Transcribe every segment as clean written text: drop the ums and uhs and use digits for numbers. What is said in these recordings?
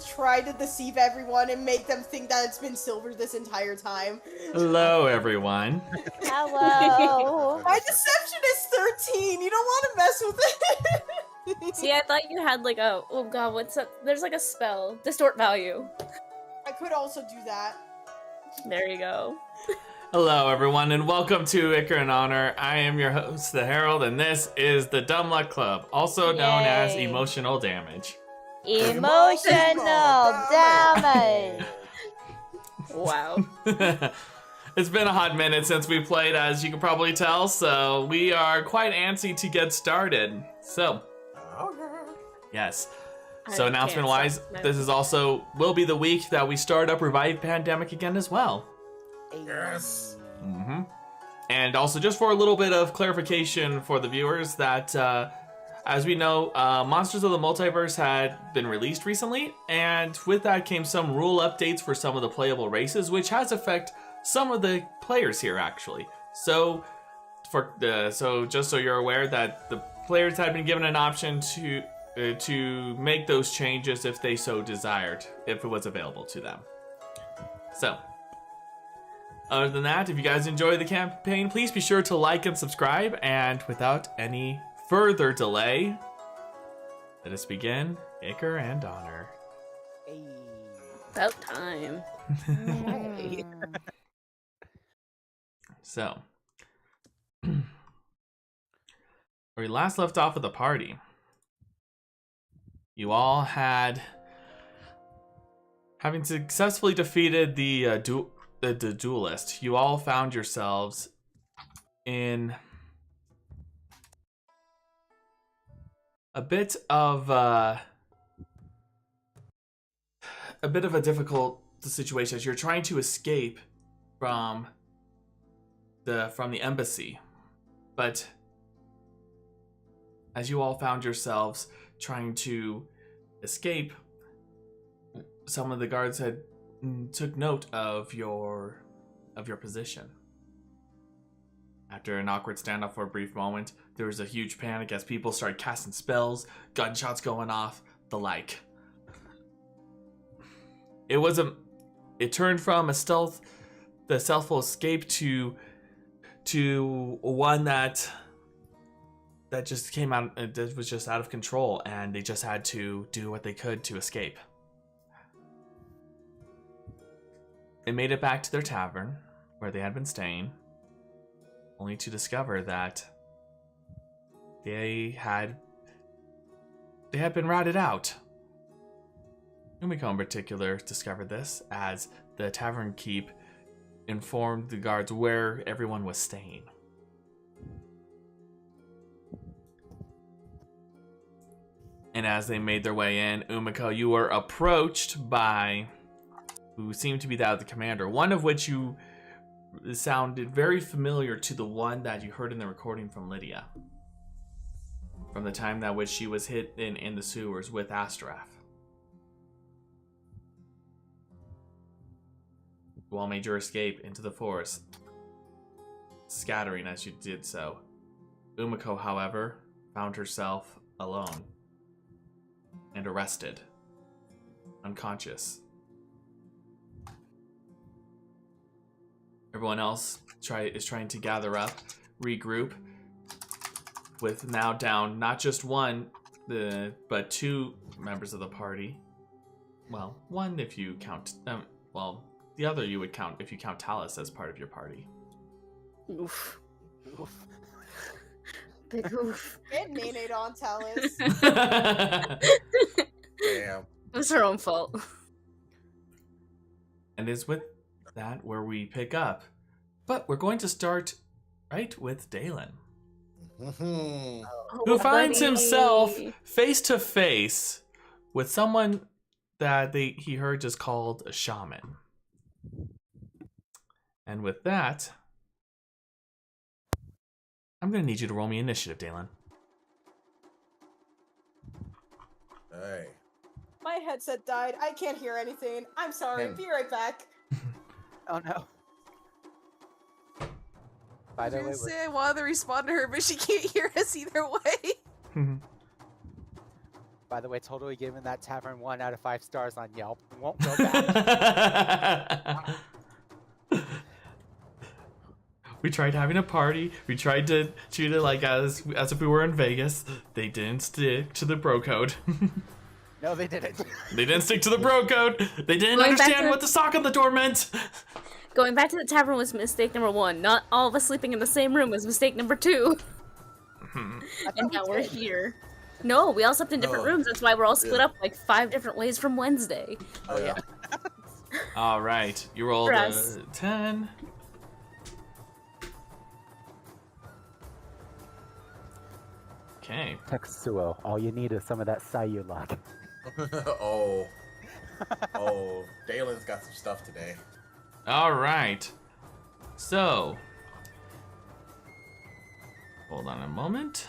try to deceive everyone and make them think that it's been silver this entire time. Hello, everyone. Hello. My deception is 13. You don't want to mess with it. See, I thought you had like a, oh god, what's that? There's like a spell. Distort value. I could also do that. There you go. Hello, everyone, and welcome to Ichor in Honor. I am your host, the Herald, and this is the Dumb Luck Club, also known as Yay. Emotional Damage. Emotional damage. Wow. It's been a hot minute since we played, as you can probably tell, so we are quite antsy to get started. So, yes. So I announcement-wise, can't stop. this is also will be the week that we start up Revive Pandemic again as well. Yes. Mm-hmm. And also, just for a little bit of clarification for the viewers, that as we know, Monsters of the Multiverse had been released recently, and with that came some rule updates for some of the playable races, which has affect some of the players here actually. So, just so you're aware that the players had been given an option to make those changes if they so desired, if it was available to them. So, other than that, if you guys enjoy the campaign, please be sure to like and subscribe. And without any further delay, let us begin Ichor and Honor. About time. So, where we last left off with the party, you all had, having successfully defeated the duelist, you all found yourselves in a bit of a difficult situation as you're trying to escape from the embassy. But as you all found yourselves trying to escape, some of the guards had took note of your position. After an awkward standoff for a brief moment, there was a huge panic as people started casting spells, gunshots going off, the like. It turned from the stealthful escape to one that just came out, it was just out of control, and they just had to do what they could to escape. They made it back to their tavern, where they had been staying, only to discover that they had been routed out. Umeko in particular discovered this, as the tavern keep informed the guards where everyone was staying. And as they made their way in, Umeko, you were approached by who seemed to be that of the commander, one of which you sounded very familiar to the one that you heard in the recording from Lydia, from the time that which she was hit in the sewers with Astrath. You all made your escape into the forest, scattering as you did so. Umeko, however, found herself alone and arrested, unconscious. Everyone else is trying to gather up, regroup, with now down not just one, but two members of the party. Well, one if you count, the other you would count if you count Talons as part of your party. Oof. Big oof. Get Nene on Talons. Damn. It was her own fault. And it's with that where we pick up. But we're going to start right with Delan, who finds himself face to face with someone that he heard just called a shaman. And with that, I'm going to need you to roll me initiative, Delan. Hey. My headset died. I can't hear anything. I'm sorry. Him. Be right back. Oh no. By I the was way, gonna say I wanted to respond to her, but she can't hear us either way. By the way, totally giving that tavern 1 out of 5 stars on Yelp. Won't go back. We tried having a party. We tried to treat it like as if we were in Vegas. They didn't stick to the bro code. No, they didn't. They didn't stick to the bro code. They didn't Going back understand to- what the sock on the door meant. Going back to the tavern was mistake number 1. Not all of us sleeping in the same room was mistake number 2. And now we're here. No, we all slept in different rooms. That's why we're all split up like 5 different ways from Wednesday. Oh yeah. All right, you rolled a Press. 10. Okay. Teksuo, all you need is some of that Sayu luck. Oh. Oh, Dalen's got some stuff today. All right. So, hold on a moment.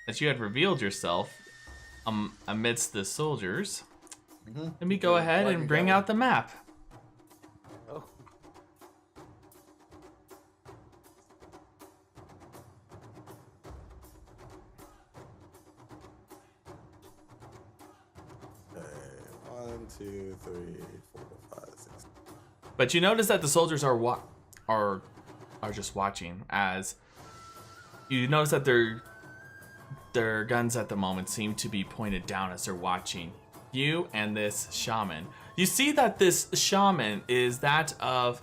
As you had revealed yourself amidst the soldiers, let me go ahead and bring out the map. Oh. Okay, 1, 2, 3, 4, 5, 6. But you notice that the soldiers are just watching. As you notice that their guns at the moment seem to be pointed down as they're watching you and this shaman. You see that this shaman is that of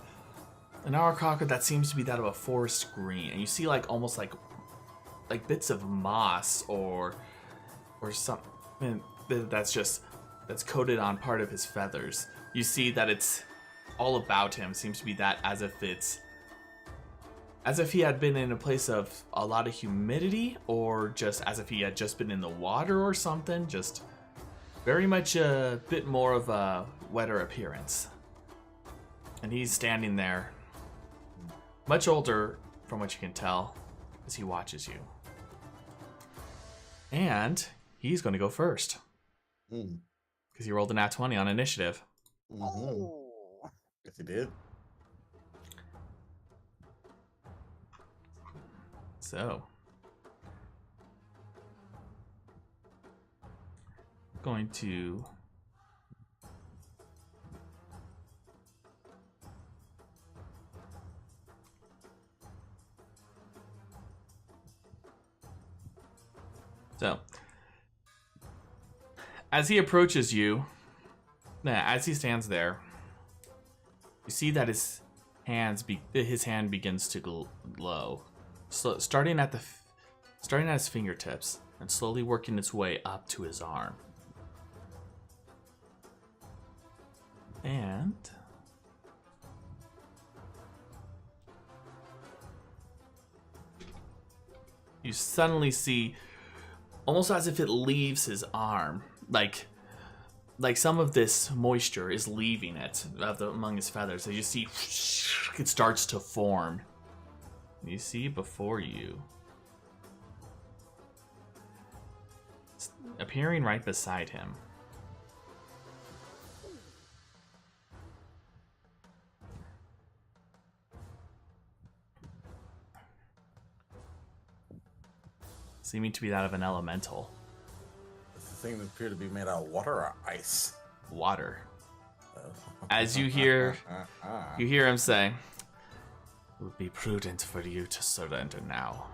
an Arakaka that seems to be that of a forest green, and you see like almost like bits of moss or something that's coated on part of his feathers. You see that it's all about him seems to be that as if he had been in a place of a lot of humidity, or just as if he had just been in the water or something. Just very much a bit more of a wetter appearance. And he's standing there, much older from what you can tell, as he watches you. And he's going to go first. Because he rolled a nat 20 on initiative. Yes, he did. So, going to as he approaches you, as he stands there, you see that his hand begins to glow. So starting at his fingertips and slowly working its way up to his arm. And you suddenly see, almost as if it leaves his arm, like some of this moisture is leaving it among his feathers. As you see, it starts to form. You see before you, appearing right beside him, seeming to be that of an elemental. Does the thing appear to be made out of water or ice? Water. As you hear him say, "It would be prudent for you to surrender now.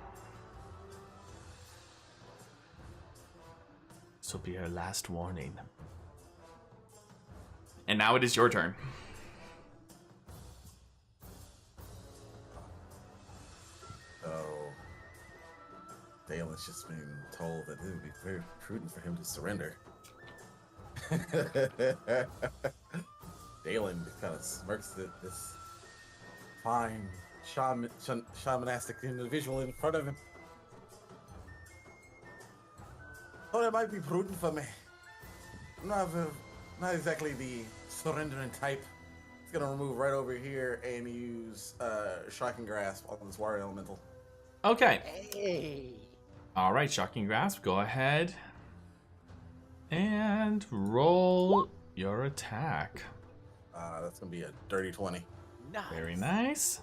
This will be your last warning." And now it is your turn. So, Dalen's just been told that it would be very prudent for him to surrender. Dalen kind of smirks at this fine shamanistic individual in front of him. Oh, that might be prudent for me. I'm not exactly the surrendering type. He's gonna remove right over here and use Shocking Grasp on this water elemental. Okay. Hey. All right, Shocking Grasp. Go ahead and roll your attack. That's gonna be a dirty 20. Nice. Very nice.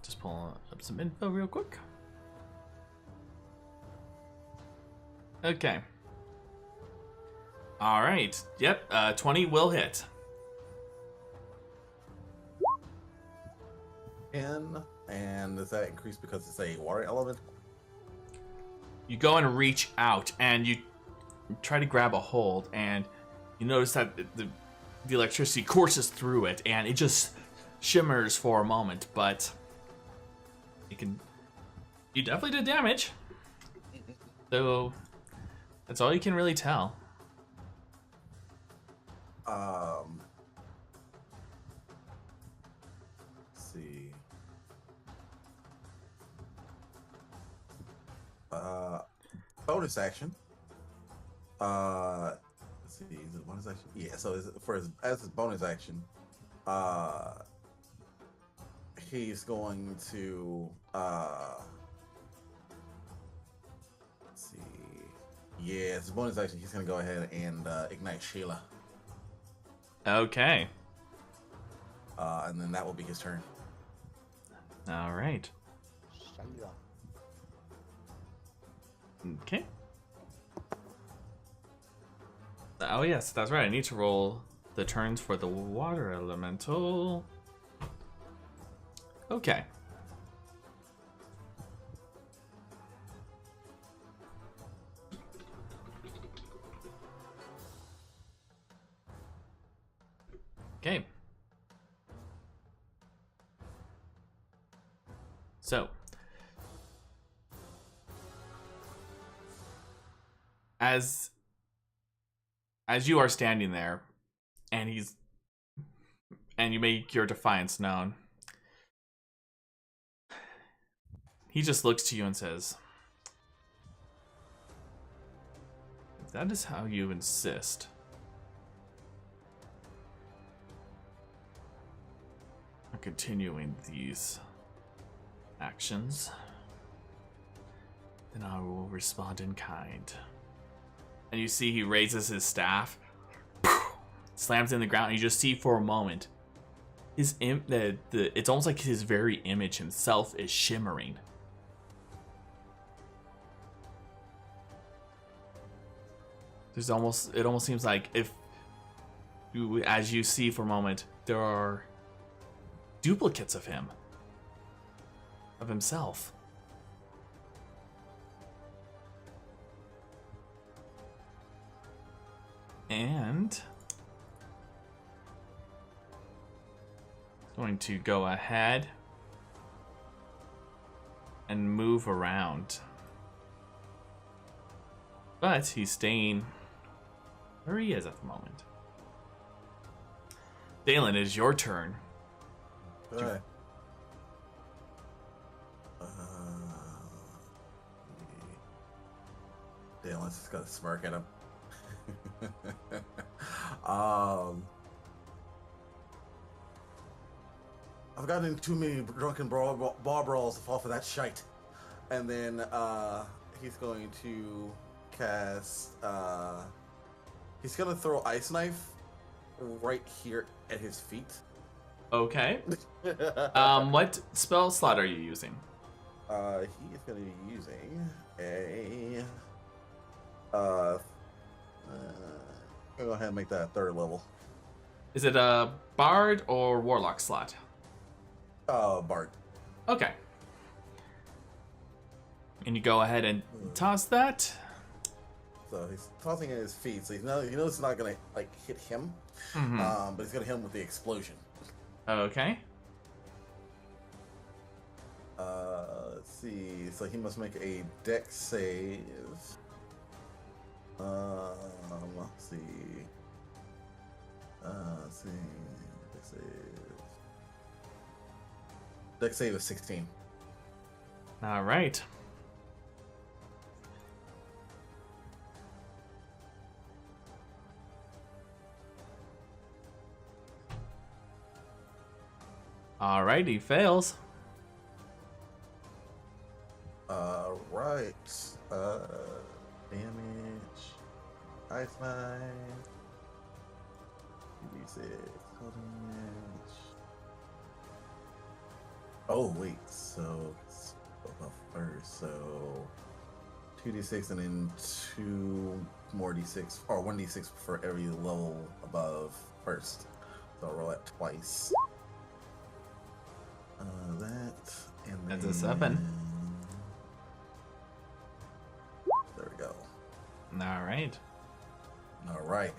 Just pull up some info real quick. Okay. All right. Yep. 20 will hit. 10, and does that increase because it's a water element? You go and reach out, and you try to grab a hold, and you notice that the electricity courses through it, and it just shimmers for a moment, but you definitely did damage. So that's all you can really tell. Let's see. Bonus action. Let's see, is it bonus action? Yeah, so as his bonus action, he's going to let's see. Yeah, it's a bonus action. He's gonna go ahead and ignite Sheila. Okay. And then that will be his turn. All right. Shayla. Okay. Oh yes, that's right. I need to roll the turns for the water elemental. Okay. Okay. So, as you are standing there, and you make your defiance known, he just looks to you and says, "If that is how you insist, on continuing these actions, then I will respond in kind." And you see he raises his staff, slams it in the ground, and you just see for a moment his it's almost like his very image himself is shimmering. It almost seems like as you see for a moment, there are duplicates of him, of himself. And going to go ahead and move around. But he's staying where he is at the moment. Delan, it is your turn. Alright. Dalen's just got a smirk at him. I've gotten in too many drunken bar brawls to fall for that shite. And then he's going to cast. He's gonna throw Ice Knife right here at his feet. Okay. What spell slot are you using? He is gonna be using a. I'll go ahead and make that a 3rd level. Is it a Bard or Warlock slot? Bard. Okay. And you go ahead and toss that. So he's tossing it at his feet, so he knows it's not gonna like hit him, but he's gonna hit him with the explosion. Okay. Let's see. So he must make a Dex save. Let's see. Dex save is 16. All right. All right, he fails. Right. Damage. Ice Knife. D6. Cold damage. Oh wait, so it's above first, so 2d6 and then 2 more d6, or 1d6 for every level above first. So I'll roll that twice. That and That's then, a 7. There we go. All right. All right.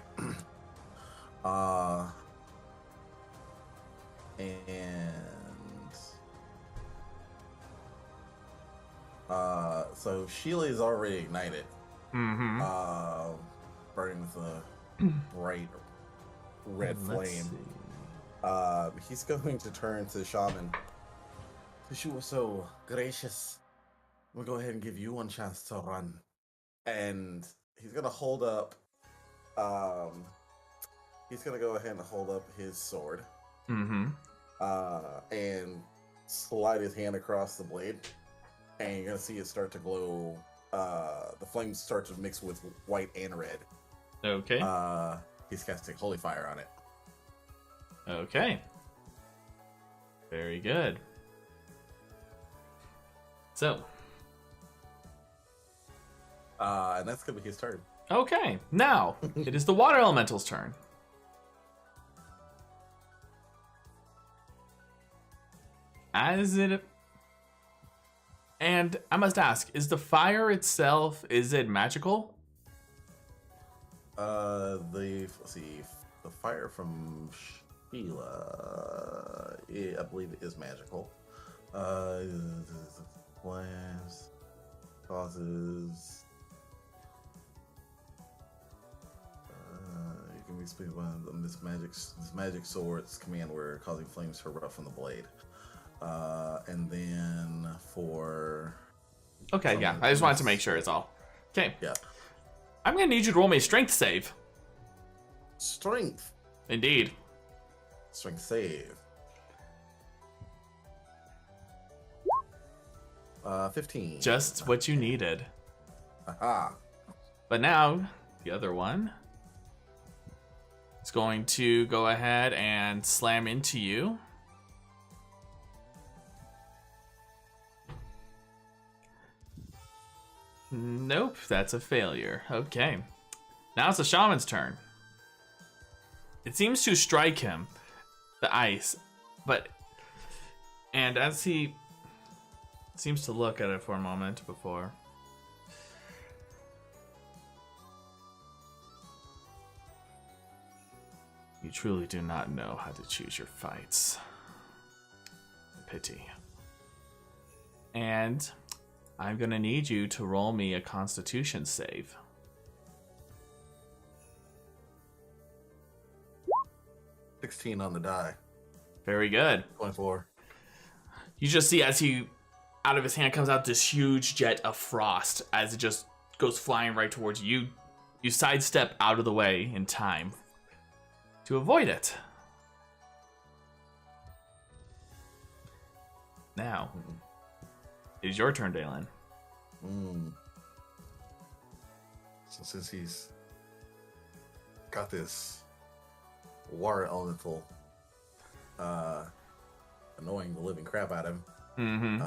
So Sheila is already ignited. Mm-hmm. Burning with a bright red flame. He's going to turn to the shaman. She was so gracious. We'll go ahead and give you one chance to run. And he's gonna hold up. He's gonna go ahead and hold up his sword. Mm-hmm. And slide his hand across the blade, and you're gonna see it start to glow. The flames start to mix with white and red. Okay. He's casting holy fire on it. Okay. Very good. So. And that's gonna be his turn. Okay. Now it is the water elemental's turn. And I must ask, is the fire itself, is it magical? Let's see, the fire from Sheila, I believe it is magical. Flames causes. You can be speaking on this magic sword's command word, causing flames to erupt from the blade. And then for... Okay, yeah. I just wanted to make sure it's all. Okay. Yeah. I'm going to need you to roll me a strength save. Strength. Indeed. Strength save. 15. Just what you needed. Aha. But now, the other one is going to go ahead and slam into you. Nope, that's a failure. Okay. Now it's the shaman's turn. It seems to strike him, the ice, and as he seems to look at it for a moment before. You truly do not know how to choose your fights. Pity. And I'm gonna need you to roll me a Constitution save. 16 on the die. Very good. 24. You just see as he, out of his hand comes out this huge jet of frost as it just goes flying right towards you. You sidestep out of the way in time to avoid it. Now, it is your turn, Delan. So since he's got this water elemental annoying the living crap out of him,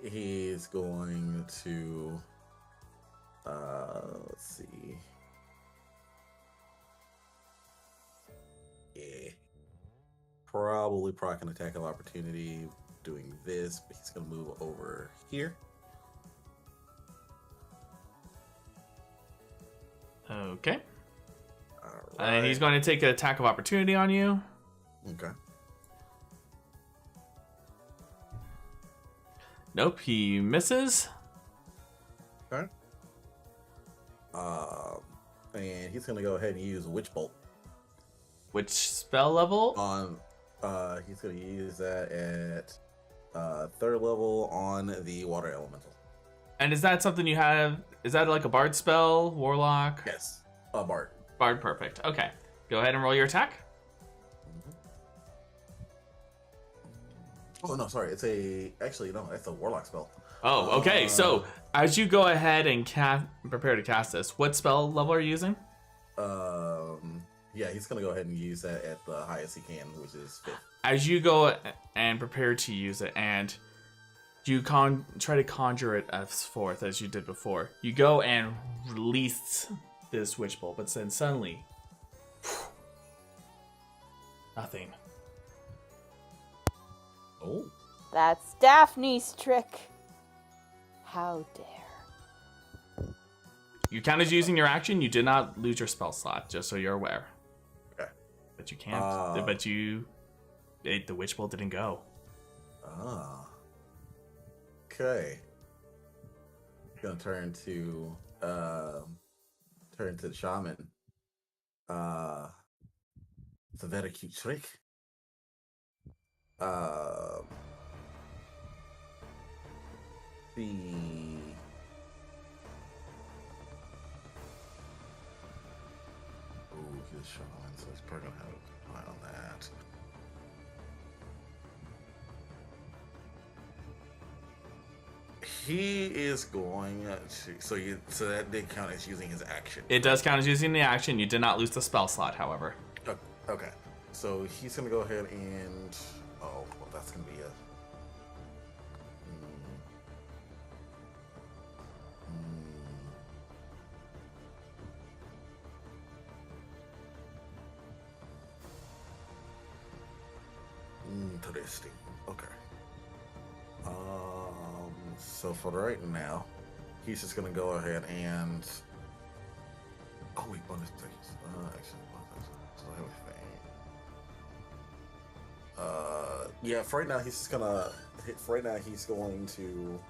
he's going to let's see. Yeah. Probably proc an attack of opportunity doing this, but he's gonna move over here. Okay. All And right. he's going to take an attack of opportunity on you. Okay. Nope, he misses. Okay. And he's gonna go ahead and use Witch Bolt Which spell level? on. He's gonna use that at 3rd level on the water elemental. And is that something you have? Is that like a bard spell, warlock? Yes, a bard. Bard, perfect. Okay, go ahead and roll your attack. Oh no, sorry. It's actually no. That's a warlock spell. Oh, okay. So as you go ahead and prepare to cast this, what spell level are you using? Yeah, he's gonna go ahead and use that at the highest he can, which is 5th. As you go and prepare to use it, and You try to conjure it as forth as you did before. You go and release this witch bolt, but then suddenly, nothing. Oh. That's Daphne's trick. How dare. You counted using your action. You did not lose your spell slot, just so you're aware. Okay. But you can't. But the witch bolt didn't go. Ah. Okay. Gonna turn to the shaman. It's a very cute trick. The he's a shaman, so he's probably gonna have an eye on that. He is going to. So that did count as using his action. It does count as using the action. You did not lose the spell slot, however. Okay. So he's gonna go ahead and. Oh, well, that's gonna be a. Interesting. Okay. So for right now, he's just gonna go ahead and. Oh wait, bonus seconds. Actually, so everything. Yeah. For right now, he's just gonna. For right now, he's going to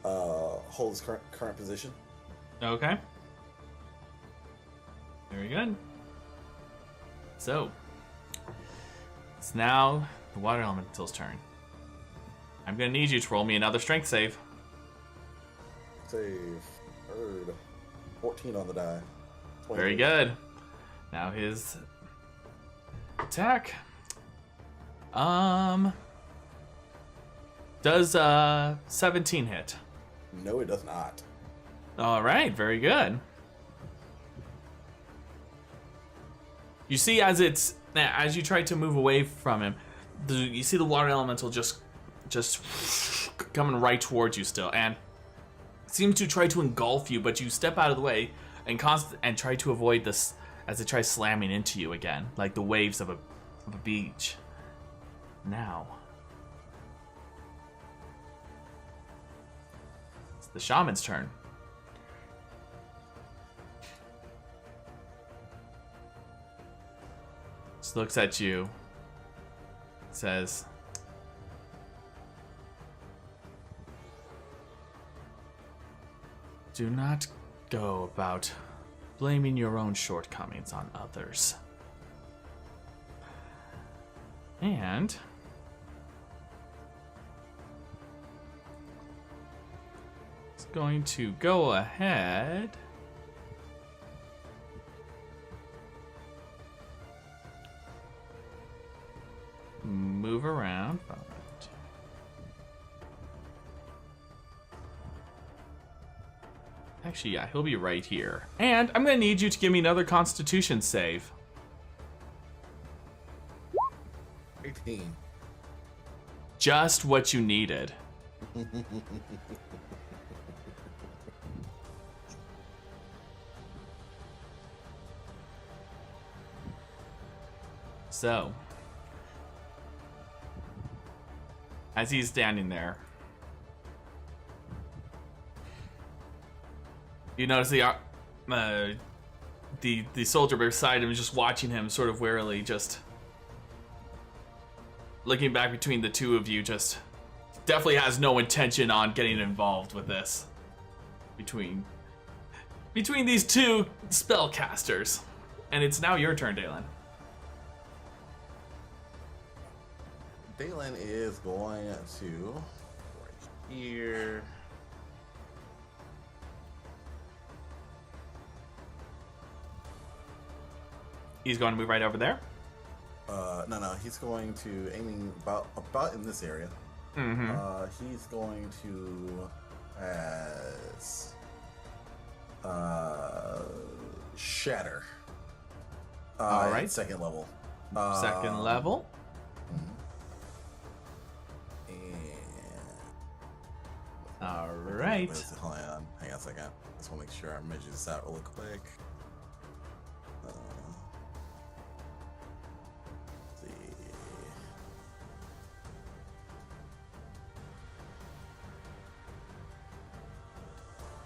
hold his current position. Okay. Very good. So it's now the water elemental's turn. I'm gonna need you to roll me another strength save. Save. Heard. 14 on the die. 20. Very good. Now his attack. Does 17 hit? No, it does not. All right, very good. You see, as you try to move away from him, you see the water elemental just coming right towards you still, and seems to try to engulf you, but you step out of the way and try to avoid this as it tries slamming into you again, like the waves of a beach. Now, it's the shaman's turn. Just looks at you, says, "Do not go about blaming your own shortcomings on others." And it's going to go ahead move around. Actually, yeah, he'll be right here. And I'm gonna need you to give me another Constitution save. 18. Just what you needed. So, as he's standing there, you notice the soldier beside him is just watching him sort of warily, just looking back between the two of you, just definitely has no intention on getting involved with this. Between these two spellcasters. And it's now your turn, Delan. Delan is going to right here. He's going to move right over there. No, he's going to aiming about in this area. Mm-hmm. He's going to as shatter. All right, second level. Second level. And right. Hold on. Hang on a second. Just want to make sure I measure this out really quick. Let's see.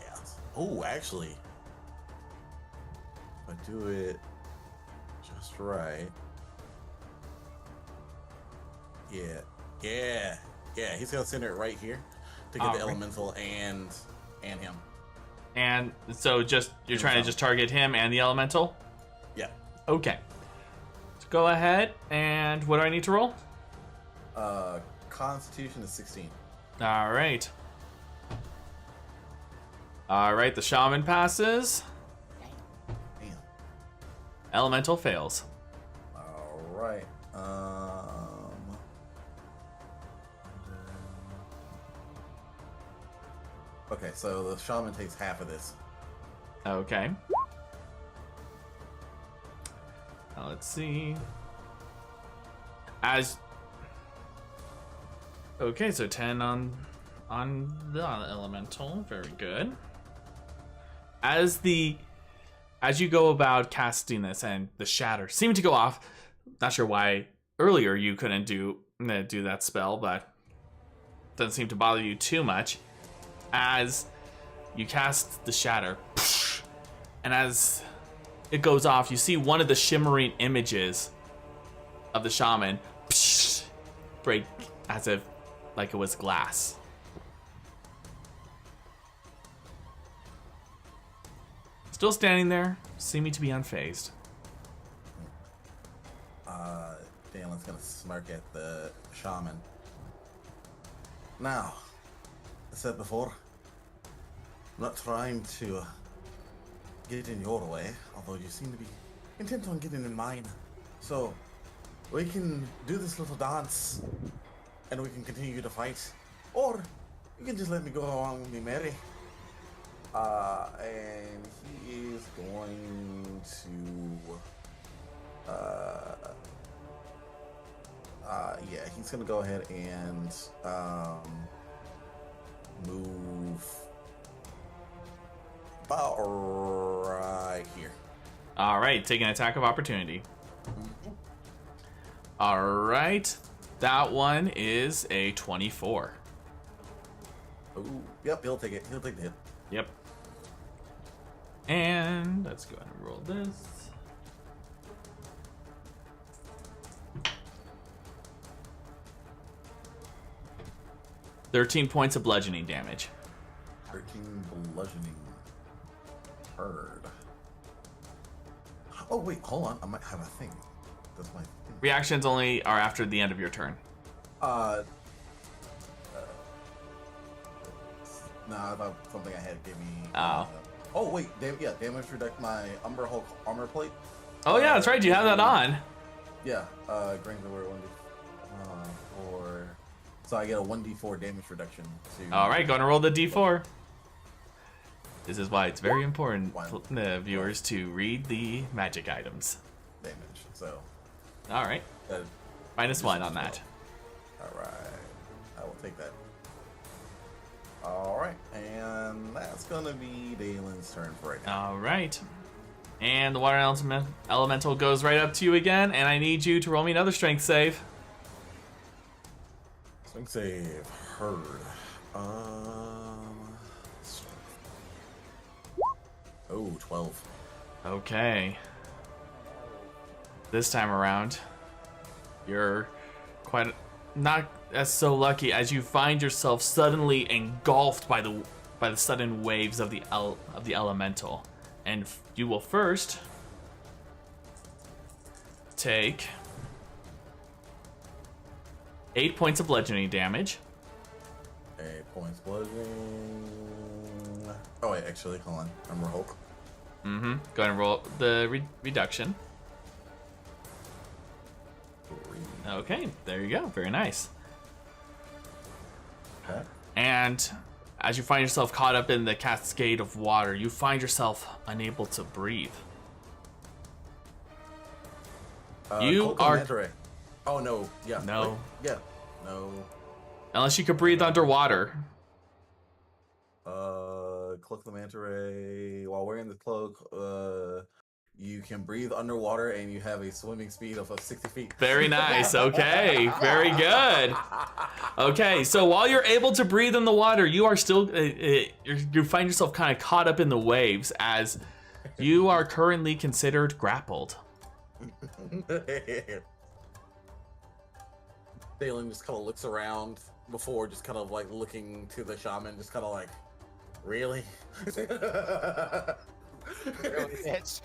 Yeah. Oh, actually, if I do it just right. Yeah. He's gonna center it right here to get the elemental and him. And so you're trying to just target him and the elemental? Yeah. Okay. So go ahead, and what do I need to roll? Constitution is 16. All right. All right, the shaman passes. Damn. Elemental fails. All right. Okay, so the shaman takes half of this. Okay. Now let's see. Okay, so 10 on the elemental. Very good. As you go about casting this and the shatter seemed to go off, not sure why earlier you couldn't do that spell, but doesn't seem to bother you too much. As you cast the shatter, and as it goes off, you see one of the shimmering images of the shaman break as if like it was glass. Still standing there, seeming to be unfazed. Dalen's gonna smirk at the shaman. Now, I said before, I'm not trying to get in your way, although you seem to be intent on getting in mine. So, we can do this little dance, and we can continue to fight, or you can just let me go along and be merry. And he is going to, yeah, he's gonna go ahead and, move about right here. All right, take an attack of opportunity. All right, that one is a 24. Oh, yep, he'll take it. He'll take the hit. Yep. And let's go ahead and roll this. $13 points of bludgeoning damage. 13 bludgeoning. Heard. Oh wait, hold on. I might have a thing. That's my thing. Reactions only are after the end of your turn. No, I thought something I had gave me. Oh wait, damage reduction. My Umber Hulk armor plate. Oh yeah, that's right. You have that on. Yeah, grants me 1d4. So I get a 1d4 damage reduction. All right, go and roll the d4. This is why it's very important, viewers, to read the magic items. Damage. So. All right. -1 on that. All right. I will take that. All right, and that's gonna be Dalen's turn for right now. All right. And the water elemental goes right up to you again, and I need you to roll me another strength save. Strength save. Heard. Oh, 12. Okay. This time around, you're quite not as so lucky as you find yourself suddenly engulfed by the sudden waves of the elemental, and you will first take 8 points of bludgeoning damage. 8 points bludgeoning. Oh wait, actually, hold on. I'm Hulk. Go ahead and roll the reduction. Okay, there you go. Very nice. Okay. And as you find yourself caught up in the cascade of water, you find yourself unable to breathe. You are... Oh, no. Yeah. No. Wait, yeah. No. Unless you could breathe underwater. Cloak the manta ray. While wearing the cloak, you can breathe underwater and you have a swimming speed of 60 feet. Very nice. Okay, very good. Okay, so while you're able to breathe in the water, you are still you find yourself kind of caught up in the waves as you are currently considered grappled. Delan just kind of looks around before just kind of like looking to the shaman, just kind of like, really? Really, bitch.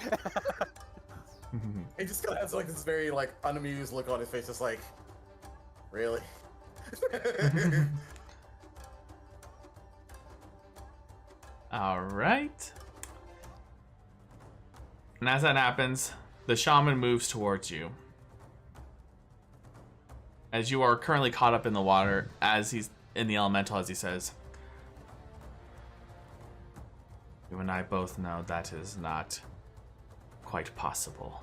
He just kind of has like this very like unamused look on his face, just like, really? All right. And as that happens, the shaman moves towards you. As you are currently caught up in the water, as he's in the elemental, as he says, you and I both know that is not quite possible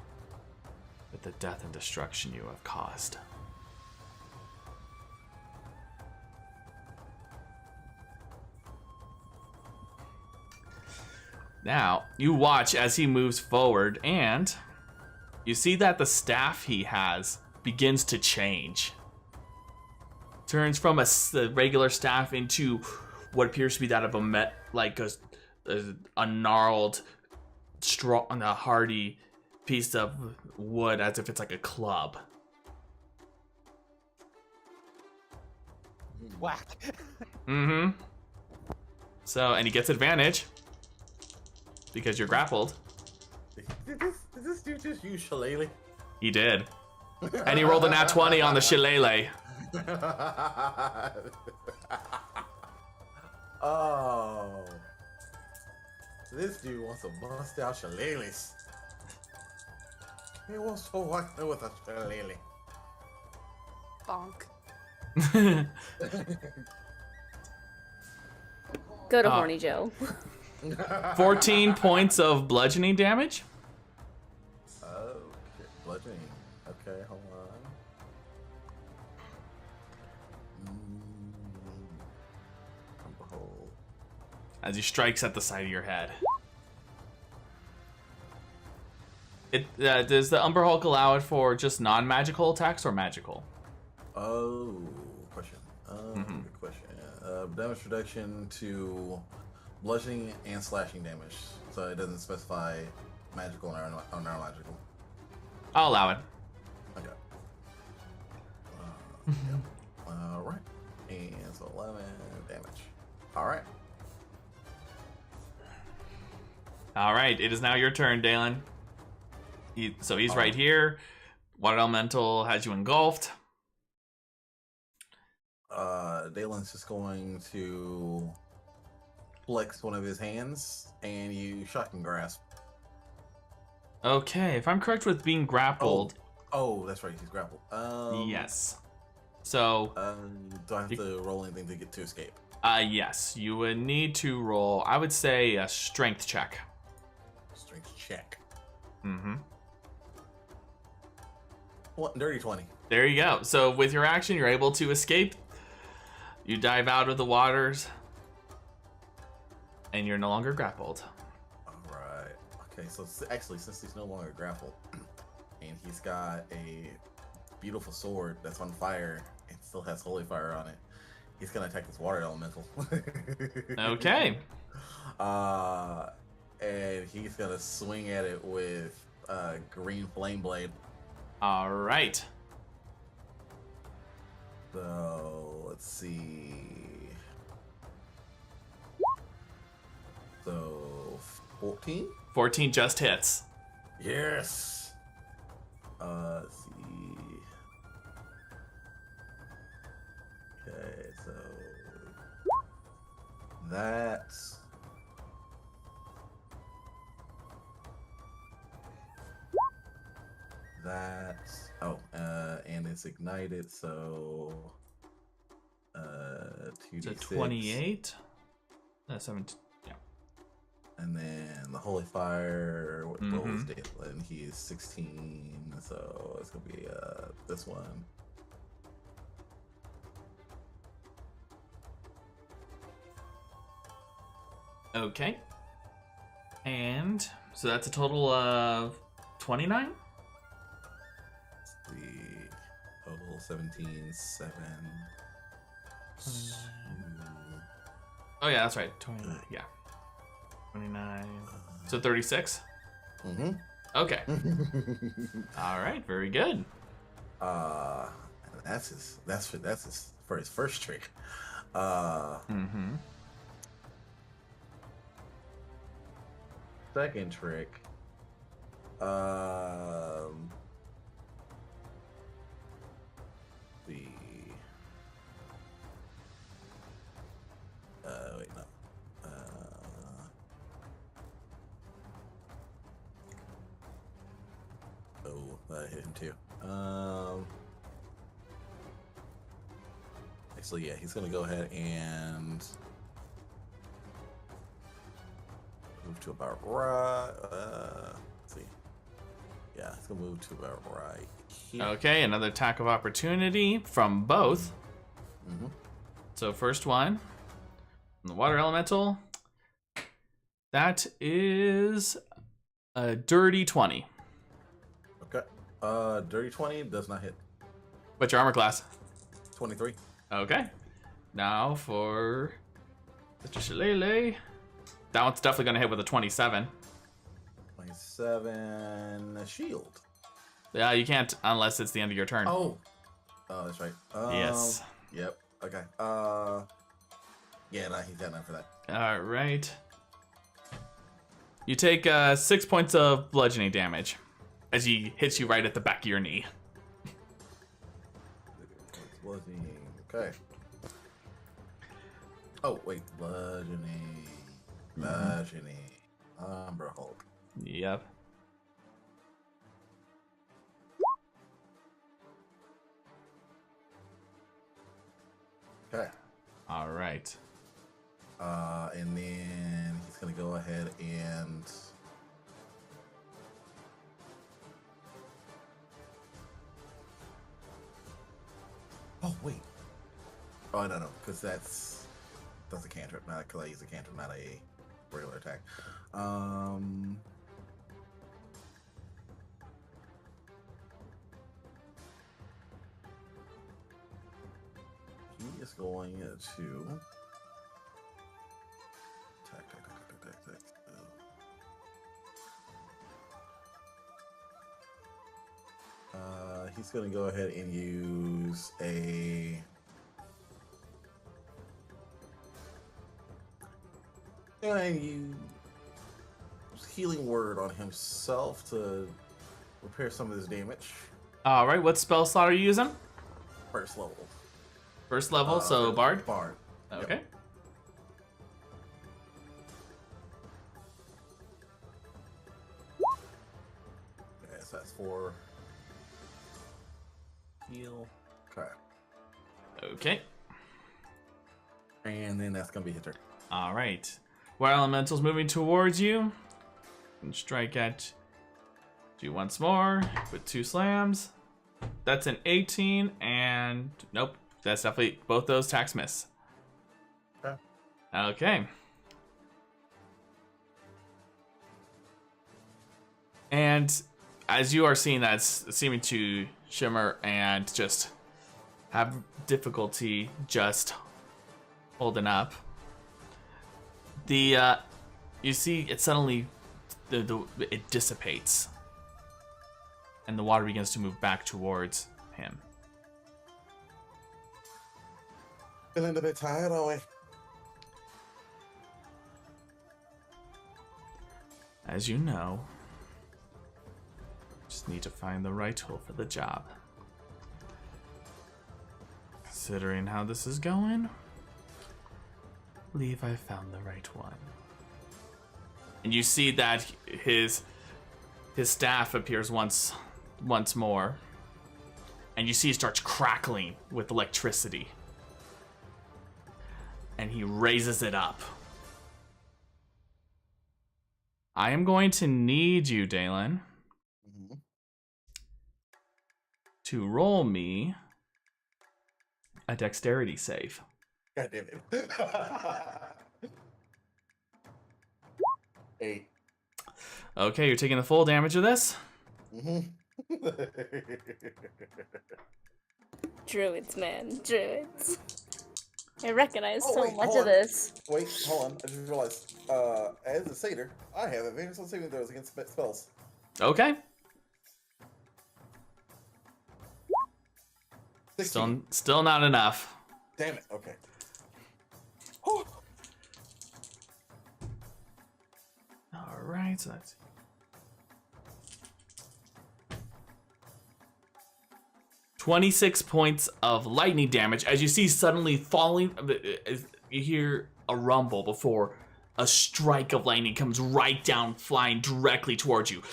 with the death and destruction you have caused. Now, you watch as he moves forward, and you see that the staff he has begins to change. Turns from a regular staff into what appears to be that of a gnarled, strong, a hardy piece of wood, as if it's like a club. Whack. Mm-hmm. So, and he gets advantage because you're grappled. Did this dude just use shillelagh? He did. And he rolled a nat 20 on the shillelagh. Oh. This dude wants to bust out shillelaghs. He wants to walk in with a shillelagh. Bonk. Go to Horny Joe. 14 points of bludgeoning damage. Okay, bludgeoning. Okay, hold on. Hold. As he strikes at the side of your head. Does the Umber Hulk allow it for just non-magical attacks or magical? Oh, question. Good question. Damage reduction to bludgeoning and slashing damage, so it doesn't specify magical or non-magical. I'll allow it. Okay. Yep. All right. And so 11 damage. All right. All right, it is now your turn, Delan. So he's right here. Water Elemental has you engulfed. Dalen's just going to flex one of his hands and you shocking grasp. Okay, if I'm correct with being grappled. Oh, that's right, he's grappled. Yes. So. Do I have to roll anything to get to escape? Yes, you would need to roll, I would say, a strength check. Strength check. Mm-hmm. What? Dirty 20. There you go. So with your action, you're able to escape. You dive out of the waters. And you're no longer grappled. Alright. Okay, so actually, since he's no longer grappled, and he's got a beautiful sword that's on fire and still has holy fire on it, he's gonna attack this water elemental. Okay. And he's gonna swing at it with green flame blade. All right. So let's see. So 14. 14 just hits. Yes. Let's see. Okay, so that's and it's ignited, so 2d6. So 28. 17. Yeah. And then the holy fire rolls Delan. He is 16, so it's gonna be this one. Okay. And so that's a total of 29? The total 17, 7. Oh yeah, that's right. 29. Yeah. 29. So 36? Mm-hmm. Okay. All right, very good. That's his for his first trick. Mm-hmm. Second trick. The wait, no. Oh, that hit him too. Actually, yeah, he's gonna go ahead and move to about right. Let's see. Yeah, he's gonna move to about right here. Okay, another attack of opportunity from both. Mm-hmm. So first one, the water elemental. That is a dirty 20. Okay. Dirty 20 does not hit. What's your armor class? 23. Okay. Now for Mr. Shillelagh. That one's definitely gonna hit with a 27. 27 shield. Yeah, you can't unless it's the end of your turn. Oh, that's right. Yes. Yep. Okay. Yeah, no, he's got enough for that. All right. You take 6 points of bludgeoning damage as he hits you right at the back of your knee. Okay. Oh wait, bludgeoning. Umbra Hulk. Yep. Okay. All right. And then he's gonna go ahead and oh wait. Oh no, because that's a cantrip, not because I use a cantrip, not a regular attack. He is going to attack. He's going to go ahead and use a healing word on himself to repair some of his damage. All right. What spell slot are you using? First level. First level, so Bard? Bard. Okay. Yep. Okay, so that's 4. Heal. Okay. Okay. And then that's going to be his turn. All right. Water elemental's moving towards you. And strike at you once more with 2 slams. That's an 18, and nope. That's definitely both those attacks miss. Okay. Okay. And as you are seeing that, it's seeming to shimmer and just have difficulty just holding up. You see it suddenly it dissipates, and the water begins to move back towards him. Feeling a bit tired, are we? As you know, just need to find the right tool for the job. Considering how this is going, I believe I found the right one. And you see that his staff appears once more, and you see he starts crackling with electricity. And he raises it up. I am going to need you, Delan, to roll me a dexterity save. God damn it. 8. Okay, you're taking the full damage of this. Druids, man. Druids. I recognize Oh, so wait, much hold of on. this. Wait, hold on. I just realized, as a satyr, I have advantage on saving throws against spells. Okay. 16. Still not enough. Damn it. Okay. Whew. All right, so that's 26 points of lightning damage as you see suddenly falling. You hear a rumble before a strike of lightning comes right down, flying directly towards you.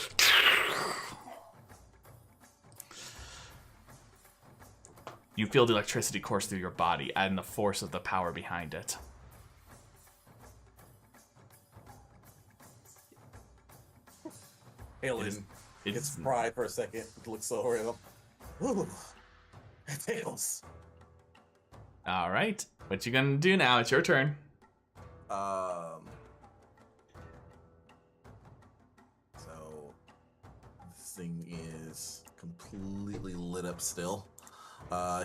You feel the electricity course through your body and the force of the power behind it. Alien gets pride for a second. Looks so horrible. Ooh, it tickles. All right, what you gonna do now? It's your turn. So this thing is completely lit up still.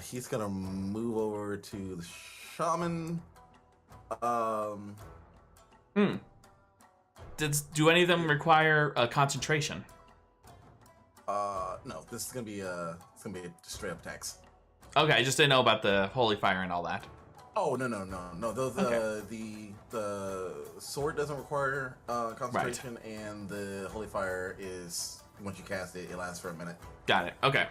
He's gonna move over to the shaman. Do any of them require a concentration? No. This is gonna be straight up attacks. Okay, I just didn't know about the holy fire and all that. Oh no. The sword doesn't require concentration, and the holy fire is once you cast it, it lasts for a minute. Got it. Okay.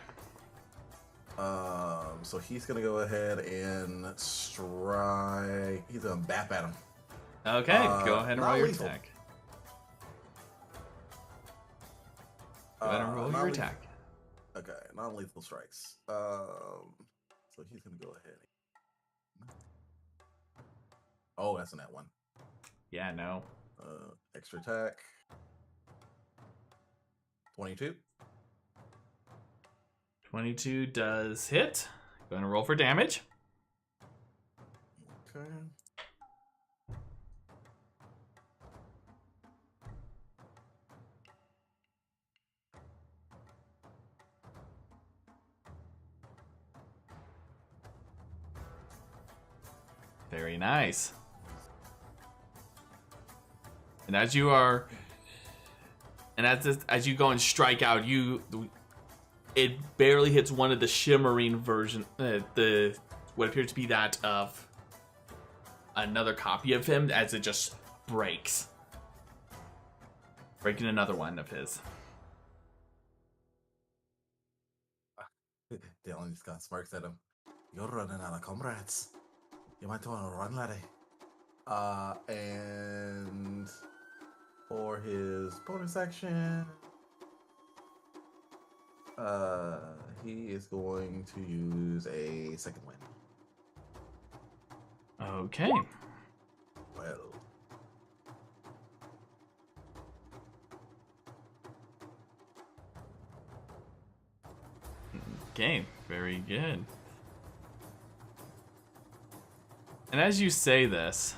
So he's gonna go ahead and strike. He's gonna bap at him. Okay, go ahead and roll your non-lethal. attack. Go ahead and roll your attack. Okay, non-lethal strikes. So he's gonna go ahead. Oh, that's a net one. Yeah, no. Extra attack. 22. 22 does hit. Go ahead and roll for damage. Okay. Very nice. And as you are, and as you go and strike out, it barely hits one of the shimmering version, the what appears to be that of another copy of him, as it just breaks, breaking another one of his. Delan just got smirks at him. You're running out of comrades. You might want to run, laddie. And for his bonus action, he is going to use a second wind. Okay. Well. Okay, very good. And as you say this,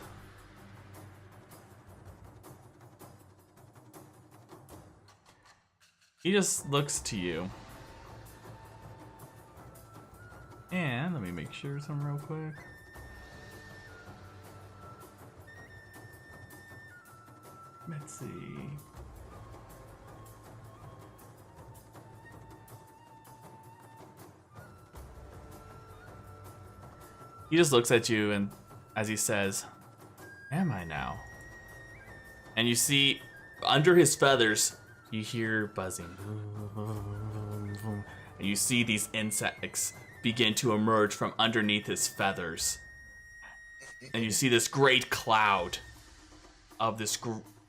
he just looks to you. And let me make sure something real quick. Let's see. He just looks at you, and as he says, "Am I now?" And you see, under his feathers, you hear buzzing. And you see these insects begin to emerge from underneath his feathers. And you see this great cloud of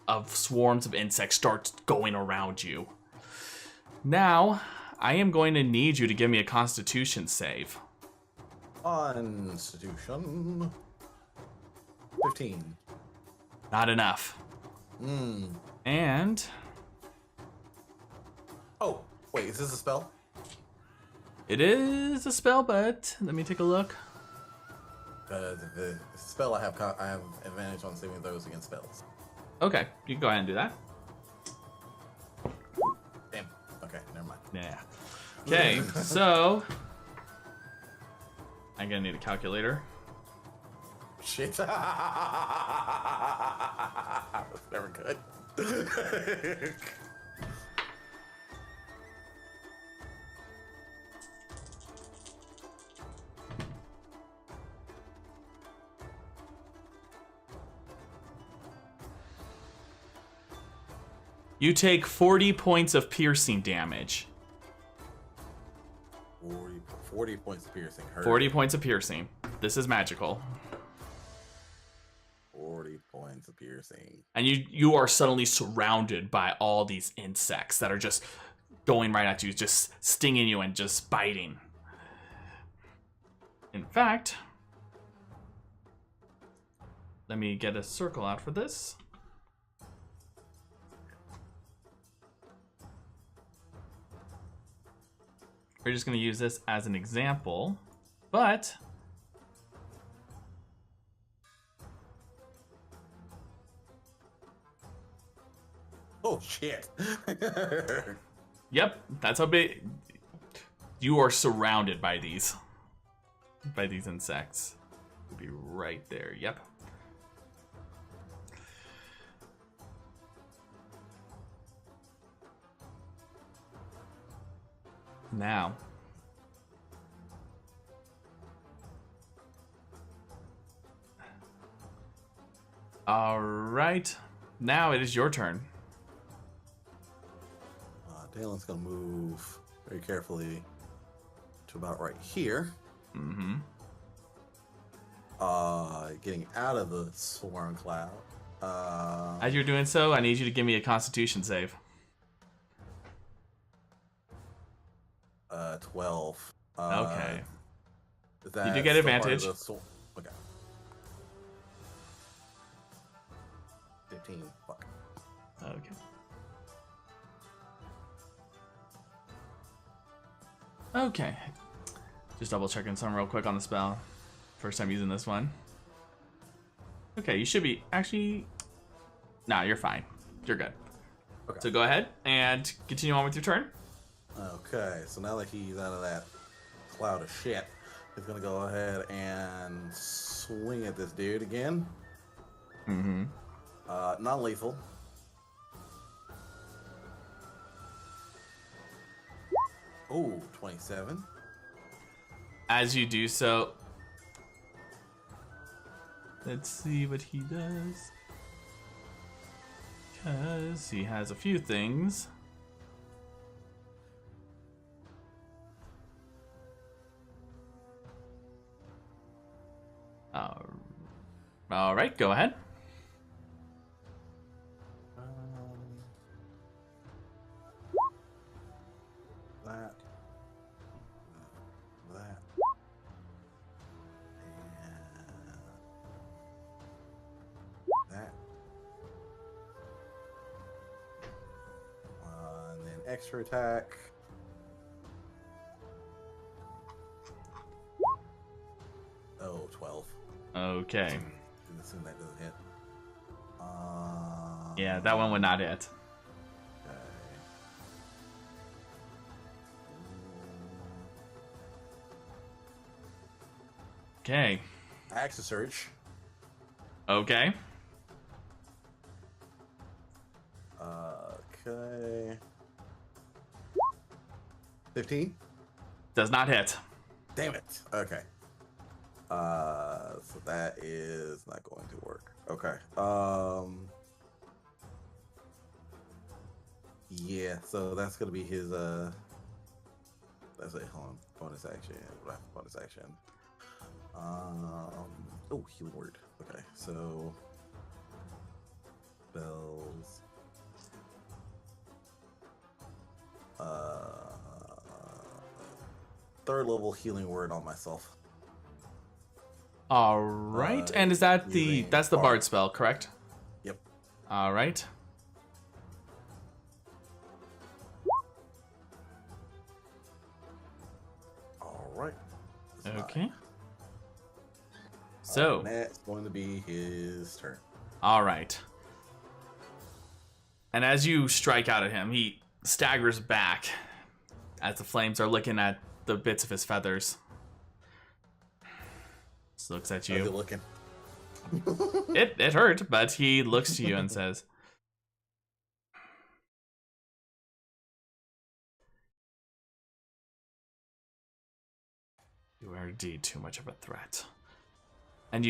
of swarms of insects start going around you. Now, I am going to need you to give me a Constitution save. Constitution 15. Not enough. And oh, wait, is this a spell? it is a spell, but let me take a look. The spell I have advantage on saving throws against spells. Okay, you can go ahead and do that. Damn. Okay, never mind. Yeah. Okay, so I'm gonna need a calculator. Shit. That's never good. You take 40 points of piercing damage. 40 points of piercing. Hurt. 40 points of piercing. This is magical. 40 points of piercing. And you are suddenly surrounded by all these insects that are just going right at you, just stinging you and just biting. In fact, let me get a circle out for this. We're just going to use this as an example, but Oh shit. yep, that's how big you are surrounded by these insects. It'll be right there. Yep. Now, all right. Now it is your turn. Dalen's gonna move very carefully to about right here. Mm-hmm. Getting out of the swarm cloud. As you're doing so, I need you to give me a Constitution save. 12. Okay. Is that You do get still part of advantage. the okay. 15. Fuck. Okay. Okay. Just double checking something real quick on the spell. First time using this one. Okay, you should be actually. Nah, you're fine. You're good. Okay. So go ahead and continue on with your turn. Okay, so now that he's out of that cloud of shit, he's gonna go ahead and swing at this dude again. Mm-hmm. Non-lethal. Ooh, 27. As you do so, let's see what he does. Because he has a few things. All right, go ahead. That. And that. And then extra attack. Oh, 12. Okay. Assume that doesn't hit. Yeah, that one would not hit. Okay. Axe Surge. Okay. Okay. 15? Does not hit. Damn it. Okay. So that is not going to work. Okay. Yeah, so that's gonna be his that's a hold on, bonus action. Bonus action. Oh, healing word. Okay, so spells. Third level healing word on myself. All right. And is that that's the bard spell, correct? Yep. All right. All right. That's Okay. mine. So, That's going to be his turn. all right. And as you strike out at him, he staggers back as the flames are licking at the bits of his feathers. Just looks at How's it you. looking? It hurt, but he looks to you and says, "You are indeed too much of a threat." And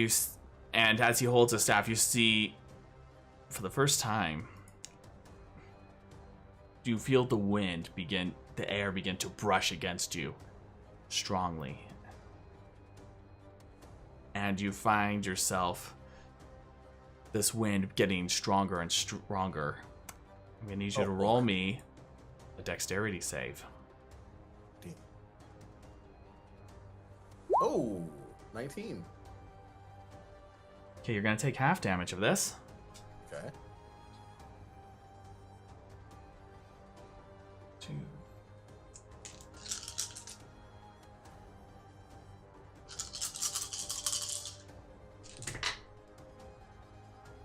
as he holds his staff, you see, for the first time, you feel the air begin to brush against you strongly. And you find yourself, this wind getting stronger and stronger. I'm gonna need you to roll me a dexterity save. Oh, 19. Okay, you're gonna take half damage of this. Okay. 2.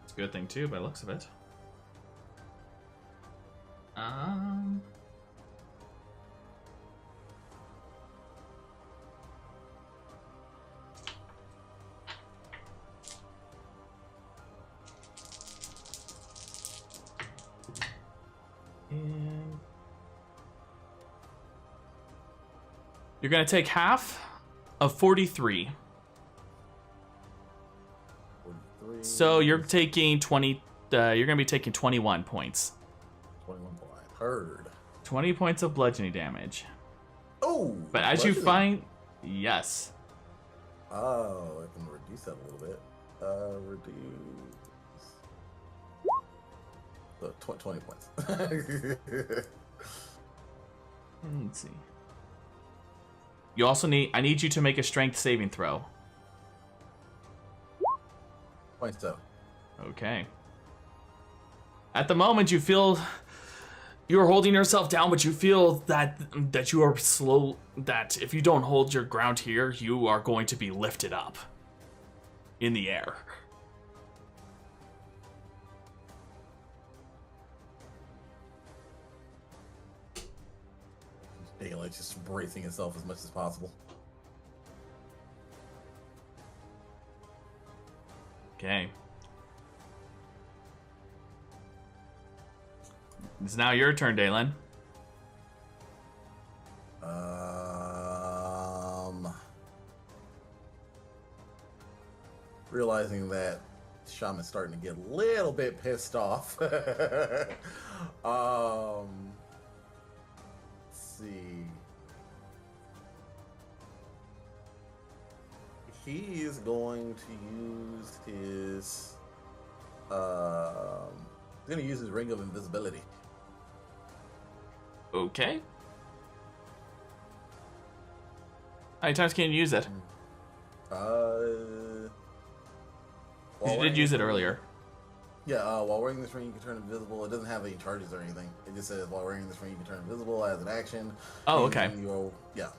It's a good thing too, by the looks of it. And you're gonna take half of 43. 43. So you're taking 20. You're gonna be taking 21 points. 21 point. Heard. 20 points of bludgeoning damage. Oh! But as you find, yes. Oh, I can reduce that a little bit. Reduce. So 20 points. Let's see. You also I need you to make a strength saving throw. Points so. Okay. At the moment, you feel you're holding yourself down, but you feel that you are slow. That if you don't hold your ground here, you are going to be lifted up in the air. Daylight just bracing itself as much as possible. Okay. It's now your turn, Delan. Realizing that Shaman's starting to get a little bit pissed off. Let's see. He is going to use his ring of invisibility. Okay. How many times can you use it? You did use it earlier. Yeah, while wearing this ring, you can turn invisible. It doesn't have any charges or anything. It just says while wearing this ring, you can turn invisible as an action. Oh, okay.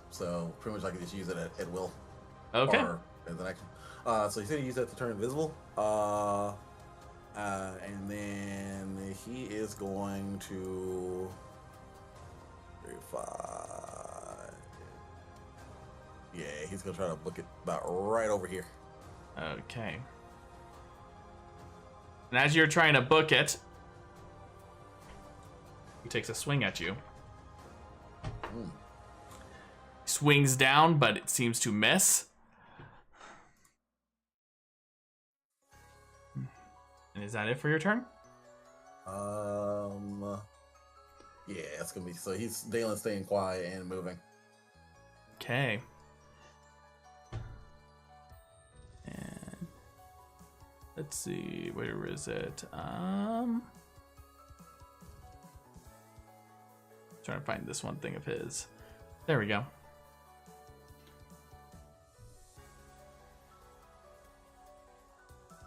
So pretty much I can just use it at will. Okay. Or as an action. So he's going to use that to turn invisible. And then he is going to... 3, 5... Yeah, he's going to try to book it about right over here. Okay. And as you're trying to book it, he takes a swing at you. Swings down, but it seems to miss. And is that it for your turn? Yeah, it's gonna be so. Dalen's staying quiet and moving. Okay. And let's see, where is it? Trying to find this one thing of his. There we go.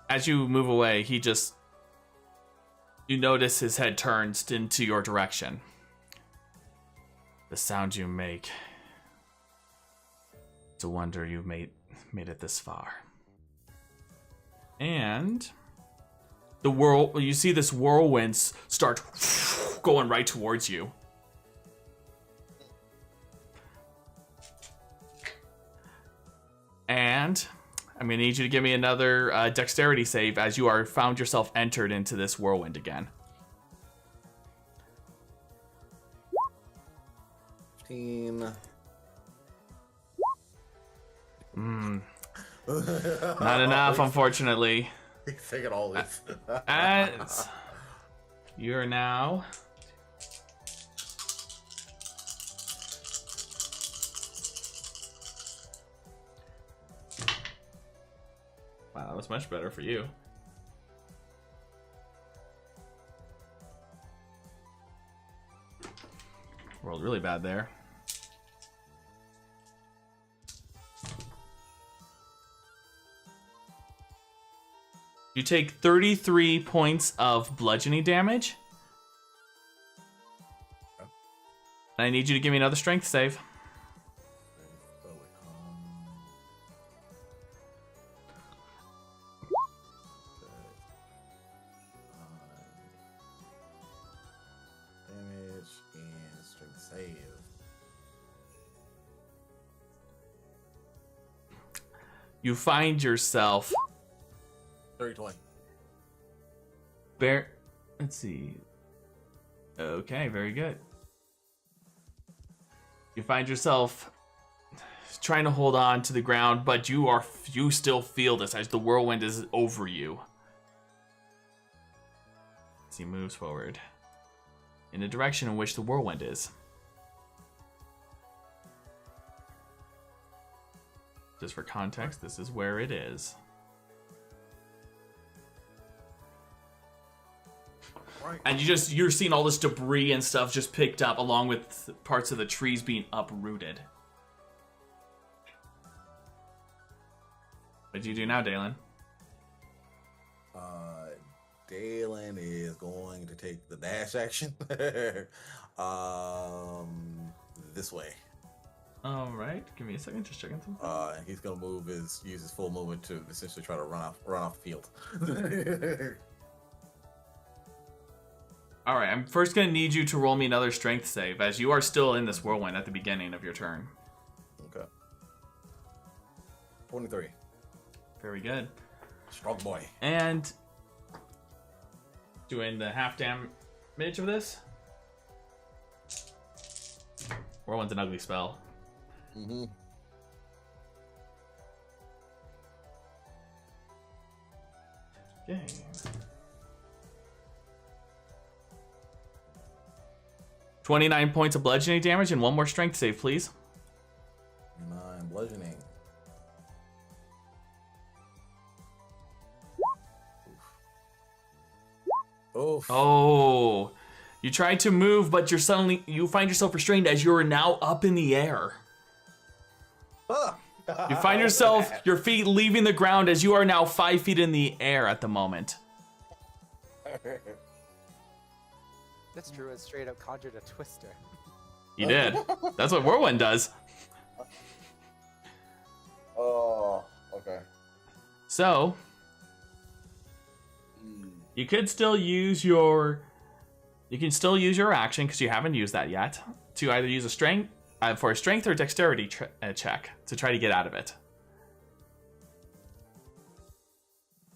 As you move away, you notice his head turns into your direction. The sound you make. It's a wonder you made it this far. And you see this whirlwind start going right towards you. And I'm gonna need you to give me another dexterity save as you are found yourself entered into this whirlwind again. 15. Not enough, unfortunately. He's taking all this. As you're now wow, that was much better for you. Rolled really bad there. You take 33 points of bludgeoning damage. And I need you to give me another strength save. Damage and strength save. You find yourself 30-20. Let's see. Okay, very good. You find yourself trying to hold on to the ground, but you still feel this as the whirlwind is over you. As he moves forward in the direction in which the whirlwind is. Just for context, this is where it is. Right. And you're seeing all this debris and stuff just picked up along with parts of the trees being uprooted. What do you do now, Delan? Dalan is going to take the dash action. This way. All right, give me a second, just checking something. He's gonna use his full movement to essentially try to run off the field. All right, I'm first gonna need you to roll me another strength save, as you are still in this whirlwind at the beginning of your turn. Okay. 23. Very good. Strong boy. And doing the half damage of this. Whirlwind's an ugly spell. Mm-hmm. Okay. $29 points of bludgeoning damage and one more strength save, please. 9 bludgeoning. Oof. Oh, you tried to move, but you find yourself restrained as you're now up in the air. You find yourself, your feet leaving the ground as you are now 5 feet in the air at the moment. This Druid straight up conjured a twister. You did. That's what Whirlwind does. Oh, okay. So, you could still use your... You can still use your action, because you haven't used that yet, to either use a strength for a strength or dexterity check to try to get out of it.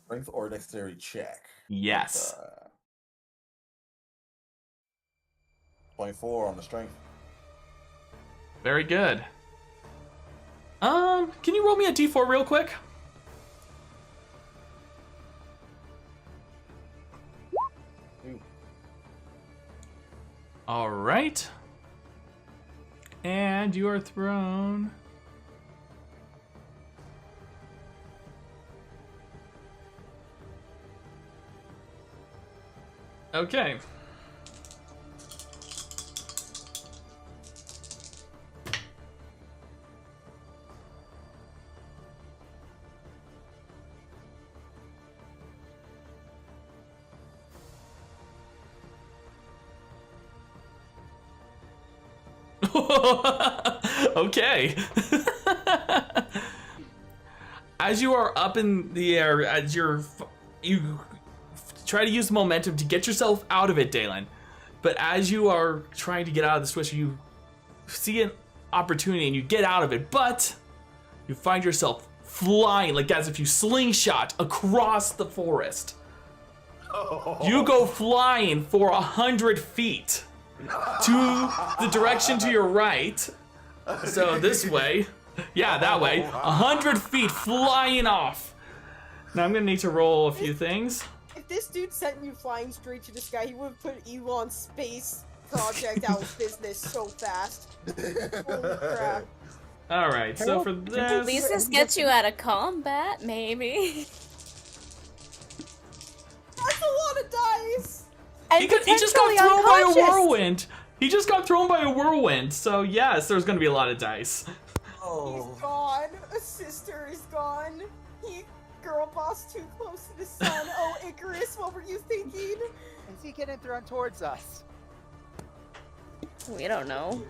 Strength or dexterity check. Yes. 24 on the strength. Very good. Can you roll me a d4 real quick? All right. And you are thrown. Okay. Okay. As you are up in the air, as you try to use momentum to get yourself out of it, Delan. But as you are trying to get out of the switch, you see an opportunity and you get out of it, but you find yourself flying, like as if you slingshot across the forest. You go flying for 100 feet to the direction to your right. So this way. Yeah, that way. 100 feet flying off. Now I'm gonna need to roll a few things. If this dude sent you flying straight to the sky, he would have put Elon's space project out of business so fast. Holy crap. Alright, so for At least this... this gets you out of combat, maybe. That's a lot of dice! And He just got thrown by a unconscious. whirlwind. He just got thrown by a whirlwind. So yes, there's gonna be a lot of dice. He's gone. A sister is gone. He girl boss too close to the sun. Oh, Icarus, what were you thinking? Is he getting thrown towards us? We don't know.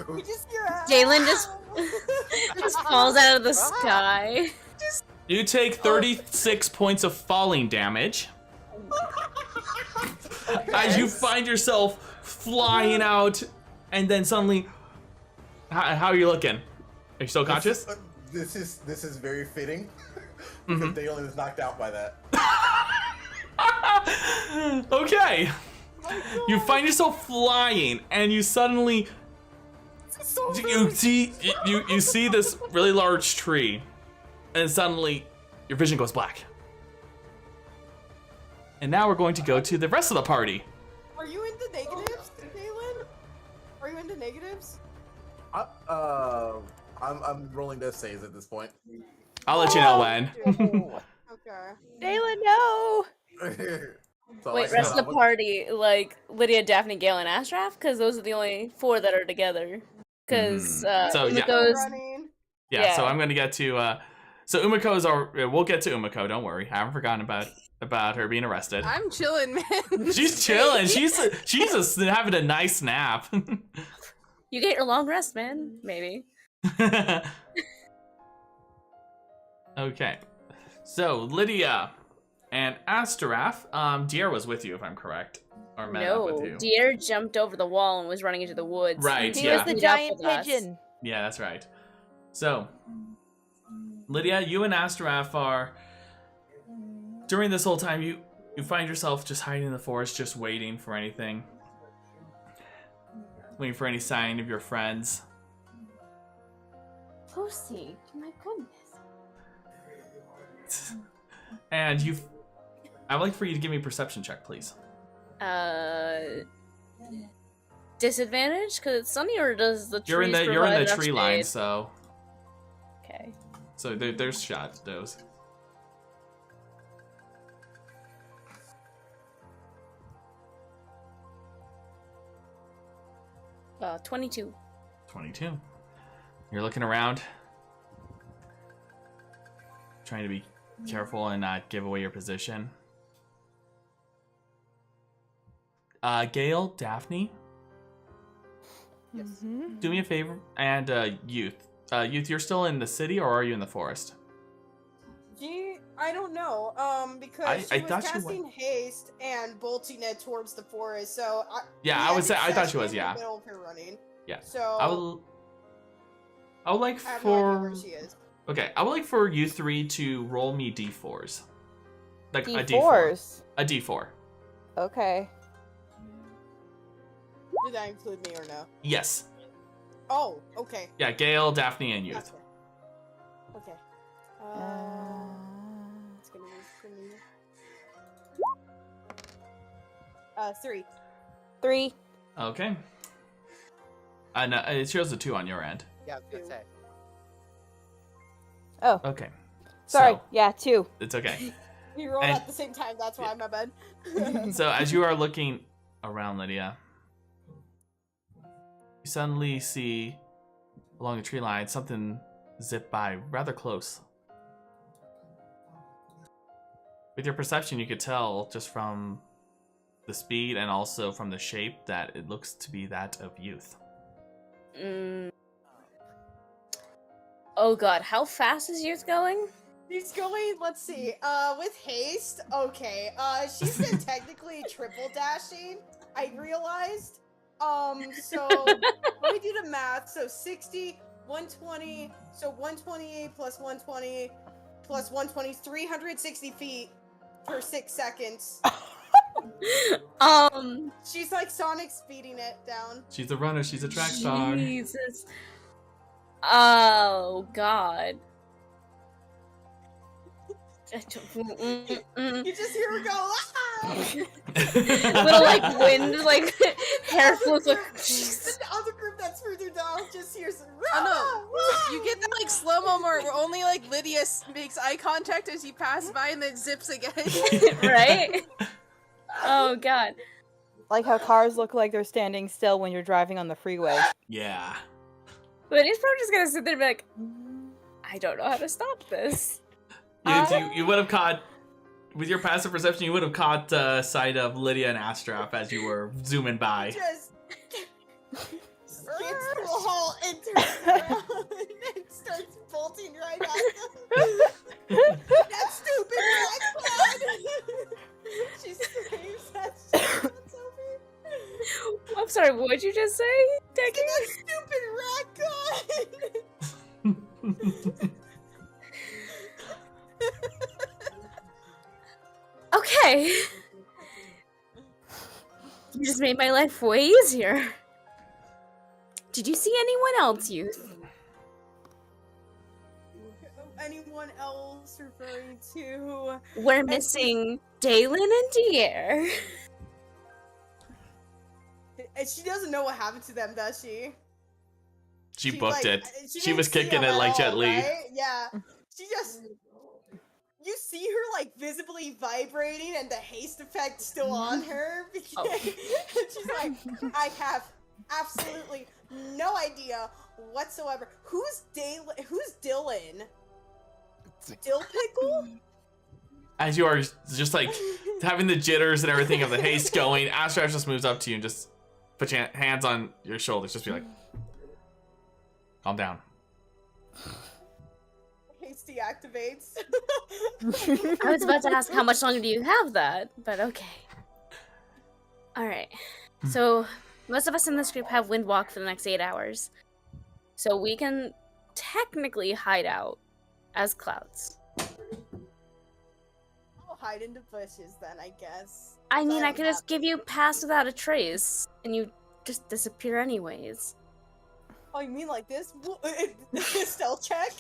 We just hear Delan just falls out of the sky. You take 36 points of falling damage as you find yourself flying out, and then suddenly, how are you looking? Are you still conscious? This is very fitting because Dalen is knocked out by that. Okay. You find yourself flying, and you suddenly you see this really large tree, and suddenly your vision goes black. And now we're going to go to the rest of the party. Are you into negatives, Dalen? Are you into negatives? I'm rolling death saves at this point. I'll let you know when. Okay. Dalen, no! So Wait, rest of the party, like Lydia, Daphne, Gale, and Ashraf? Because those are the only 4 that are together. Because So, yeah. Umeko's... Running. Yeah, so Yeah. I'm gonna get to so Umeko's we'll get to Umeko, don't worry. I haven't forgotten about her being arrested. I'm chilling, man. She's chilling. She's having a nice nap. You get your long rest, man. Maybe. Okay. So Lydia and Astaraf, Diar was with you if I'm correct. Or met up No, with you. Deer jumped over the wall and was running into the woods. Right, He yeah. was the Meet up giant with us. pigeon. Yeah, that's right. So, Lydia, you and Astaraf are, during this whole time, you find yourself just hiding in the forest, just waiting for anything. Waiting for any sign of your friends. Lucy, my goodness. And I'd like for you to give me a perception check, please. Disadvantage? Because it's sunny, or does the trees You're in the provide enough tree line, shade? so Okay. there's shadows. 22. 22. You're looking around, trying to be careful and not give away your position. Gale, Daphne, Yes. do me a favor, and Youth. Youth, you're still in the city, or are you in the forest? I don't know. Because I she was thought she casting haste and bolting it towards the forest. So Yeah, I would say I thought she was. Yeah, In the middle of her running. yeah. So I would like I have no idea for where she is. okay. I would like for you 3 to roll me d4s, like a d4, D4s. a d4. Okay. Did that include me or no? Yes. Oh, okay. Yeah, Gale, Daphne, and Youth. Gotcha. Okay. It's gonna be pretty. 3. 3. Okay. No, it shows a 2 on your end. Yeah, I was gonna say. Oh, Okay. sorry. So, Yeah, 2. it's okay. We rolled And- at the same time. That's why my bad. So as you are looking around, Lydia, you suddenly see along the tree line something zip by rather close. With your perception, you could tell just from the speed and also from the shape that it looks to be that of Youth. Oh god, how fast is Youth going? She's going, let's see, with haste, okay, she's been technically triple dashing, I realized, so, let me do the math, so 60, 120, so 128 plus 120 plus 120 is 360 feet per 6 seconds. She's like Sonic speeding it down. She's a runner. She's a track star. Jesus. Oh, God. You just hear her go, ah! Little, like, wind, like, hair flips, like, The other group that's further down just hears, Oh no, you get that like slow-mo moment where only like Lydia makes eye contact as you pass by and then zips again. right? Oh, God. Like how cars look like they're standing still when you're driving on the freeway. Yeah. But he's probably just gonna sit there and be like, I don't know how to stop this. You would have caught, with your passive perception, you would have caught sight of Lydia and Astrap as you were zooming by. just gets to a halt and turns around and starts bolting right at them. That stupid rat. She screams that shit on Sophie. I'm sorry, what did you just say, Decky? That stupid rat gun. Okay. You just made my life way easier. Did you see anyone else, youth? Anyone else referring to? We're missing Delan and Diar. And she doesn't know what happened to them, does she? She booked it. She didn't was see kicking them it at like all, Jet Li. right? Yeah. She just... You see her, like, visibly vibrating and the haste effect still on her. Because she's like, I have absolutely no idea whatsoever. Who's Dylan? Dill Pickle? As you are just like having the jitters and everything of the haste going, Astrap just moves up to you and just put your hands on your shoulders. Just be like, calm down. Haste deactivates. I was about to ask how much longer do you have that, but okay. Alright. So, most of us in this group have Windwalk for the next 8 hours. So we can technically hide out as clouds. I'll hide in the bushes then, I guess. I mean, I don't could just have- give you pass without a trace, and you just disappear anyways. Oh, you mean like this? Stealth check?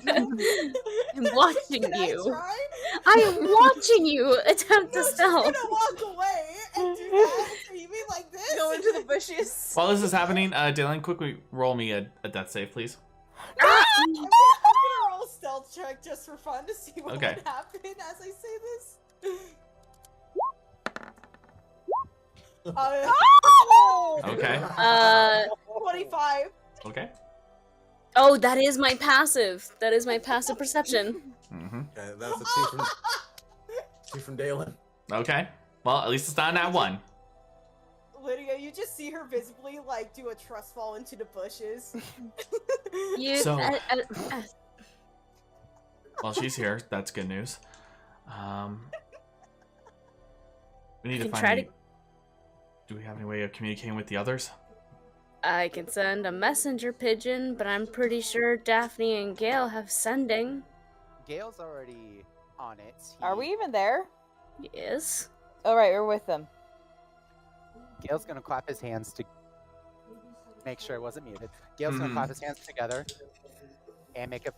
I'm watching Can I you. try? I am watching you attempt to No, she's stealth. gonna walk away and do that. So you mean like this? Go into the bushes. While this is happening, Dylan, quickly roll me a death save, please. I'm gonna roll a stealth check just for fun to see what Okay. would happen as I say this. Okay. 25. Okay. Oh, that is my passive. That is my passive perception. Mm-hmm. Okay, that's a two from Dalan. Okay. Well, at least it's not that one. Lydia, you just see her visibly like do a trust fall into the bushes. You. So- Well, she's here. That's good news. We need to Can find. try to- Do we have any way of communicating with the others? I can send a messenger pigeon, but I'm pretty sure Daphne and Gale have sending. Gale's already on it. Are we even there? Yes. Alright, we're with them. Gale's gonna clap his hands to make sure it wasn't muted. Gale's gonna clap his hands together and make a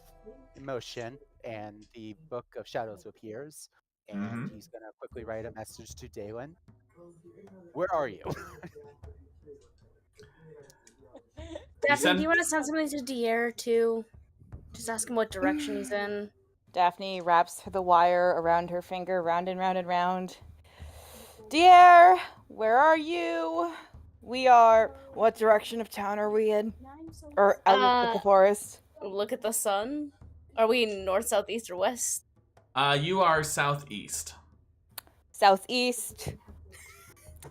motion, and the Book of Shadows appears. And he's gonna quickly write a message to Dalan. Where are you? Daphne, do you want to send something to Diar too? Just ask him what direction he's in. Daphne wraps the wire around her finger, round and round and round. Dear, where are you? We are... What direction of town are we in? Or out of the forest? Look at the sun. Are we north, south, east, or west? You are southeast. Southeast.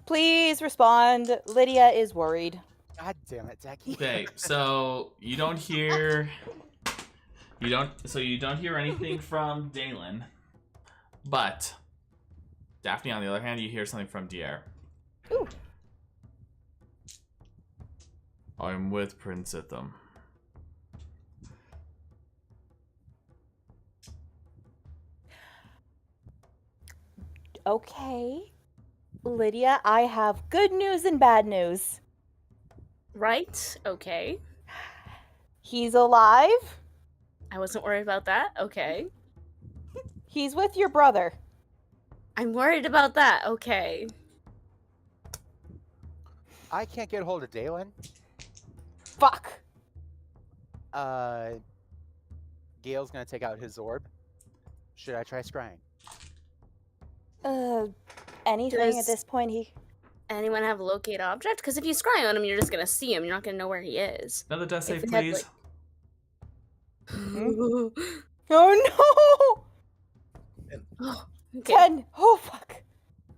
Please respond. Lydia is worried. God damn it, Decky. Okay, so you don't hear You don't. So you don't hear anything from Delan, but Daphne, on the other hand, you hear something from Diar. Ooh. I'm with Prince Itham. Okay. Lydia, I have good news and bad news. Right? Okay. He's alive. I wasn't worried about that. Okay. He's with your brother. I'm worried about that. Okay. I can't get a hold of Delan. Fuck. Gale's gonna take out his orb. Should I try scrying? Anything Does- at this point, Anyone have locate object? Because if you scry on him, you're just gonna see him. You're not gonna know where he is. Another death save, If it had, please. Oh Oh, no! okay. 10! Oh fuck!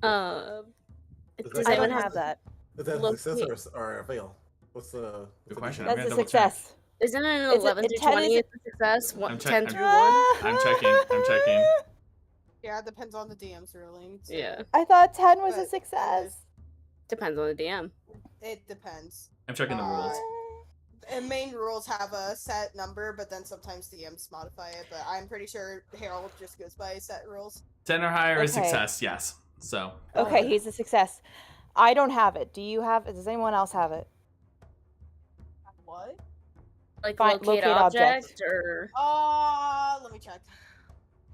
Does Does I anyone don't have have that. Is that a Look, success or a fail? What's the Good question. DC? I'm That's gonna a double check. success. Isn't it an Is it- 11 a through 10 20 is is a success? I'm 10 check- through 1? I'm checking. Yeah, it depends on the DM's ruling. So Yeah. I thought 10 was a But- success. Depends on the DM. It depends. I'm checking the rules. And main rules have a set number, but then sometimes DMs modify it. But I'm pretty sure Herald just goes by set rules. 10 or higher is Okay. success. Yes. So Okay, he's a success. I don't have it. Do you have it? Does anyone else have it? What? Like Find- locate, locate object. object or... Let me check.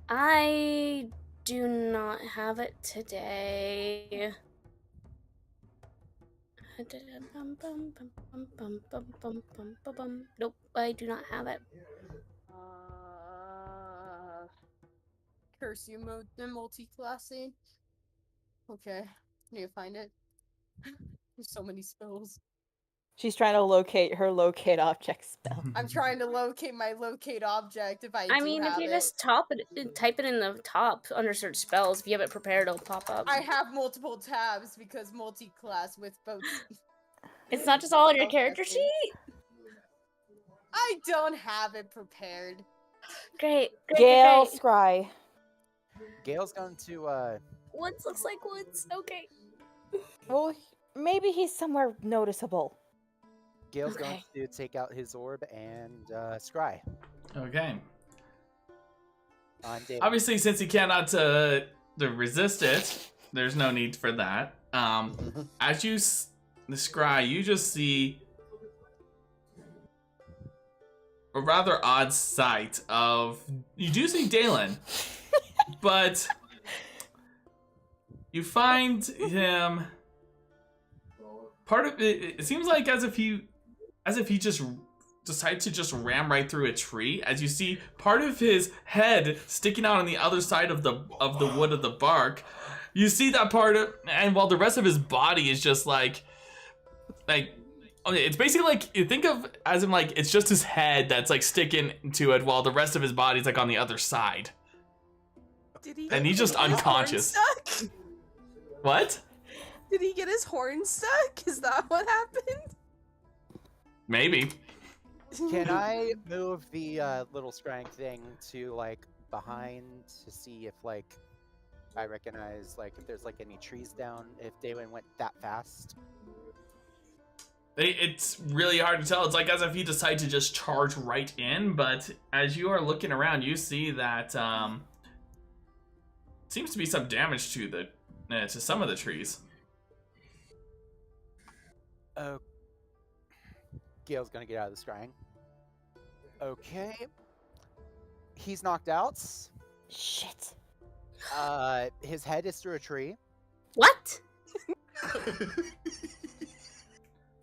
I do not have it today. Nope, I do not have it. Curse you multi-classing. Okay, need to find it. There's so many spells. She's trying to locate her locate object spell. I'm trying to locate my locate object if I I do mean, if have you it. just type it in the top under search spells, if you have it prepared, it'll pop up. I have multiple tabs because multi-class with both. It's not just all on your Okay. character sheet? I don't have it prepared. Great. Gale Scry. Gale's going to Woods looks like woods. Okay. Well, maybe he's somewhere noticeable. Gale's going Okay. to take out his orb and scry okay. on David. Obviously, since he cannot resist it, there's no need for that. As you scry, you just see a rather odd sight of. You do see Delan, but you find him. Part of it, it seems like as if he just decided to just ram right through a tree. As you see part of his head sticking out on the other side of the wood of the bark. You see that part of, and while the rest of his body is just like, okay, it's basically like, you think of as in like, it's just his head that's like sticking to it while the rest of his body's like on the other side. Did he And he's just get his unconscious. horn stuck? What? Did he get his horn stuck? Is that what happened? Maybe. Can I move the little scrying thing to like behind to see if like I recognize like if there's like any trees down if Daylin went that fast? It's really hard to tell. It's like as if he decided to just charge right in, but as you are looking around, you see that seems to be some damage to the to some of the trees. Oh, Gale's gonna get out of the scrying. Okay, he's knocked out. Shit. His head is through a tree. What?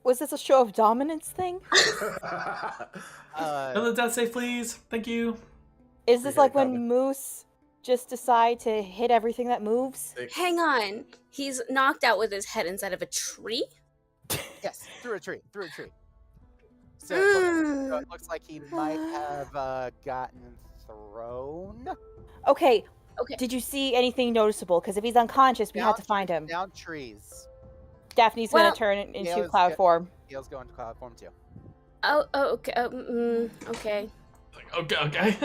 Was this a show of dominance thing? Another death save, please. Thank you. Is this Okay, like when coming. Moose just decide to hit everything that moves? Hang on. He's knocked out with his head inside of a tree? Yes, through a tree. So it looks like he might have gotten thrown Okay. Okay. Did you see anything noticeable? Because if he's unconscious, we have to find him. down trees. Daphne's Well- gonna turn into Gale is cloud good. form. Gale's going to cloud form too. Oh, okay. Okay. Okay.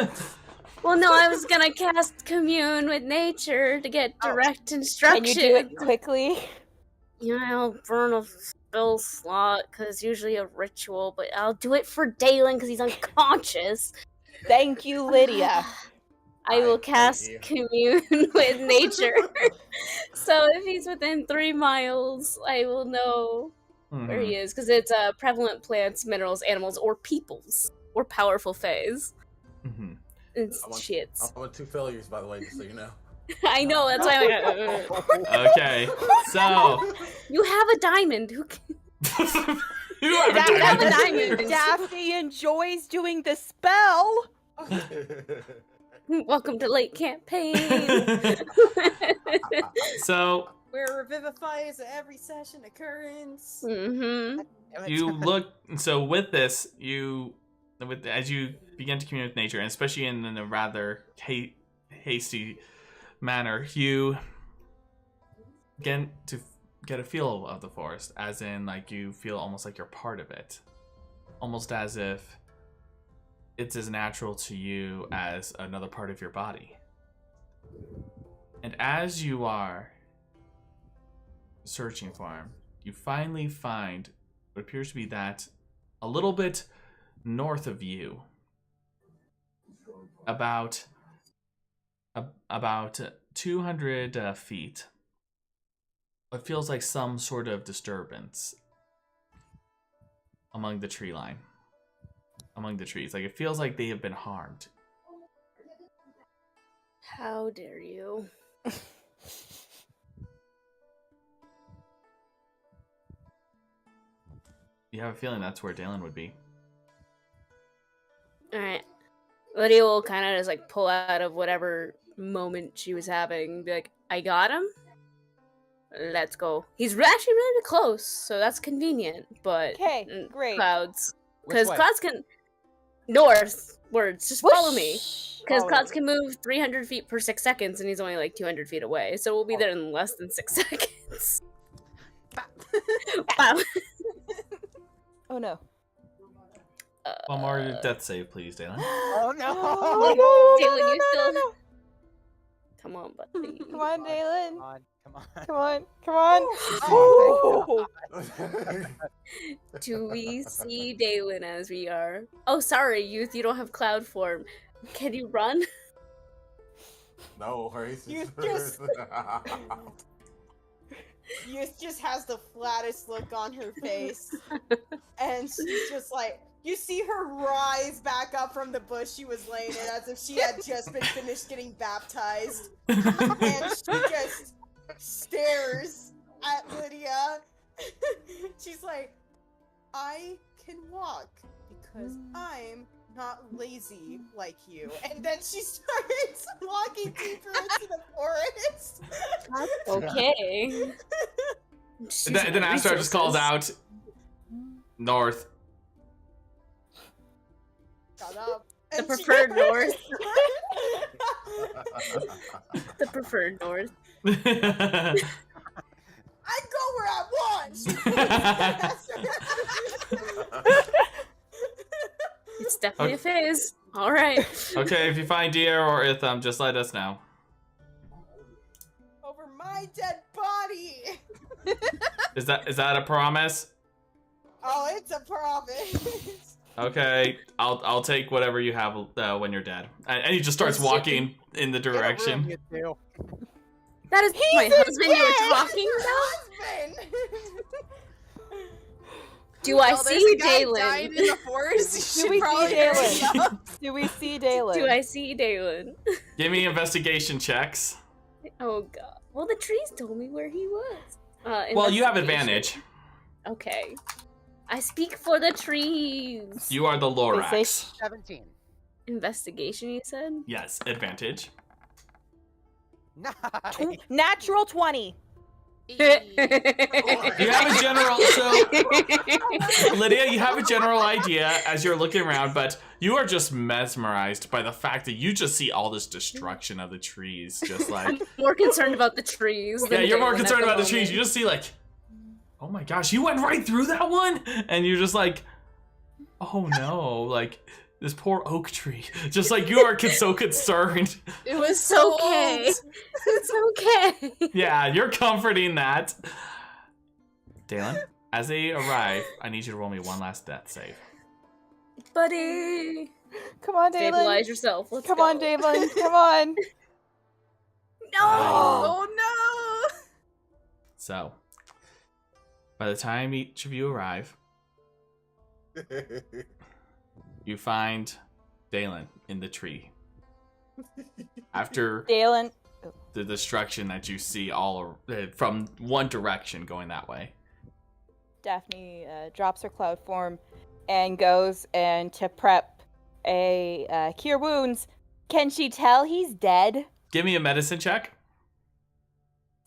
Well, no, I was gonna cast Commune with Nature to get direct instructions. Can you do it quickly? You know, I'll burn a spell slot, because it's usually a ritual, but I'll do it for Delan, because he's unconscious. Thank you, Lydia. I will cast Commune with Nature. So if he's within 3 miles, I will know where he is, because it's prevalent plants, minerals, animals, or peoples, or powerful fays. It's shits. I want 2 failures, by the way, just so you know. I know, that's why I'm like, Okay, so you have a diamond. Who can... you have a diamond. Daphne enjoys doing the spell. Welcome to late campaign. So Where Revivify is an every session occurrence. you look. So with this, as you begin to communicate with nature, and especially in a rather hasty manner, you begin to get a feel of the forest, as in, like, you feel almost like you're part of it, almost as if it's as natural to you as another part of your body. And as you are searching for him, you finally find what appears to be that a little bit north of you, about 200 feet, it feels like some sort of disturbance among the tree line, among the trees. Like, it feels like they have been harmed. How dare you? You have a feeling that's where Delan would be. Alright. Lydia will kind of just, like, pull out of whatever moment she was having, be like, I got him? Let's go. He's actually really close, so that's convenient, but... Okay, great. Clouds. Because clouds can... Northwards. Just follow me. Because clouds can move 300 feet per 6 seconds, and he's only, like, 200 feet away, so we'll be there in less than 6 seconds. Wow. Oh, no. One more death save, please, Delan. Oh no! Delan, you still... Come on, buddy. Come on, Delan. Come on. Come on. Come on. Oh, Do we see Delan as we are? Oh, sorry, youth, you don't have cloud form. Can you run? No, right? Youth just has the flattest look on her face. And she's just like, you see her rise back up from the bush she was laying in as if she had just been finished getting baptized. And she just stares at Lydia. She's like, I can walk because I'm not lazy like you. And then she starts walking deeper into the forest. Okay. Then Astar just calls out, north. Shut up. The preferred north. The preferred north. I go where I want. It's definitely a phase. All right. Okay, if you find Diar or Itham, just let us know. Over my dead body. Is that a promise? Oh, it's a promise. Okay, I'll take whatever you have when you're dead. And he just starts walking in the direction. That is my husband you were talking about? Do I see Delan? Died in the forest. Do we see Delan? Do we see Delan? Do I see Delan? Give me investigation checks. Oh god. Well, the trees told me where he was. Well, you have advantage. Okay. I speak for the trees. You are the Lorax. 17. Investigation, you said? Yes, advantage. Nice. Natural 20. You have a general, so Lydia, you have a general idea as you're looking around, but you are just mesmerized by the fact that you just see all this destruction of the trees, just like... I'm more concerned about the trees. Yeah, you're more concerned about the trees. You just see like, oh my gosh, you went right through that one? And you're just like, oh no, like, This poor oak tree. Just like you are so concerned. It was It's so okay. old. It's okay. Yeah, you're comforting that. Delan, as they arrive, I need you to roll me one last death save. Buddy. Come on, David. Stabilize yourself. Let's Come go. on, David. Come on. No! Oh no! So, by the time each of you arrive, you find Delan in the tree. After Dalan. the destruction that you see all from one direction going that way. Daphne drops her cloud form and goes and to prep a cure wounds. Can she tell he's dead? Give me a medicine check.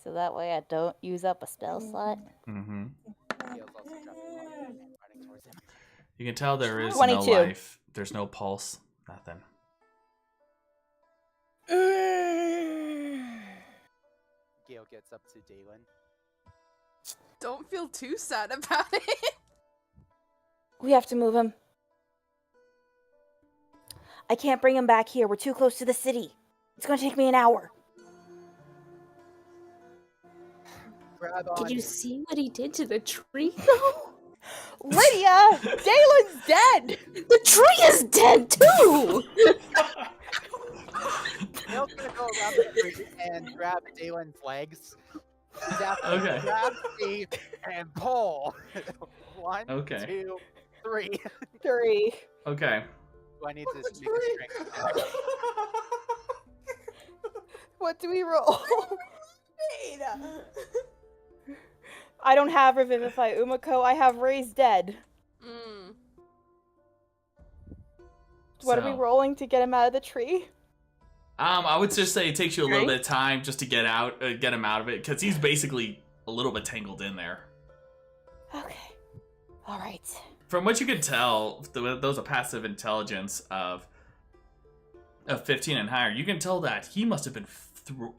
So that way I don't use up a spell slot. Mm-hmm. Gale's also jumping on him and running towards him. You can tell there is 22. no life. There's no pulse. Nothing. Gale gets up to Delan. Don't feel too sad about it. We have to move him. I can't bring him back here. We're too close to the city. It's going to take me an hour. Grab on. Did you see what he did to the tree? Lydia! Dalen's dead! The tree is dead too! Gale's gonna go around the tree and grab Dalen's legs. Daphne, Okay. grab me and pull. 1, Okay. 2, 3. 3. Okay. Do I need to make a strength check? What do we roll? Wait. I don't have Revivify Umeko. I have Raise Dead. What are we So, rolling to get him out of the tree? I would just say it takes you a little Right? bit of time just to get him out of it, because he's basically a little bit tangled in there. Okay. All right. From what you can tell, those are passive intelligence of 15 and higher. You can tell that he must have been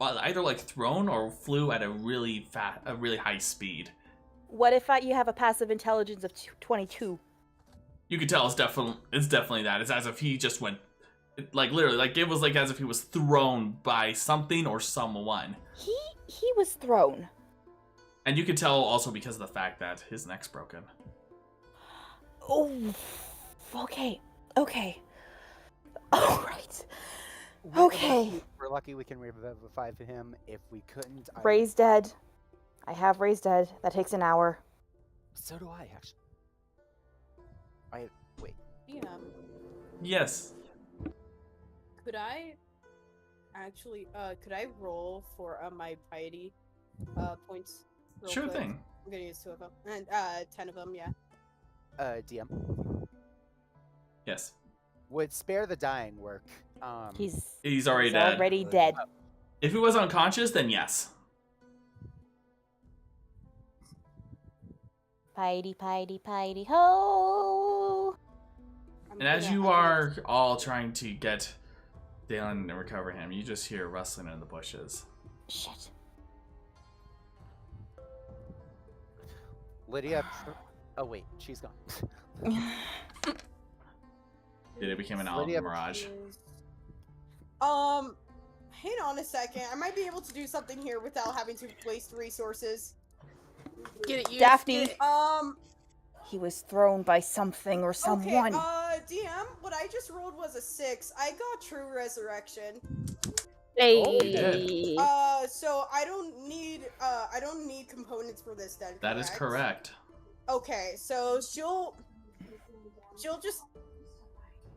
either like thrown or flew at a really high speed. What if you have a passive intelligence of 22? You can tell it's definitely that. It's as if he just went, like literally, like it was like as if he was thrown by something or someone. He was thrown. And you can tell also because of the fact that his neck's broken. Oh. Okay. All right. Okay. We're lucky we can revivify him. If we couldn't, Raise Dead. I have Raise Dead. That takes an hour. So do I, actually. Wait. Yeah. Yes. Could I actually could I roll for my piety points? real Sure quick? thing. I'm gonna use 2 of them. And 10 of them, yeah. DM. Yes. Would spare the dying work. He's already dead. already dead. If he was unconscious, then yes. Piety, ho! And as you are all trying to get Delan and recover him, you just hear rustling in the bushes. Shit. Lydia. Oh wait, she's gone. It became an Lydia- mirage. Hang on a second. I might be able to do something here without having to waste resources. Get it, you. Daphne. Get it. He was thrown by something or someone. Okay, DM, what I just rolled was a 6. I got True Resurrection. Hey. Oh, you did. So I don't need components for this then. That is correct. Okay, so she'll just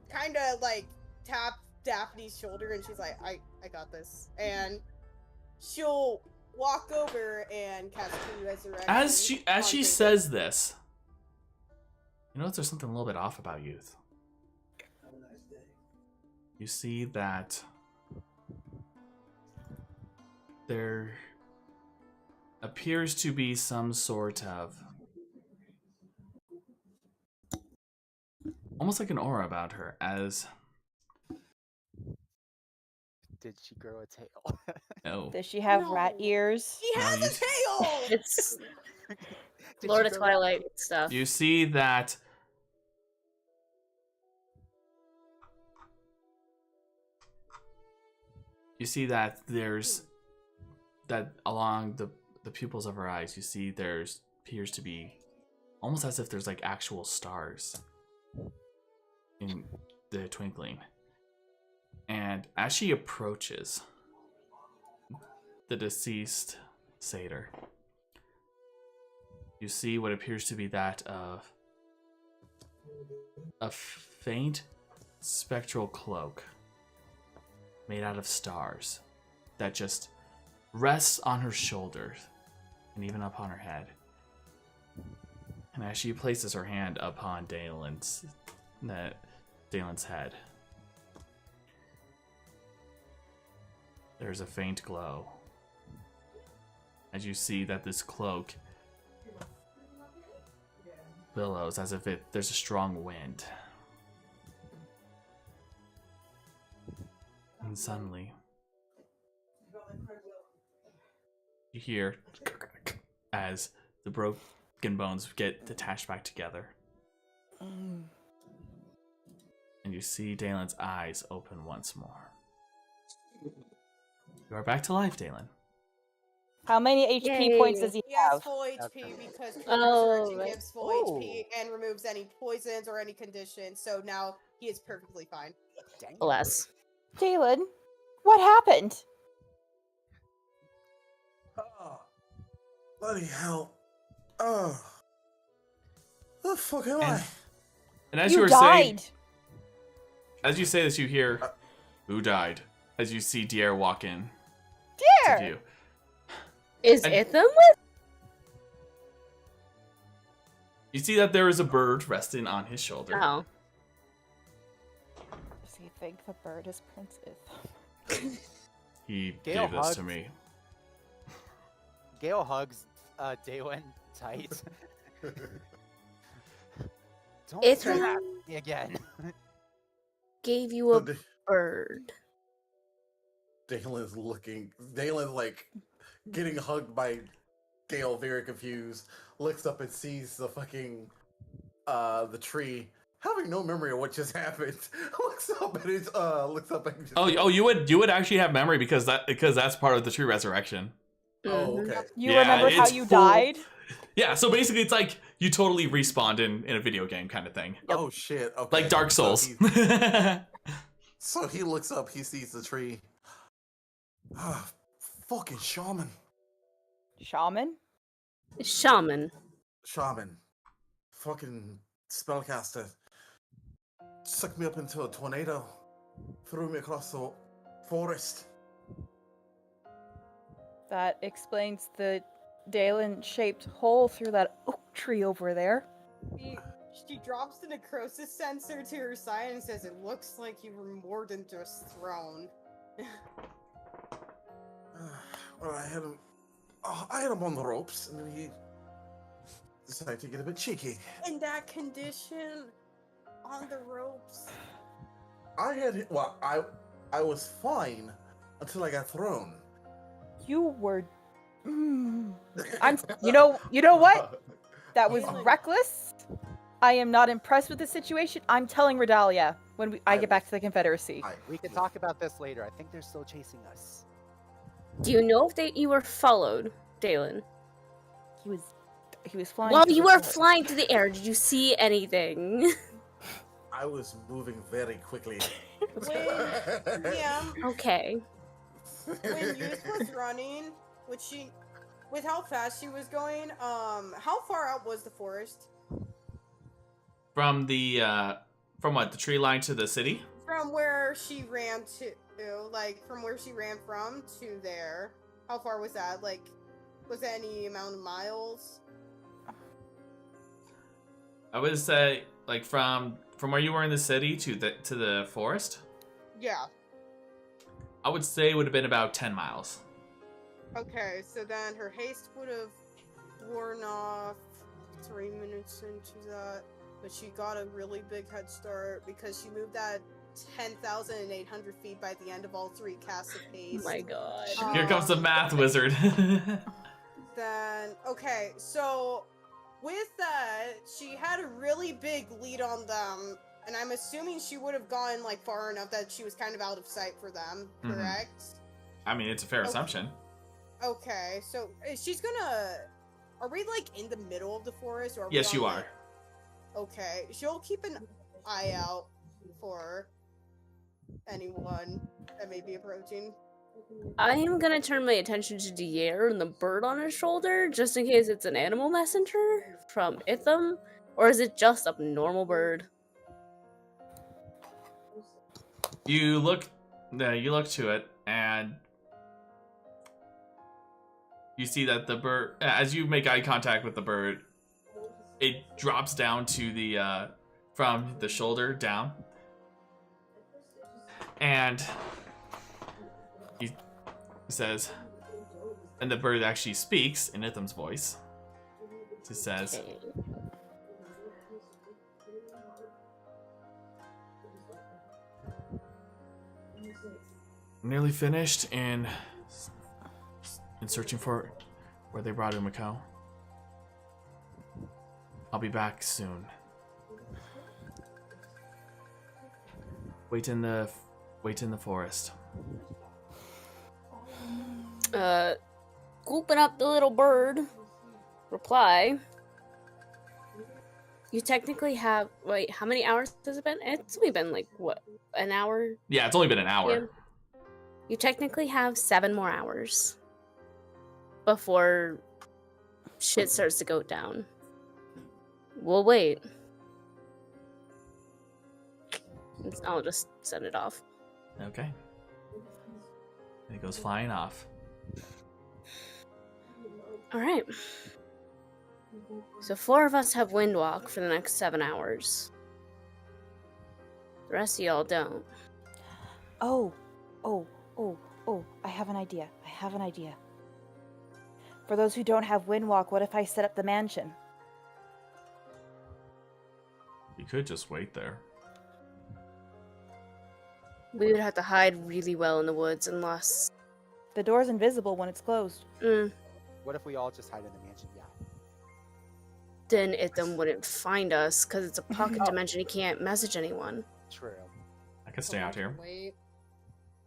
kind of like tap Daphne's shoulder and she's like, I got this. And she'll walk over and cast True Resurrection. As she on says this, you notice there's something a little bit off about Youth. You see that there appears to be some sort of almost like an aura about her, as Did she grow a tail? no. Does she have No. rat ears? He has No, a tail! It's Did Lord she of grow a- Twilight stuff. You see that you see that there's that along the pupils of her eyes, you see there's appears to be almost as if there's like actual stars in the twinkling. And as she approaches the deceased satyr, you see what appears to be that of a faint spectral cloak made out of stars that just rests on her shoulders and even upon her head. And as she places her hand upon Dalen's head, there's a faint glow as you see that this cloak billows as if there's a strong wind. And suddenly, you hear as the broken bones get detached back together. And you see Dalen's eyes open once more. You are back to life, Dalen. How many HP points does he He has have? full HP because Oh, Resurrection right. gives full HP and removes any poisons or any conditions, so now he is perfectly fine. Dang. Bless. Dalen, what happened? Oh, bloody hell. Oh. The fuck am I? And as You were died. saying, as you say this, you hear, "Who died?" As you see Diar walk in to Dear. view. Is And- it them with? You see that there is a bird resting on his shoulder. Oh. Does he think the bird is Prince Itham? He Gale gave this to hugs. me. Gale hugs Dawen tight. Don't It's say that to me again. Gave you a bird. Dalen's like getting hugged by Gale, very confused, looks up and sees the fucking the tree, having no memory of what just happened. looks up and just, Oh, you would actually have memory because that's part of the true resurrection. Oh, okay. You Yeah, remember how it's you full- died? Yeah, so basically it's like you totally respawned in a video game kind of thing. Oh shit. Okay. Like Dark Souls. So he looks up, he sees the tree. Ah, fucking shaman. Shaman? Shaman. Shaman. Fucking spellcaster. Sucked me up into a tornado. Threw me across the forest. That explains the Dalen-shaped hole through that oak tree over there. She drops the necrosis sensor to her side and says, "It looks like you were more than just thrown." Well, I had him on the ropes, and then he decided to get a bit cheeky. In that condition, on the ropes. I was fine until I got thrown. You were. You know what? That was reckless. I am not impressed with the situation. I'm telling Redalia when I get back to the Confederacy. We can talk about this later. I think they're still chasing us. Do you know if you were followed, Dalen? He was flying. While through you the were air. flying through the air, did you see anything? I was moving very quickly. Yeah. Okay. When Youth was running, with how fast she was going, how far out was the forest? From the tree line to the city? From where she ran from where she ran from to there. How far was that? Like, was that any amount of miles? I would say like from where you were in the city to the forest. Yeah. I would say it would have been about 10 miles. Okay, so then her haste would have worn off 3 minutes into that, but she got a really big head start because she moved at 10,800 feet by the end of all 3 casts of haste. Oh my god. Here comes the math wizard. Then, okay, so with that, she had a really big lead on them, and I'm assuming she would have gone like far enough that she was kind of out of sight for them, correct? I mean, it's a fair Okay. assumption. Okay, so she's gonna. Are we like in the middle of the forest, or? Are Yes, we you on, are. like... Okay, she'll keep an eye out for anyone that may be approaching. I am gonna turn my attention to Diar and the bird on his shoulder, just in case it's an animal messenger from Itham, or is it just a normal bird? You look to it, and you see that the bird, as you make eye contact with the bird, it drops down to the from the shoulder down, and he says, and the bird actually speaks in Itham's voice. He says, Okay. nearly finished in searching for where they brought Umeko. I'll be back soon. Wait in the forest. Scooping up the little bird. Reply. You technically have... Wait, how many hours has it been? It's only been, like, what, an hour? Yeah, it's only been an hour. Yeah. You technically have 7 more hours before shit starts to go down. We'll wait. I'll just send it off. Okay. And it goes flying off. Alright. So 4 of us have Windwalk for the next 7 hours. The rest of y'all don't. Oh, I have an idea. For those who don't have Windwalk, what if I set up the mansion? You could just wait there. We would have to hide really well in the woods unless... The door's invisible when it's closed. What if we all just hide in the mansion? Yeah. Then Itham wouldn't find us, because it's a pocket dimension. He can't message anyone. True. I could stay out here. Wait.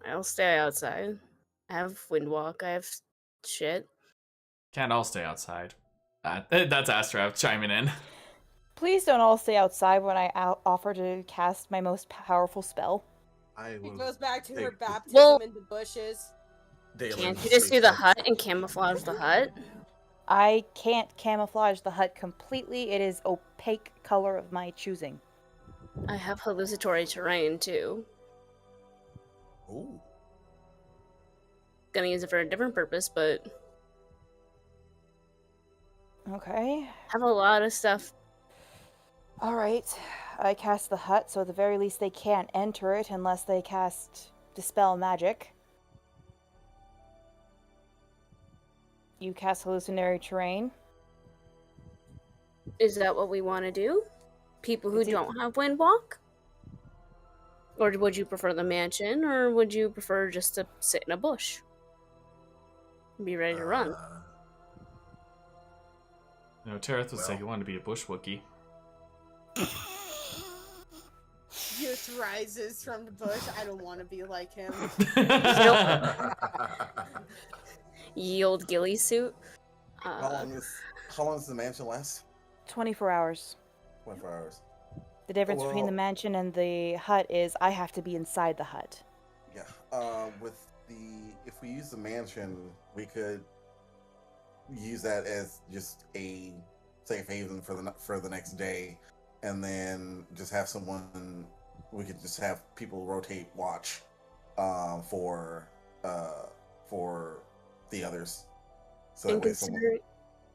I'll stay outside. I have Windwalk. I have shit. Can't all stay outside. That's Astrav chiming in. Please don't all stay outside when I offer to cast my most powerful spell. I will It goes back to her take baptism Well- in the bushes. Dalen's Can't you just do the safe hut and camouflage the hut? I can't camouflage the hut completely. It is opaque color of my choosing. I have hallucinatory terrain too. Ooh. Gonna use it for a different purpose, but Okay. have a lot of stuff. Alright. I cast the hut, so at the very least they can't enter it unless they cast Dispel Magic. You cast Hallucinatory Terrain. Is that what we want to do? People who It's don't have Windwalk? Or would you prefer the mansion, or would you prefer just to sit in a bush? Be ready to run. You know, Tareth would say Well. he wanted to be a bush Wookiee. Youth rises from the bush. I don't want to be like him. Ye old ghillie suit. How long does the mansion last? 24 hours. 24 hours. The difference between the Well- mansion and the hut is I have to be inside the hut. Yeah. If we use the mansion, we could use that as just a safe haven for the next day, and then just have someone. We could just have people rotate watch, for the others. So And that way someone.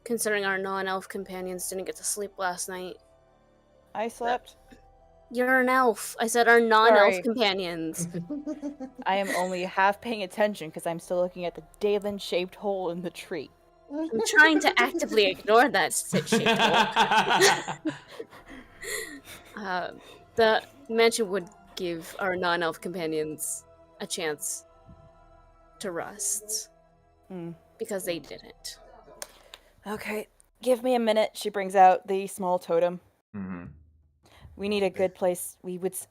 considering our non-elf companions didn't get to sleep last night. I slept. You're an elf. I said our non-elf Sorry. companions. I am only half paying attention because I'm still looking at the Dalan-shaped hole in the tree. I'm trying to actively ignore that shit. The mansion would give our non-elf companions a chance to rest. Because they didn't. Okay, give me a minute. She brings out the small totem. Mm-hmm. We need a good place.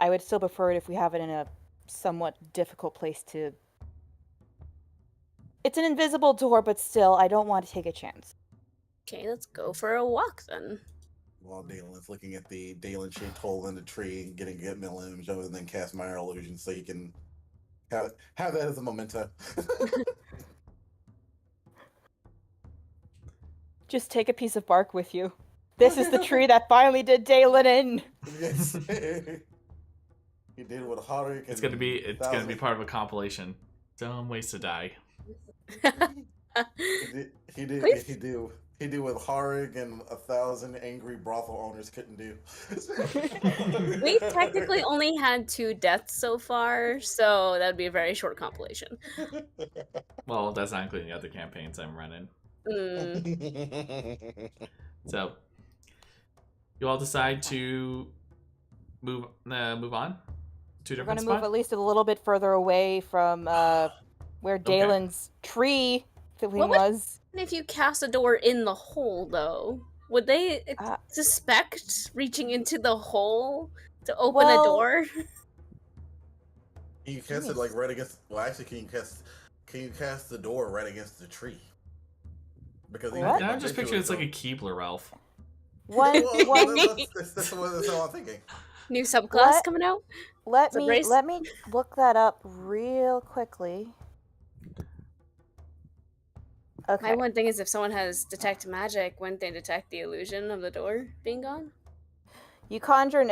I would still prefer it if we have it in a somewhat difficult place to It's an invisible door, but still, I don't want to take a chance. Okay, let's go for a walk then. While Dalen's looking at the Dalen-shaped hole in the tree and getting a good mental image of it, and then cast Minor Illusion so you can have that as a memento. Just take a piece of bark with you. This is the tree that finally did Dalen in. Yes. He did with Harik. It's gonna be part of a compilation. Dumb ways to die. He did what Harig and 1,000 angry brothel owners couldn't do. We've technically only had 2 deaths so far, so that would be a very short compilation. Well, that's not including the other campaigns I'm running. So, you all decide to move on to a We're different gonna spot? move at least a little bit further away from where Dalen's tree thing was. If you cast a door in the hole, though, would they suspect reaching into the hole to open a door? Can you cast it like right against? Well, actually, can you cast the door right against the tree? Because I'm just picturing it's like a Keebler elf. That's what I'm thinking. New subclass coming out. Let me look that up real quickly. Okay. My one thing is, if someone has detect magic, wouldn't they detect the illusion of the door being gone? You conjure an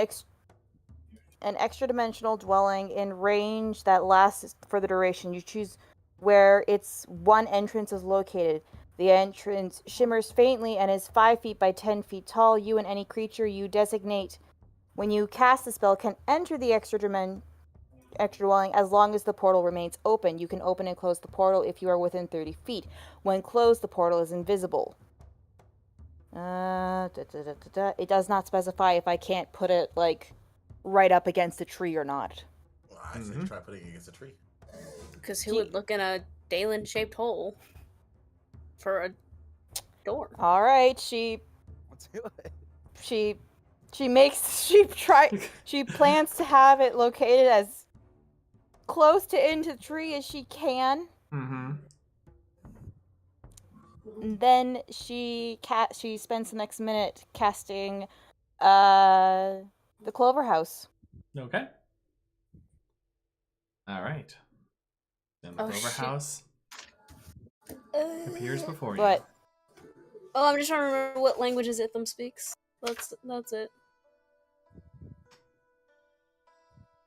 extra dimensional dwelling in range that lasts for the duration. You choose where its one entrance is located. The entrance shimmers faintly and is 5 feet by 10 feet tall. You and any creature you designate when you cast the spell can enter the extra dwelling as long as the portal remains open. You can open and close the portal if you are within 30 feet. When closed, the portal is invisible. It does not specify if I can't put it, like, right up against a tree or not. Well, I say try putting it against a tree. Because who would look in a Dalen-shaped hole for a door? All right, she plans to have it located as close to into the tree as she can. Mm-hmm. And then she spends the next minute casting the Clover House. Okay. All right. Then the Clover House appears before you. But I'm just trying to remember what languages Itham speaks. That's it.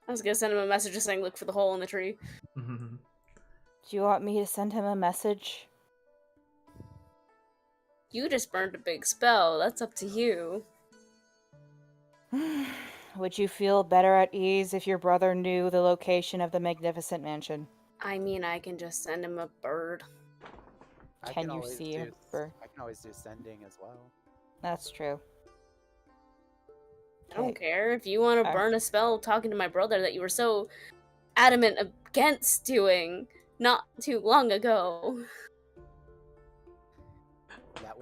I was gonna send him a message just saying, look for the hole in the tree. Do you want me to send him a message? You just burned a big spell. That's up to you. Would you feel better at ease if your brother knew the location of the magnificent mansion? I mean, I can just send him a bird. Can you see a bird? I can always do sending as well. That's true. I don't care. If you want to burn a spell talking to my brother that you were so adamant against doing not too long ago.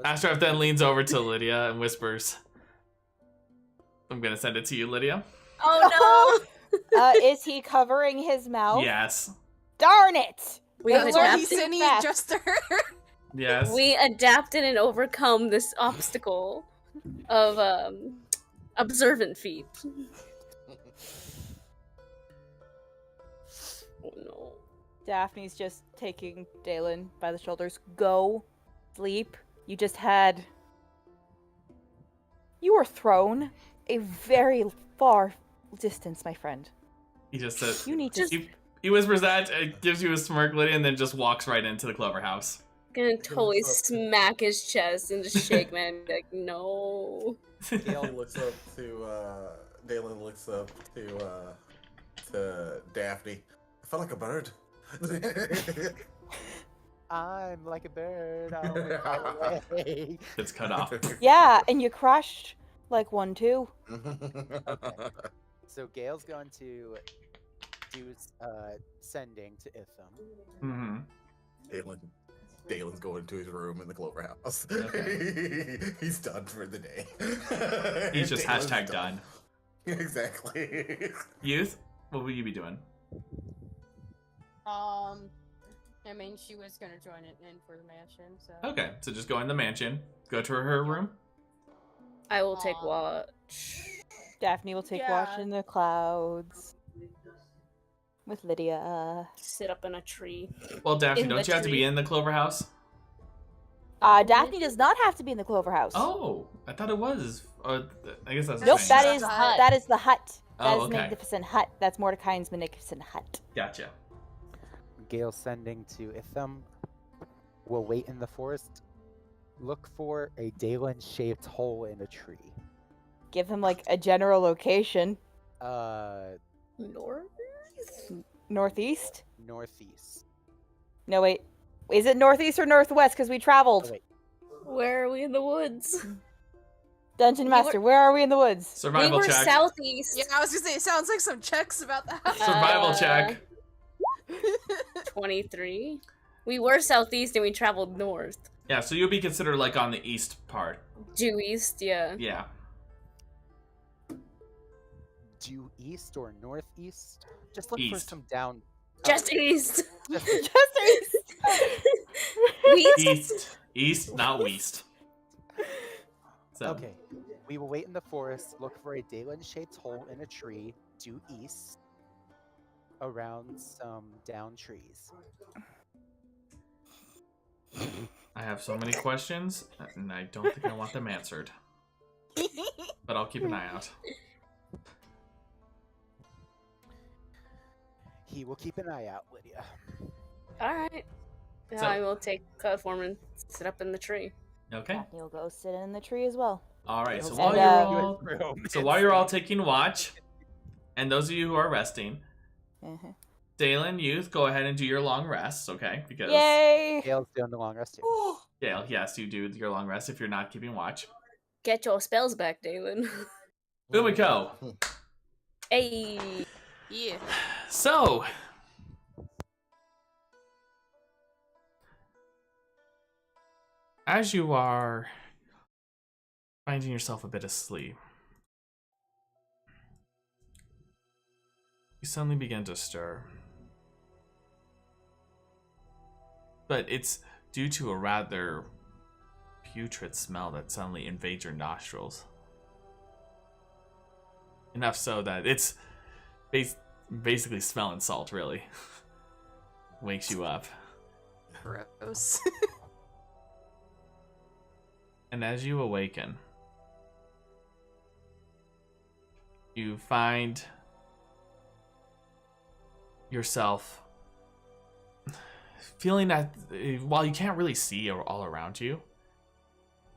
Astraf then leans over to Lydia and whispers, I'm gonna send it to you, Lydia. Oh no! Is he covering his mouth? Yes. Darn it! He's sending it just to her. Yes. We adapted and overcome this obstacle of observant feet. Oh no. Daphne's just taking Delan by the shoulders. Go. Sleep. You were thrown a very far distance, my friend. He just says, you need to... He whispers that, gives you a smirk, Lydia, and then just walks right into the Clover House. Gonna totally smack his chest and just shake my hand, like, no. Dalan looks up to Daphne. I felt like a bird. I'm like a bird. I'll away. It's cut off. Yeah, and you crashed like one too. Okay. So Gale's going to do sending to Itham. Dalen's going to his room in the Clover House. Okay. He's done for the day. He's just Dalen's #done. Exactly. Youth, what will you be doing? I mean, she was gonna join it in for the mansion, so. Okay, so just go in the mansion. Go to her room. I will take watch. Daphne will take watch in the clouds with Lydia. Sit up in a tree. Well, Daphne, In don't the you have to be tree. in the Clover House? Daphne does not have to be in the Clover House. Oh, I thought it was. I guess that's the Nope, same. that is the hut. That is okay. Magnificent Hut. That's Mordecai's Magnificent Hut. Gotcha. Gale sending to Itham. We'll wait in the forest. Look for a Dalan-shaped hole in a tree. Give him like a general location. North? Northeast? Northeast. No, wait. Is it northeast or northwest? Because we traveled. Oh, wait. Where are we in the woods? Dungeon Master, where are we in the woods? Survival we were check. southeast. Yeah, I was gonna say it sounds like some checks about the house. Survival check. 23. We were southeast and we traveled north. Yeah, so you'll be considered like on the east part. Due east, yeah. Yeah. Due east or northeast? Just look for East. some down. Just east. Just Just east. East. East, not west. So. Okay. We will wait in the forest, look for a Dalan-shaped hole in a tree due east around some down trees. I have so many questions, and I don't think I want them answered. But I'll keep an eye out. He will keep an eye out, Lydia. Alright. So- I will take cloud form and sit up in the tree. Okay. Daphne will go sit in the tree as well. All right. So And, while you're all taking watch, and those of you who are resting, Uh-huh. Dalen, youth, go ahead and do your long rests, okay? Because Yay! Gale's doing the long rest too. Gale, yes, you do your long rest if you're not keeping watch. Get your spells back, Dalan. Umeko. Hey. Yeah. So, as you are finding yourself a bit asleep, you suddenly begin to stir. But it's due to a rather putrid smell that suddenly invades your nostrils. Enough so that it's basically smelling salt, really. Wakes you up. Gross. And as you awaken, you find yourself feeling that while you can't really see all around you,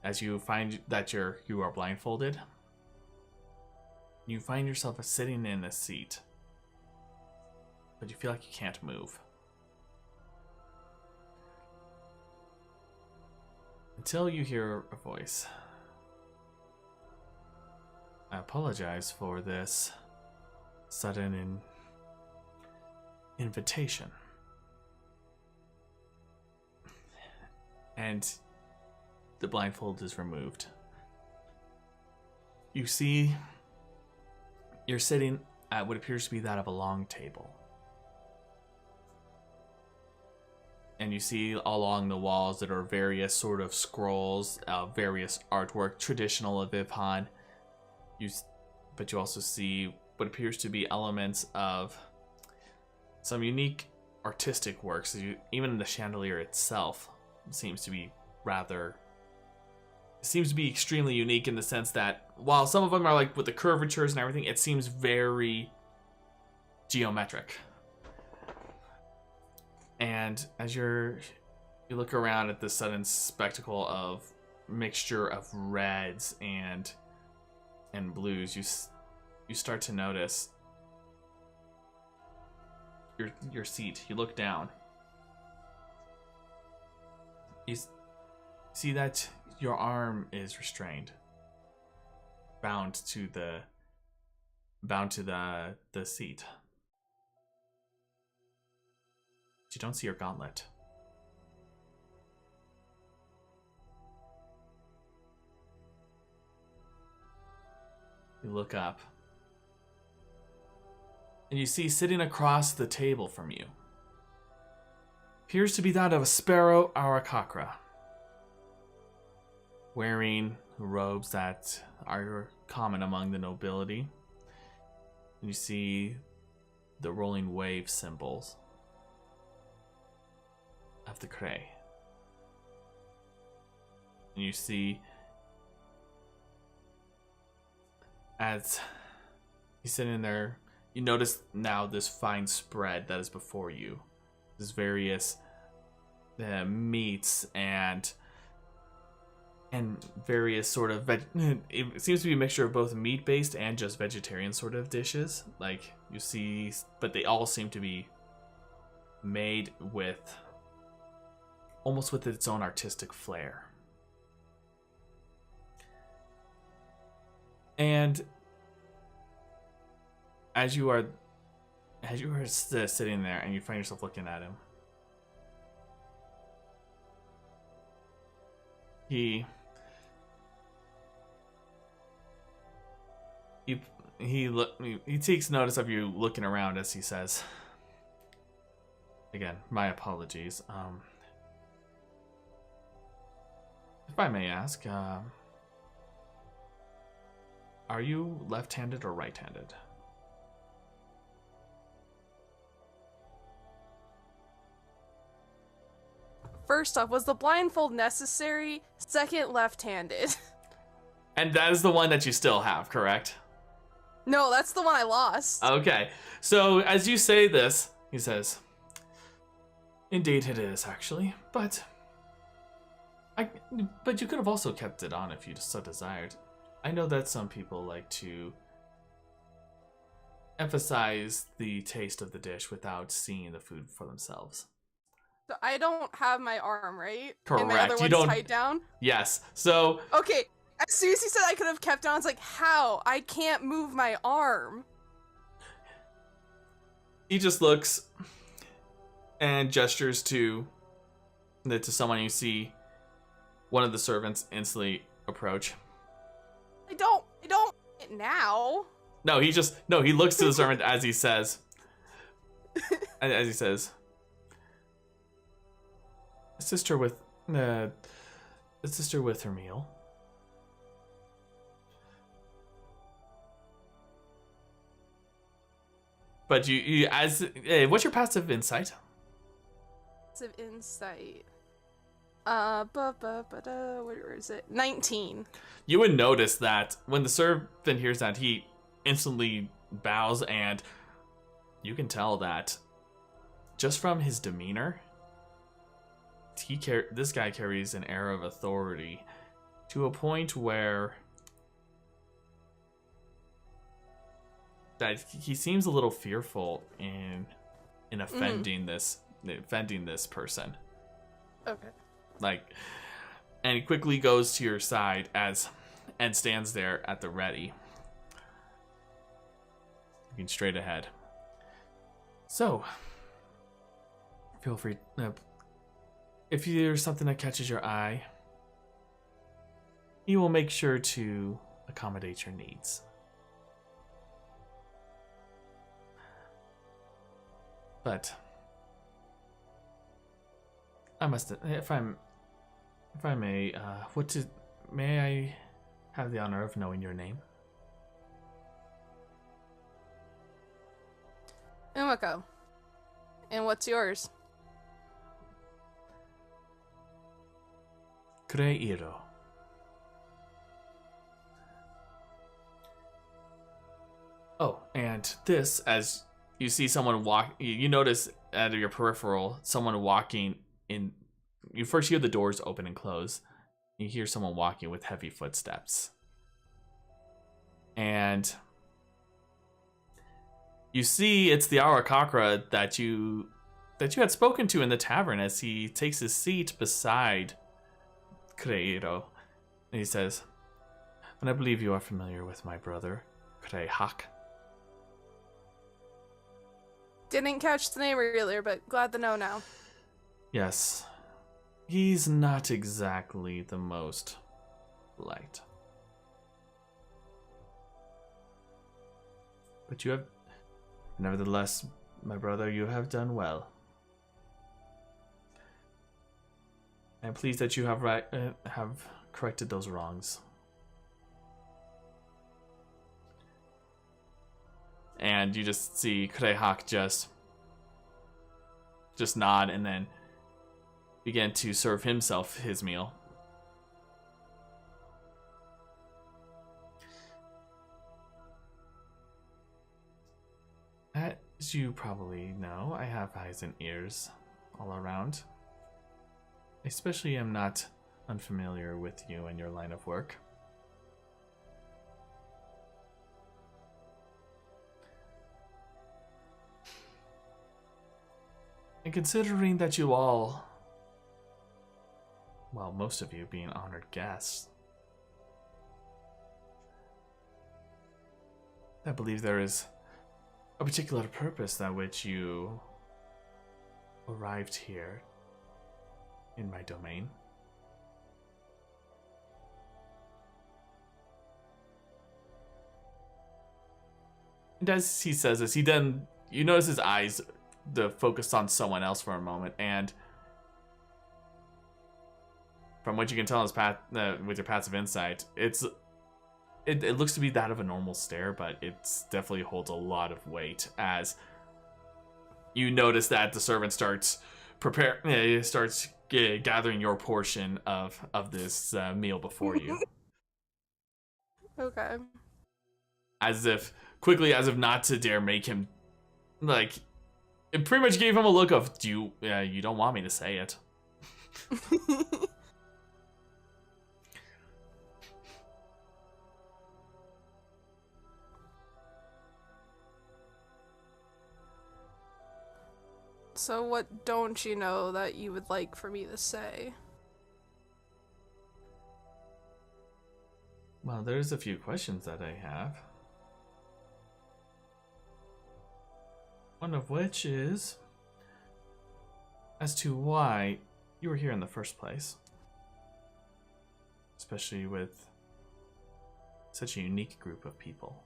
as you find that you are blindfolded, you find yourself sitting in a seat, but you feel like you can't move. Until you hear a voice. I apologize for this sudden invitation. And the blindfold is removed. You see, you're sitting at what appears to be that of a long table. And you see along the walls that are various sort of scrolls, various artwork, traditional of Ivhan. But you also see what appears to be elements of some unique artistic works. Even the chandelier itself seems to be extremely unique in the sense that while some of them are like with the curvatures and everything, it seems very geometric. And as you look around at this sudden spectacle of mixture of reds and blues, you start to notice your seat. You look down. You see that your arm is restrained, bound to the seat. But you don't see your gauntlet. You look up, and you see sitting across the table from you appears to be that of a sparrow Arakakra, wearing robes that are common among the nobility. And you see the rolling wave symbols of the Cray. And you see, as he's sitting there, you notice now this fine spread that is before you. There's various meats and various sort of it seems to be a mixture of both meat-based and just vegetarian sort of dishes. Like you see, but they all seem to be made with almost with its own artistic flair. And as you are sitting there and you find yourself looking at him, he takes notice of you looking around as he says, again, my apologies. If I may ask, are you left-handed or right-handed? First off, was the blindfold necessary? Second, left-handed. And that is the one that you still have, correct? No, that's the one I lost. Okay. So as you say this, he says, indeed it is, actually. But you could have also kept it on if you so desired. I know that some people like to emphasize the taste of the dish without seeing the food for themselves. So I don't have my arm, right? Correct. And my other one's tied down? Yes. So Okay. As soon as he said I could have kept it on, I was like, how? I can't move my arm. he just looks and gestures to someone. You see one of the servants instantly approach. I don't now. No, he looks to the servant as he says, assist her with her meal. But what's your passive insight? Passive insight. Where is it? 19. You would notice that when the servant hears that, he instantly bows, and you can tell that just from his demeanor, this guy carries an air of authority to a point where that he seems a little fearful in offending this person. Okay. And he quickly goes to your side and stands there at the ready, looking straight ahead. So, feel free. If there's something that catches your eye, he will make sure to accommodate your needs. But I must, if I may, may I have the honor of knowing your name? Umeko. And what's yours? Kreiro. Oh, and this, as you see someone walk, you notice out of your peripheral someone walking in. You first hear the doors open and close. You hear someone walking with heavy footsteps. And you see it's the Arakakra that you had spoken to in the tavern as he takes his seat beside Kreiro. And he says, and I believe you are familiar with my brother, Krehak. Didn't catch the name earlier, but glad to know now. Yes. He's not exactly the most polite. But you have, nevertheless, my brother, you have done well. I'm pleased that you have have corrected those wrongs. And you just see Krehak just nod and then begin to serve himself his meal. As you probably know, I have eyes and ears all around. I especially am not unfamiliar with you and your line of work. And considering that you all, well, most of you being honored guests, I believe there is a particular purpose that which you arrived here in my domain. And as he says this, you notice his eyes focused on someone else for a moment, and from what you can tell in his with your passive insight, it looks to be that of a normal stare, but it definitely holds a lot of weight as you notice that the servant starts gathering your portion of this meal before you. Okay. As if not to dare make him, like, it pretty much gave him a look of, you don't want me to say it. So what don't you know that you would like for me to say? Well, there's a few questions that I have. One of which is as to why you were here in the first place. Especially with such a unique group of people.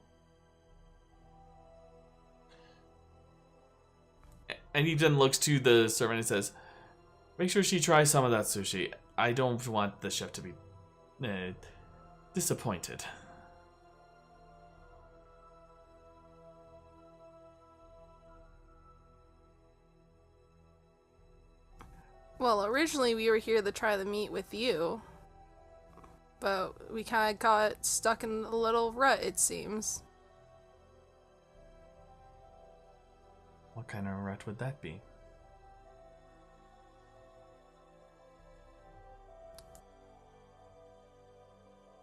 And he then looks to the servant and says, make sure she tries some of that sushi. I don't want the chef to be disappointed. Well, originally we were here to try the meat with you. But we kind of got stuck in a little rut, it seems. What kind of rut would that be?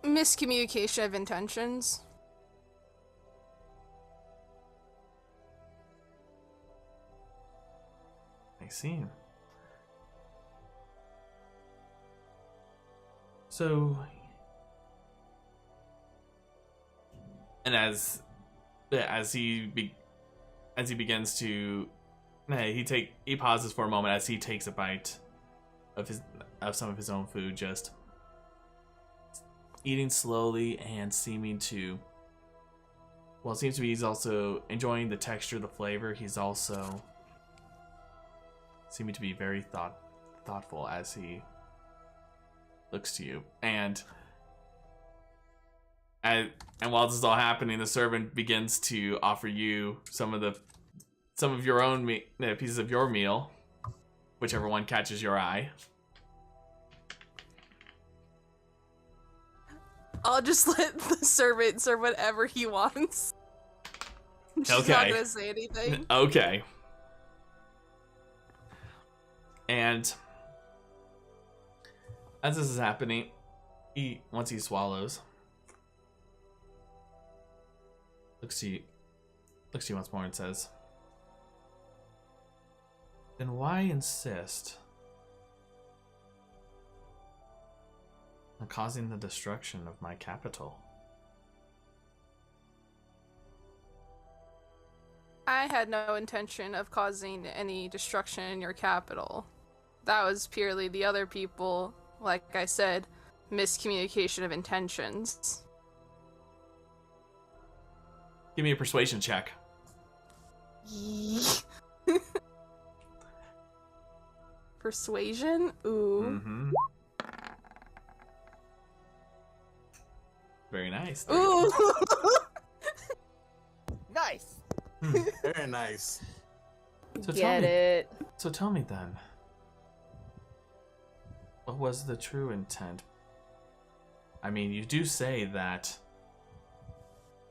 Miscommunication of intentions. I see. So, and as he begins to, he pauses for a moment as he takes a bite of some of his own food, just eating slowly and seeming to, well, it seems to be he's also enjoying the texture, the flavor. He's also seeming to be very thoughtful as he looks to you, and while this is all happening, the servant begins to offer you some of your own pieces of your meal, whichever one catches your eye. I'll just let the servant serve whatever he wants. She's not gonna say anything. Okay. And as this is happening, once he swallows, looks to you once more and says, then why insist on causing the destruction of my capital? I had no intention of causing any destruction in your capital. That was purely the other people, like I said, miscommunication of intentions. Give me a persuasion check. Persuasion? Ooh. Mm-hmm. Very nice. Ooh! Nice. Very nice. So Get it. So tell me then, what was the true intent? I mean, you do say that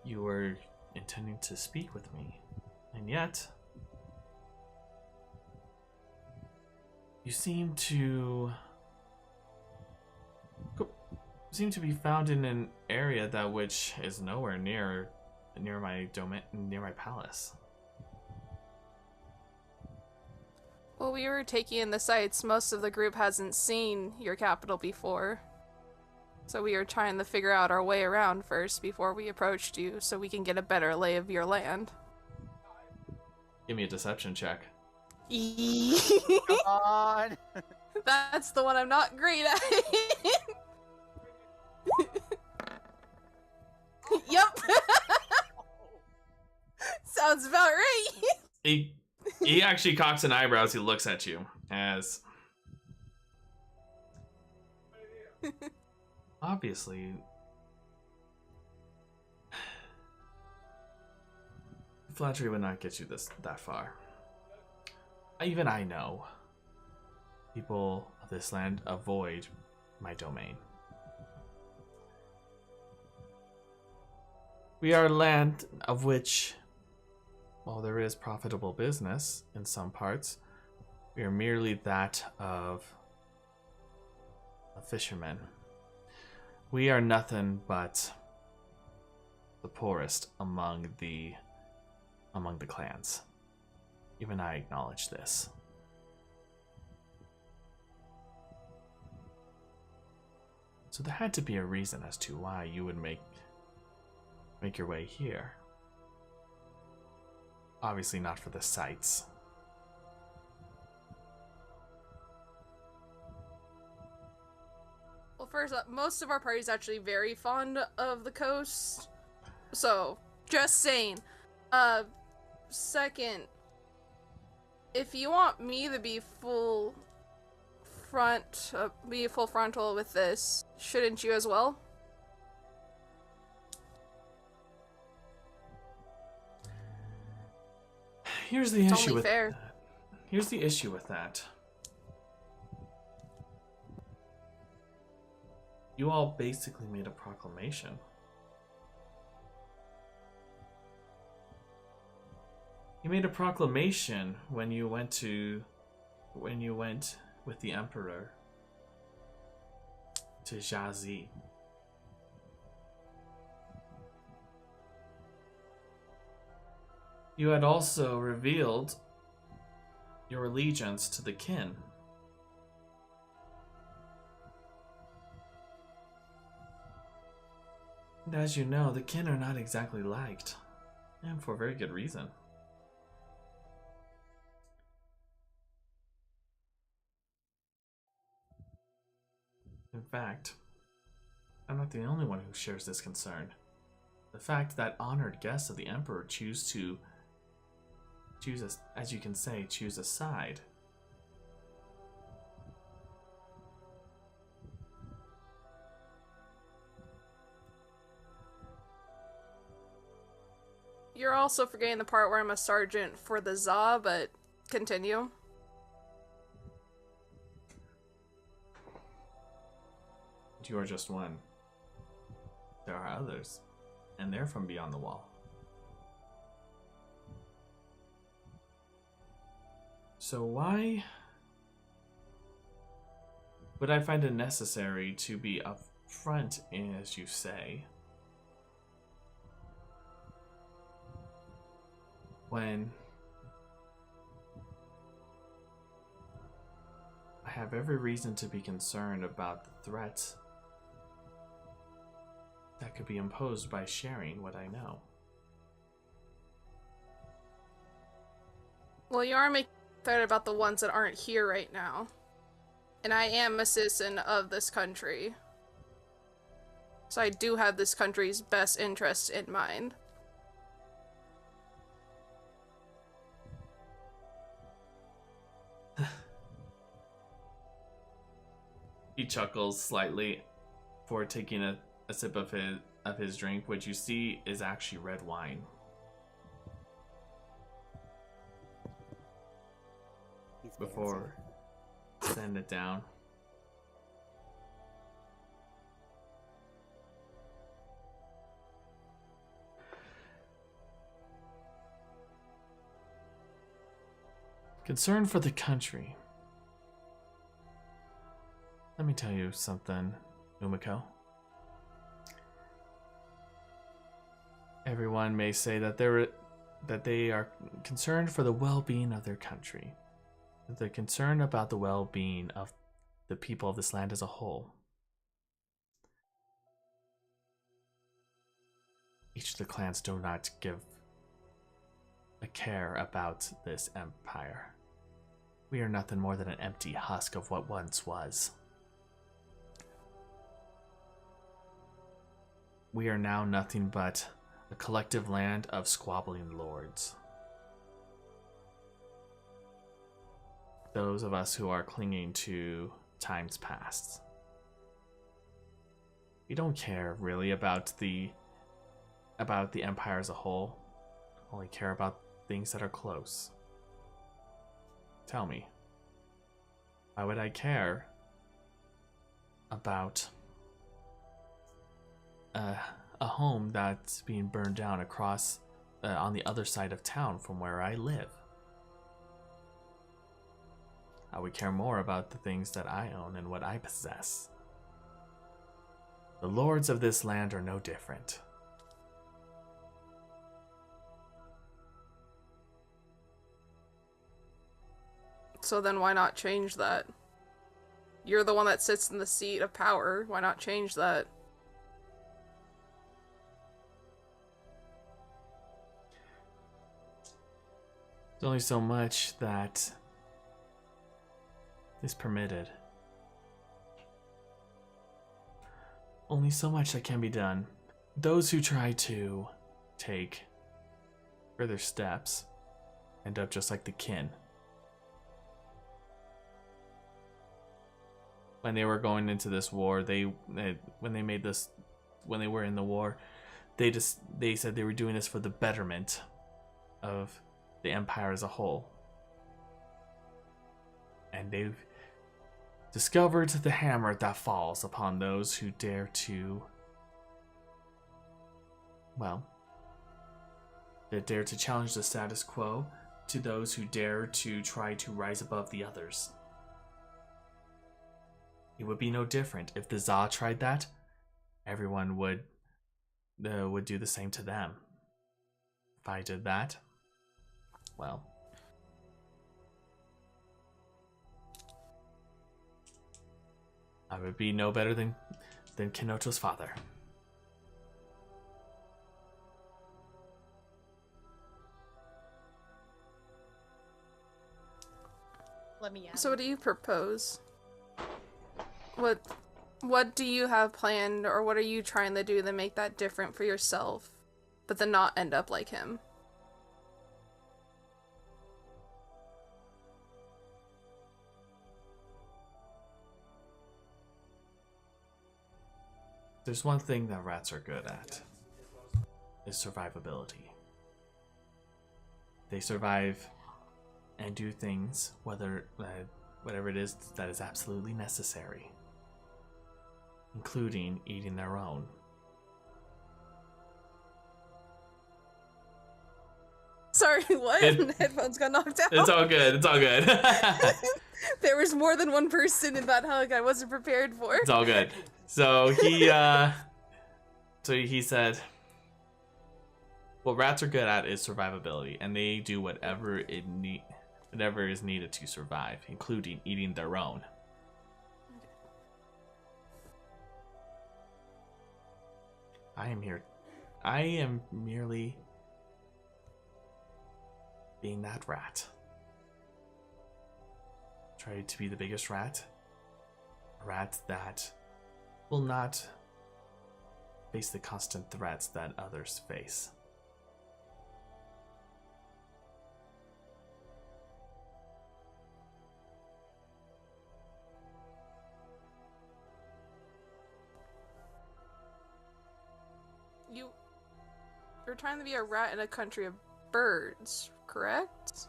you were intending to speak with me, and yet you seem to be found in an area that which is nowhere near my domain, near my palace. Well, we were taking in the sights. Most of the group hasn't seen your capital before. So we were trying to figure out our way around first before we approached you so we can get a better lay of your land. Give me a deception check. Come on. That's the one I'm not great at. Yup. Sounds about right. He actually cocks an eyebrow as he looks at you, as obviously flattery would not get you that far. Even I know people of this land avoid my domain. We are a land of which, while there is profitable business in some parts, we are merely that of a fisherman. We are nothing but the poorest among the clans. Even I acknowledge this. So there had to be a reason as to why you would make your way here. Obviously not for the sights. Well, first up, most of our party's actually very fond of the coast. So, just saying. Second, if you want me to be full frontal with this, shouldn't you as well? Here's the It's issue only with fair. that. Here's the issue with that. You all basically made a proclamation. You made a proclamation when you went with the Emperor to Jazi. You had also revealed your allegiance to the kin. And as you know, the kin are not exactly liked, and for very good reason. In fact, I'm not the only one who shares this concern. The fact that honored guests of the Emperor choose, as you can say, choose a side. You're also forgetting the part where I'm a sergeant for the Za, but continue. You are just one. There are others, and they're from beyond the wall. So why would I find it necessary to be upfront, as you say, when I have every reason to be concerned about the threat that could be imposed by sharing what I know? Well, you are making a threat about the ones that aren't here right now. And I am a citizen of this country. So I do have this country's best interests in mind. He chuckles slightly for taking a sip of his drink, which you see is actually red wine. He's Before setting it down. Concern for the country. Let me tell you something, Umeko. Everyone may say that they are concerned for the well-being of their country. They're concerned about the well-being of the people of this land as a whole. Each of the clans do not give a care about this empire. We are nothing more than an empty husk of what once was. We are now nothing but a collective land of squabbling lords. Those of us who are clinging to times past. We don't care really about the empire as a whole. Only care about things that are close. Tell me, why would I care about a home that's being burned down across on the other side of town from where I live? I would care more about the things that I own and what I possess. The lords of this land are no different. So then why not change that? You're the one that sits in the seat of power. Why not change that? There's only so much that is permitted. Only so much that can be done. Those who try to take further steps end up just like the kin. When they were going into this war, when they were in the war, they said they were doing this for the betterment of the empire as a whole. And they've discovered the hammer that falls upon those who dare to, well, that dare to challenge the status quo, to those who dare to try to rise above the others. It would be no different if the Za tried that. Everyone would do the same to them. If I did that, well, I would be no better than Kenoto's father. Let me add. So what do you propose? What do you have planned, or what are you trying to do to make that different for yourself, but then not end up like him? There's one thing that rats are good at, is survivability. They survive and do things, whatever it is that is absolutely necessary, including eating their own. Sorry, what? Headphones got knocked out. It's all good. It's all good. There was more than one person in that hug I wasn't prepared for. It's all good. So he said, what rats are good at is survivability, and they do whatever is needed to survive, including eating their own. I am merely being that rat. Try to be the biggest rat. A rat that will not face the constant threats that others face. you're trying to be a rat in a country of birds, correct?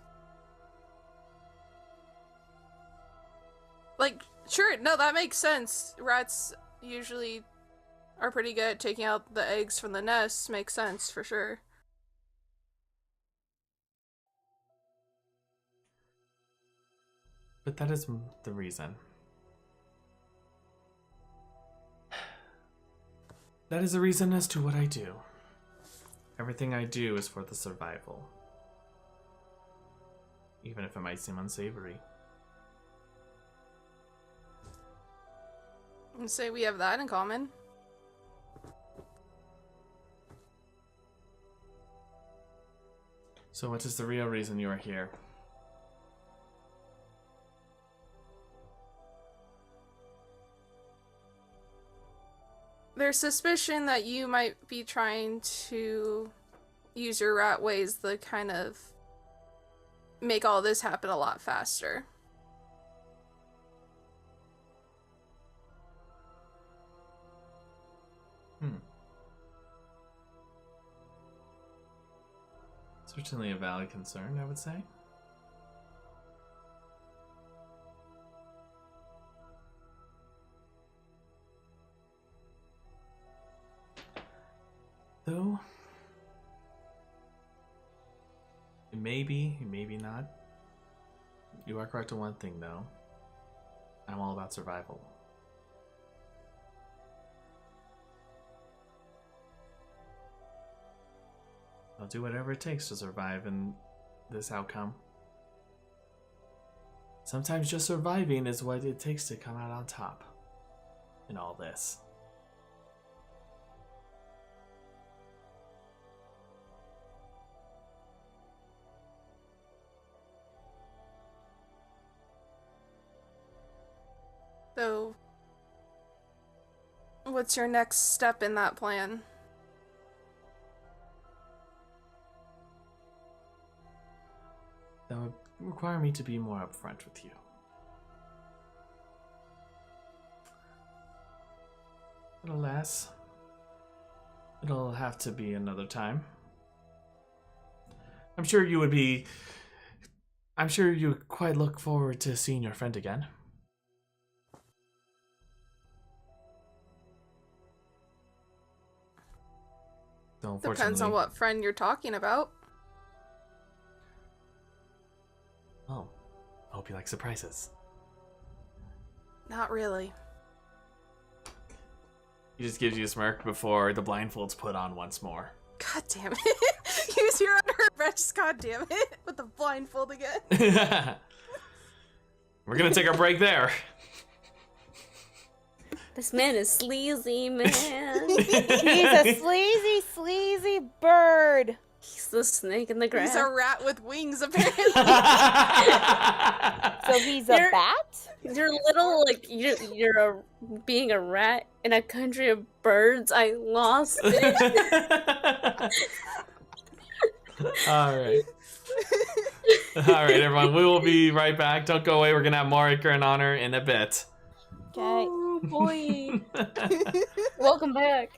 Like, sure, no, that makes sense. Rats usually are pretty good at taking out the eggs from the nests. Makes sense, for sure. But that is the reason. That is the reason as to what I do. Everything I do is for the survival. Even if it might seem unsavory. And say we have that in common. So what is the real reason you are here? There's suspicion that you might be trying to use your rat ways to kind of make all this happen a lot faster. Certainly a valid concern, I would say. Though, it may be, it may be not. You are correct on one thing, though. I'm all about survival. I'll do whatever it takes to survive in this outcome. Sometimes just surviving is what it takes to come out on top in all this. So, what's your next step in that plan? That would require me to be more upfront with you. But alas, it'll have to be another time. I'm sure you would quite look forward to seeing your friend again. Though Depends on what friend you're talking about. Oh, I hope you like surprises. Not really. He just gives you a smirk before the blindfold's put on once more. God damn it. Use your under breath, just god damn it. With the blindfold again. We're gonna take our break there. This man is sleazy, man. He's a sleazy bird. He's the snake in the grass. He's a rat with wings, apparently. So he's a bat? You're little, like, being a rat in a country of birds. I lost it. Alright. Alright, everyone. We will be right back. Don't go away. We're gonna have more Ichor and Honor in a bit. Okay. Oh, boy. Welcome back.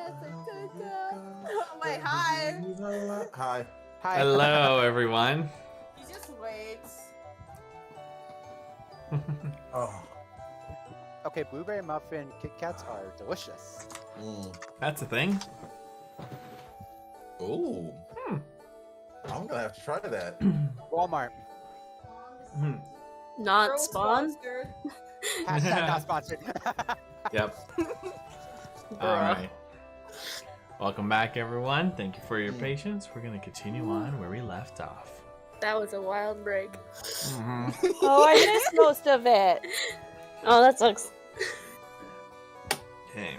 That's a good girl. Wait, hi. Hi. Hi. Hello, everyone. He just waits. Oh. Okay, blueberry muffin Kit Kats are delicious. That's a thing. Ooh. I'm gonna have to try that. Walmart. Not Girl spawn. sponsored. Hashtag not sponsored. Yep. All right. Welcome back, everyone. Thank you for your patience. We're going to continue on where we left off. That was a wild break. Oh, I missed most of it. Oh, that sucks. Okay.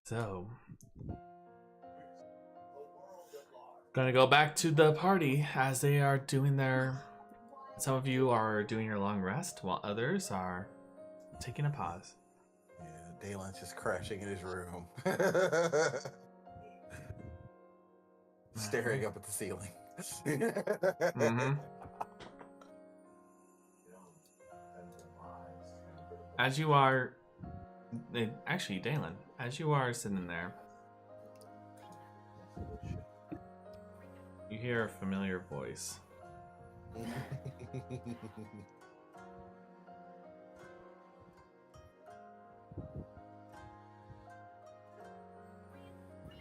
So, gonna go back to the party as they are doing their. Some of you are doing your long rest, while others are taking a pause. Yeah, Dalen's just crashing in his room. Staring up at the ceiling. As you are, actually, Delan, as you are sitting there, you hear a familiar voice.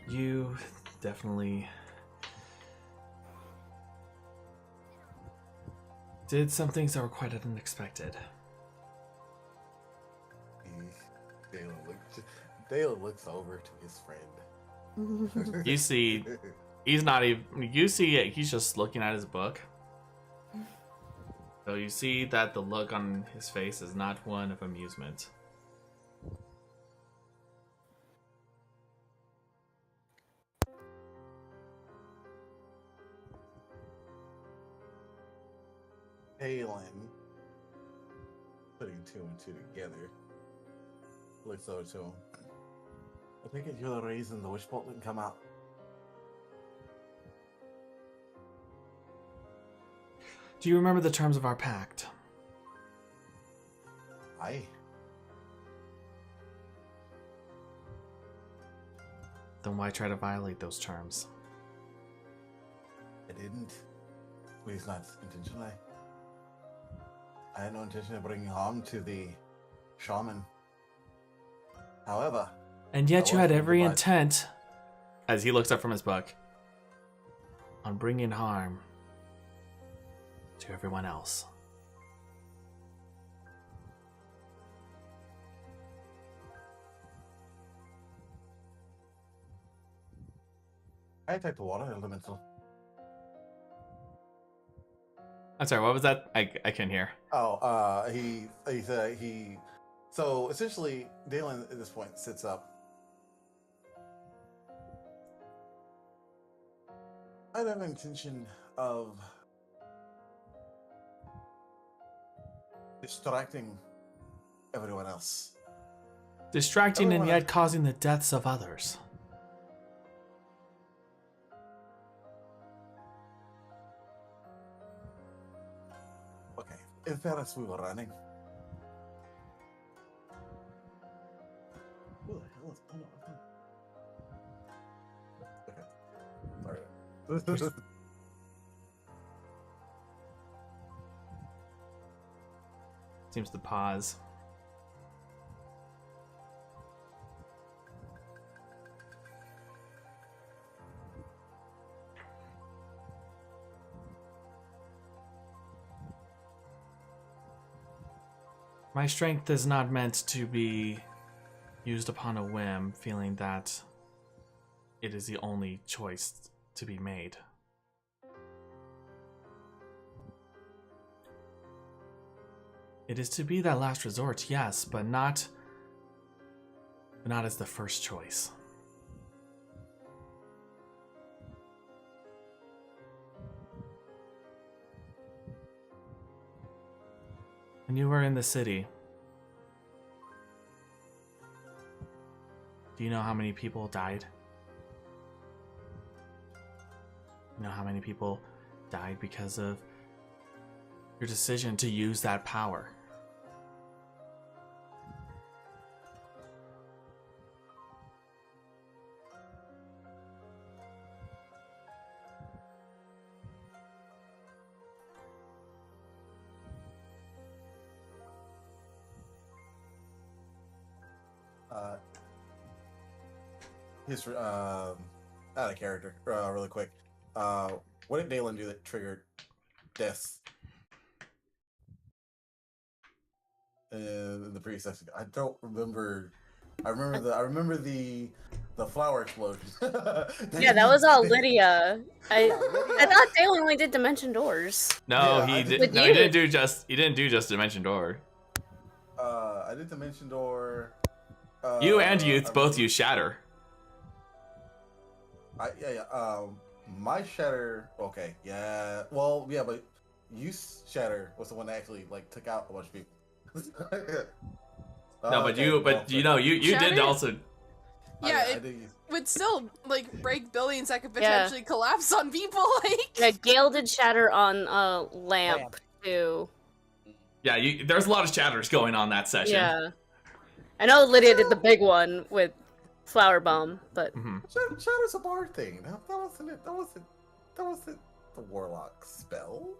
You definitely did some things that were quite unexpected. Dalen looks over to his friend. You see, he's not even. You see it. He's just looking at his book. So you see that the look on his face is not one of amusement. Dalen, putting two and two together, looks over to him. I think it's you're the reason the wish bolt didn't come out. Do you remember the terms of our pact? Aye. Then why try to violate those terms? I didn't. At least not intentionally. I had no intention of bringing harm to the shaman. However... And yet you I had was every thinking about- intent, as he looks up from his book, on bringing harm to everyone else. I attacked the water elemental. I'm sorry, what was that? I can't hear. Oh, he said he... So, essentially, Dalen at this point sits up. I have an intention of distracting everyone else. Distracting and Everyone yet else. causing the deaths of others. Okay, in fairness, we were running. Who the hell is... Oh, no. Okay. Sorry. Seems to pause. My strength is not meant to be used upon a whim, feeling that it is the only choice to be made. It is to be that last resort, yes, but not as the first choice. When you were in the city, do you know how many people died? You know how many people died because of your decision to use that power? History. Out of character. Really quick. What did Dalan do that triggered deaths in the previous session? I don't remember. I remember the flower explosion. Yeah, that was all Lydia. I thought Dale only did dimension doors. No, Yeah, he did. With No, you. he didn't do just. He didn't do just Dimension Door. I did Dimension Door. You and Youth I both remember- use Shatter. Yeah. My Shatter. Okay. Yeah. Well, yeah, but use Shatter was the one that actually like took out a bunch of people. No, but Okay, you, well, but you know, you did Shatter? also. Yeah, I it did use. would still like break buildings that could Yeah. potentially collapse on people. Like, Yeah, Gale did shatter on lamp too. Yeah, there's a lot of shatters going on that session. Yeah. I know Lydia did the big one with Flower Bomb, but Shatter's a bar thing. That wasn't it. That wasn't the Warlock spell.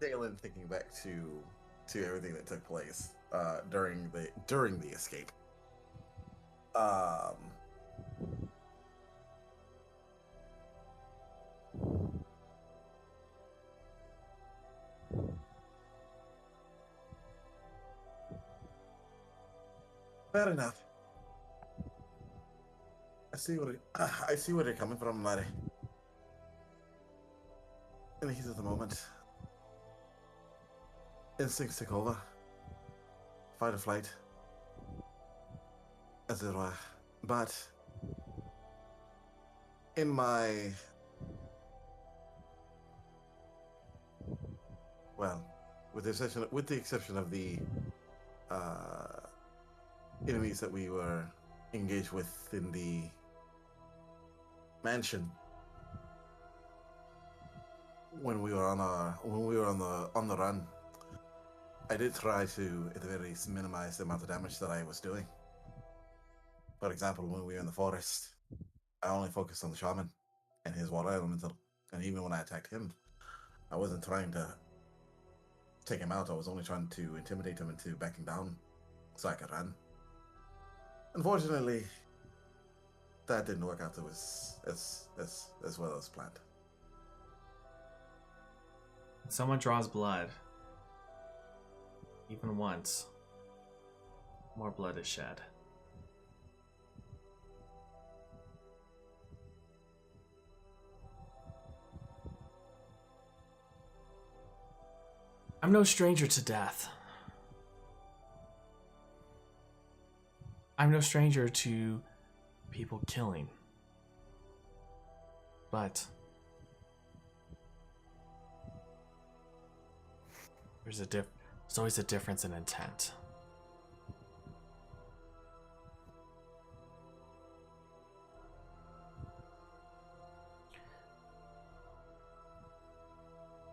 Dalan, thinking back to everything that took place during the escape. Fair enough. I see where they're coming from, laddie. In the heat of the moment, instincts take over. Fight or flight, as it were. But in my with the exception of the enemies that we were engaged with in the mansion when we were on the run, I did try to at the very least minimize the amount of damage that I was doing. For example, when we were in the forest, I only focused on the shaman and his water elemental, and even when I attacked him, I wasn't trying to take him out. I was only trying to intimidate him into backing down so I could run. Unfortunately, that didn't work out as well as planned. Someone draws blood. Even once, more blood is shed. I'm no stranger to death. I'm no stranger to people killing. But there's always a difference in intent.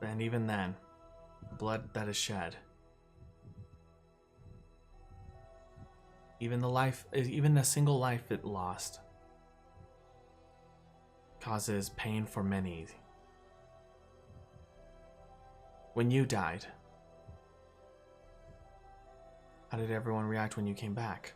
And even then, blood that is shed, even a single life it lost, causes pain for many. When you died, how did everyone react when you came back?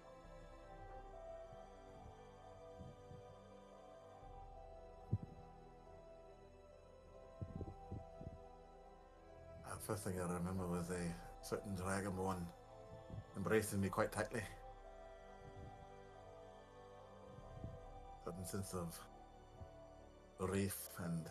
First thing I remember was a certain Dragonborn embracing me quite tightly. Certain sense of relief and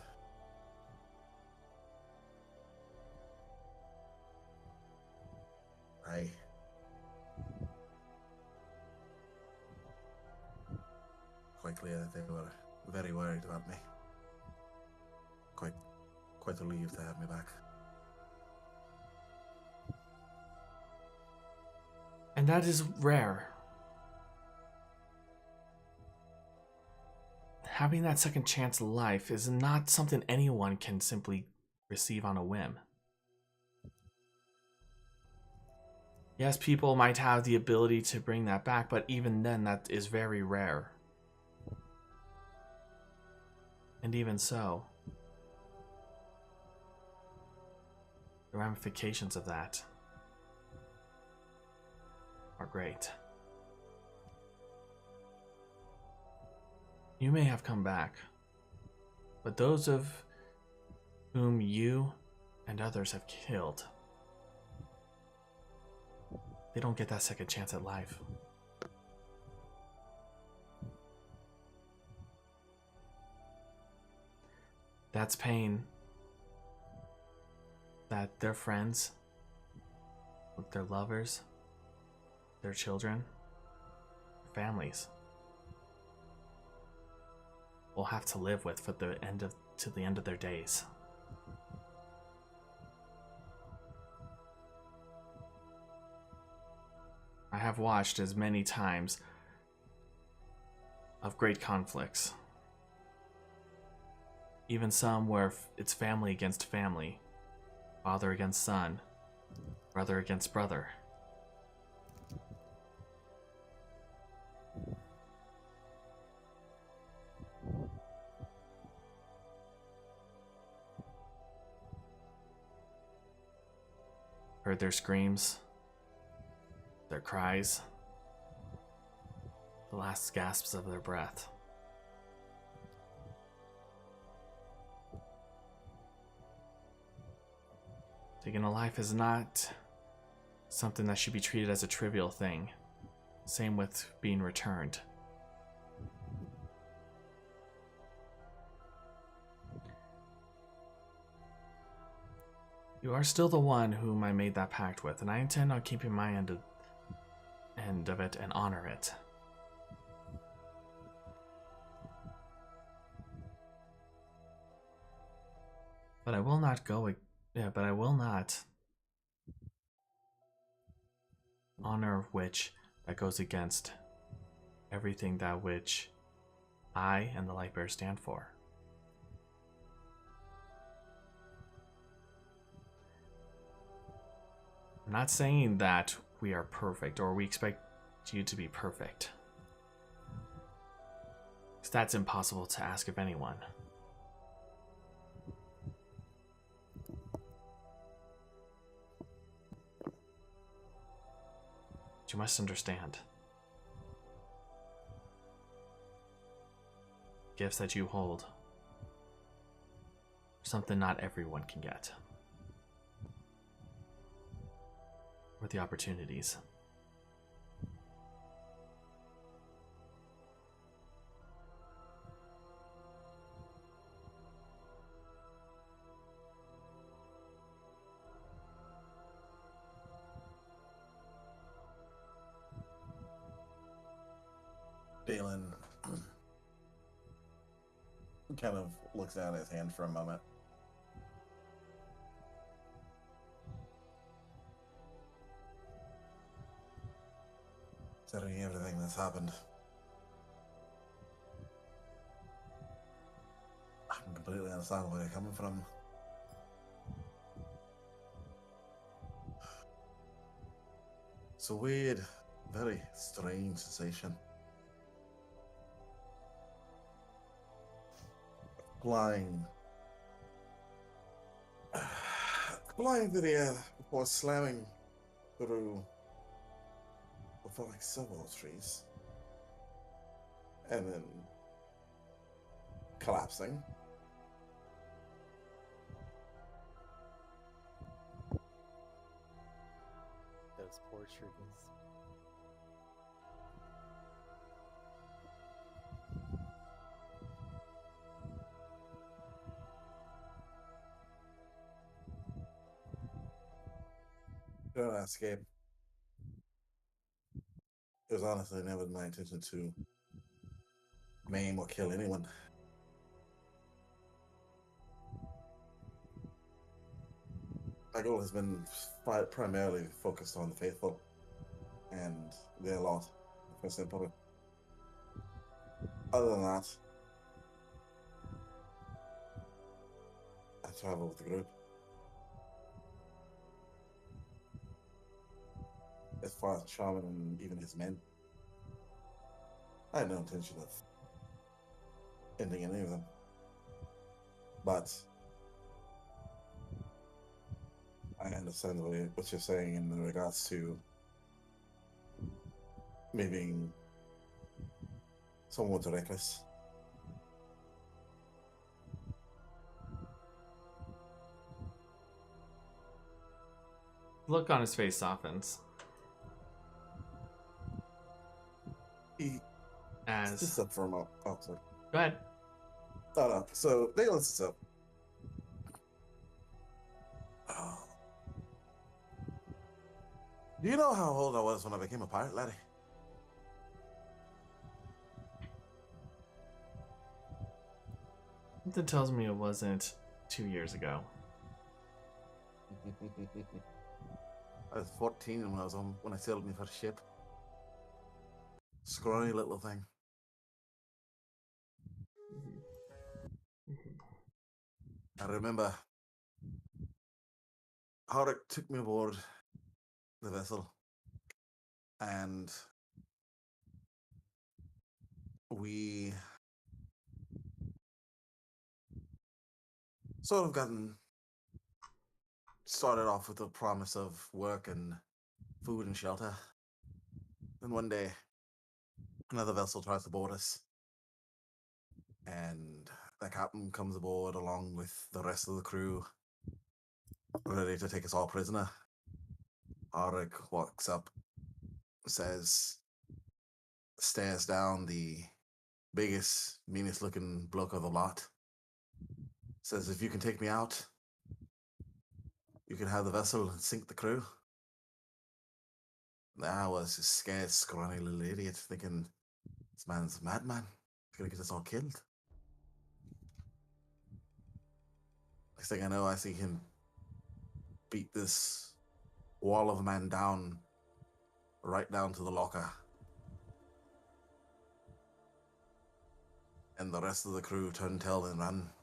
quite clear that they were very worried about me. Quite relieved to have me back. And that is rare. Having that second chance life is not something anyone can simply receive on a whim. Yes, people might have the ability to bring that back, but even then, that is very rare. And even so, the ramifications of that are great. You may have come back, but those of whom you and others have killed, they don't get that second chance at life. That's pain that their friends, their lovers, their children, families will have to live with for the end of to the end of their days. I have watched as many times of great conflicts. Even some where it's family against family, father against son, brother against brother. Heard their screams, their cries, the last gasps of their breath. Taking a life is not something that should be treated as a trivial thing. Same with being returned. You are still the one whom I made that pact with, and I intend on keeping my end of it and honor it. But I will not honor which that goes against everything that which I and the Lightbearer stand for. I'm not saying that we are perfect or we expect you to be perfect, because that's impossible to ask of anyone. But you must understand, gifts that you hold are something not everyone can get. Or the opportunities. Delan kind of looks down at his hand for a moment. Considering everything that's happened, I can completely understand where you're coming from. It's a weird, very strange sensation. Flying through the air before slamming through for like several trees and then collapsing. Those poor trees. Don't escape. It was honestly never my intention to maim or kill anyone. My goal has been primarily focused on the faithful and their loss, first and public. Other than that, I travel with the group. As far as Shaman and even his men, I had no intention of ending any of them. But I understand what you're saying in regards to me being somewhat reckless. Look on his face softens. He As sits up for a moment. Oh, sorry. go ahead. No. So Delan sits up. Oh. Do you know how old I was when I became a pirate, laddie? Something tells me it wasn't 2 years ago. I was 14 when I sailed my first ship. Scrawny little thing. I remember Harik took me aboard the vessel, and we sort of gotten started off with the promise of work and food and shelter. Then one day, another vessel tries to board us, and the captain comes aboard along with the rest of the crew, ready to take us all prisoner. Arik walks up, stares down the biggest, meanest looking bloke of the lot, says, "If you can take me out, you can have the vessel and sink the crew." I was just scared, scrawny little idiot, thinking, this man's a madman. He's gonna get us all killed. Next thing I know, I see him beat this wall of a man down, right down to the locker. And the rest of the crew turned tail and ran.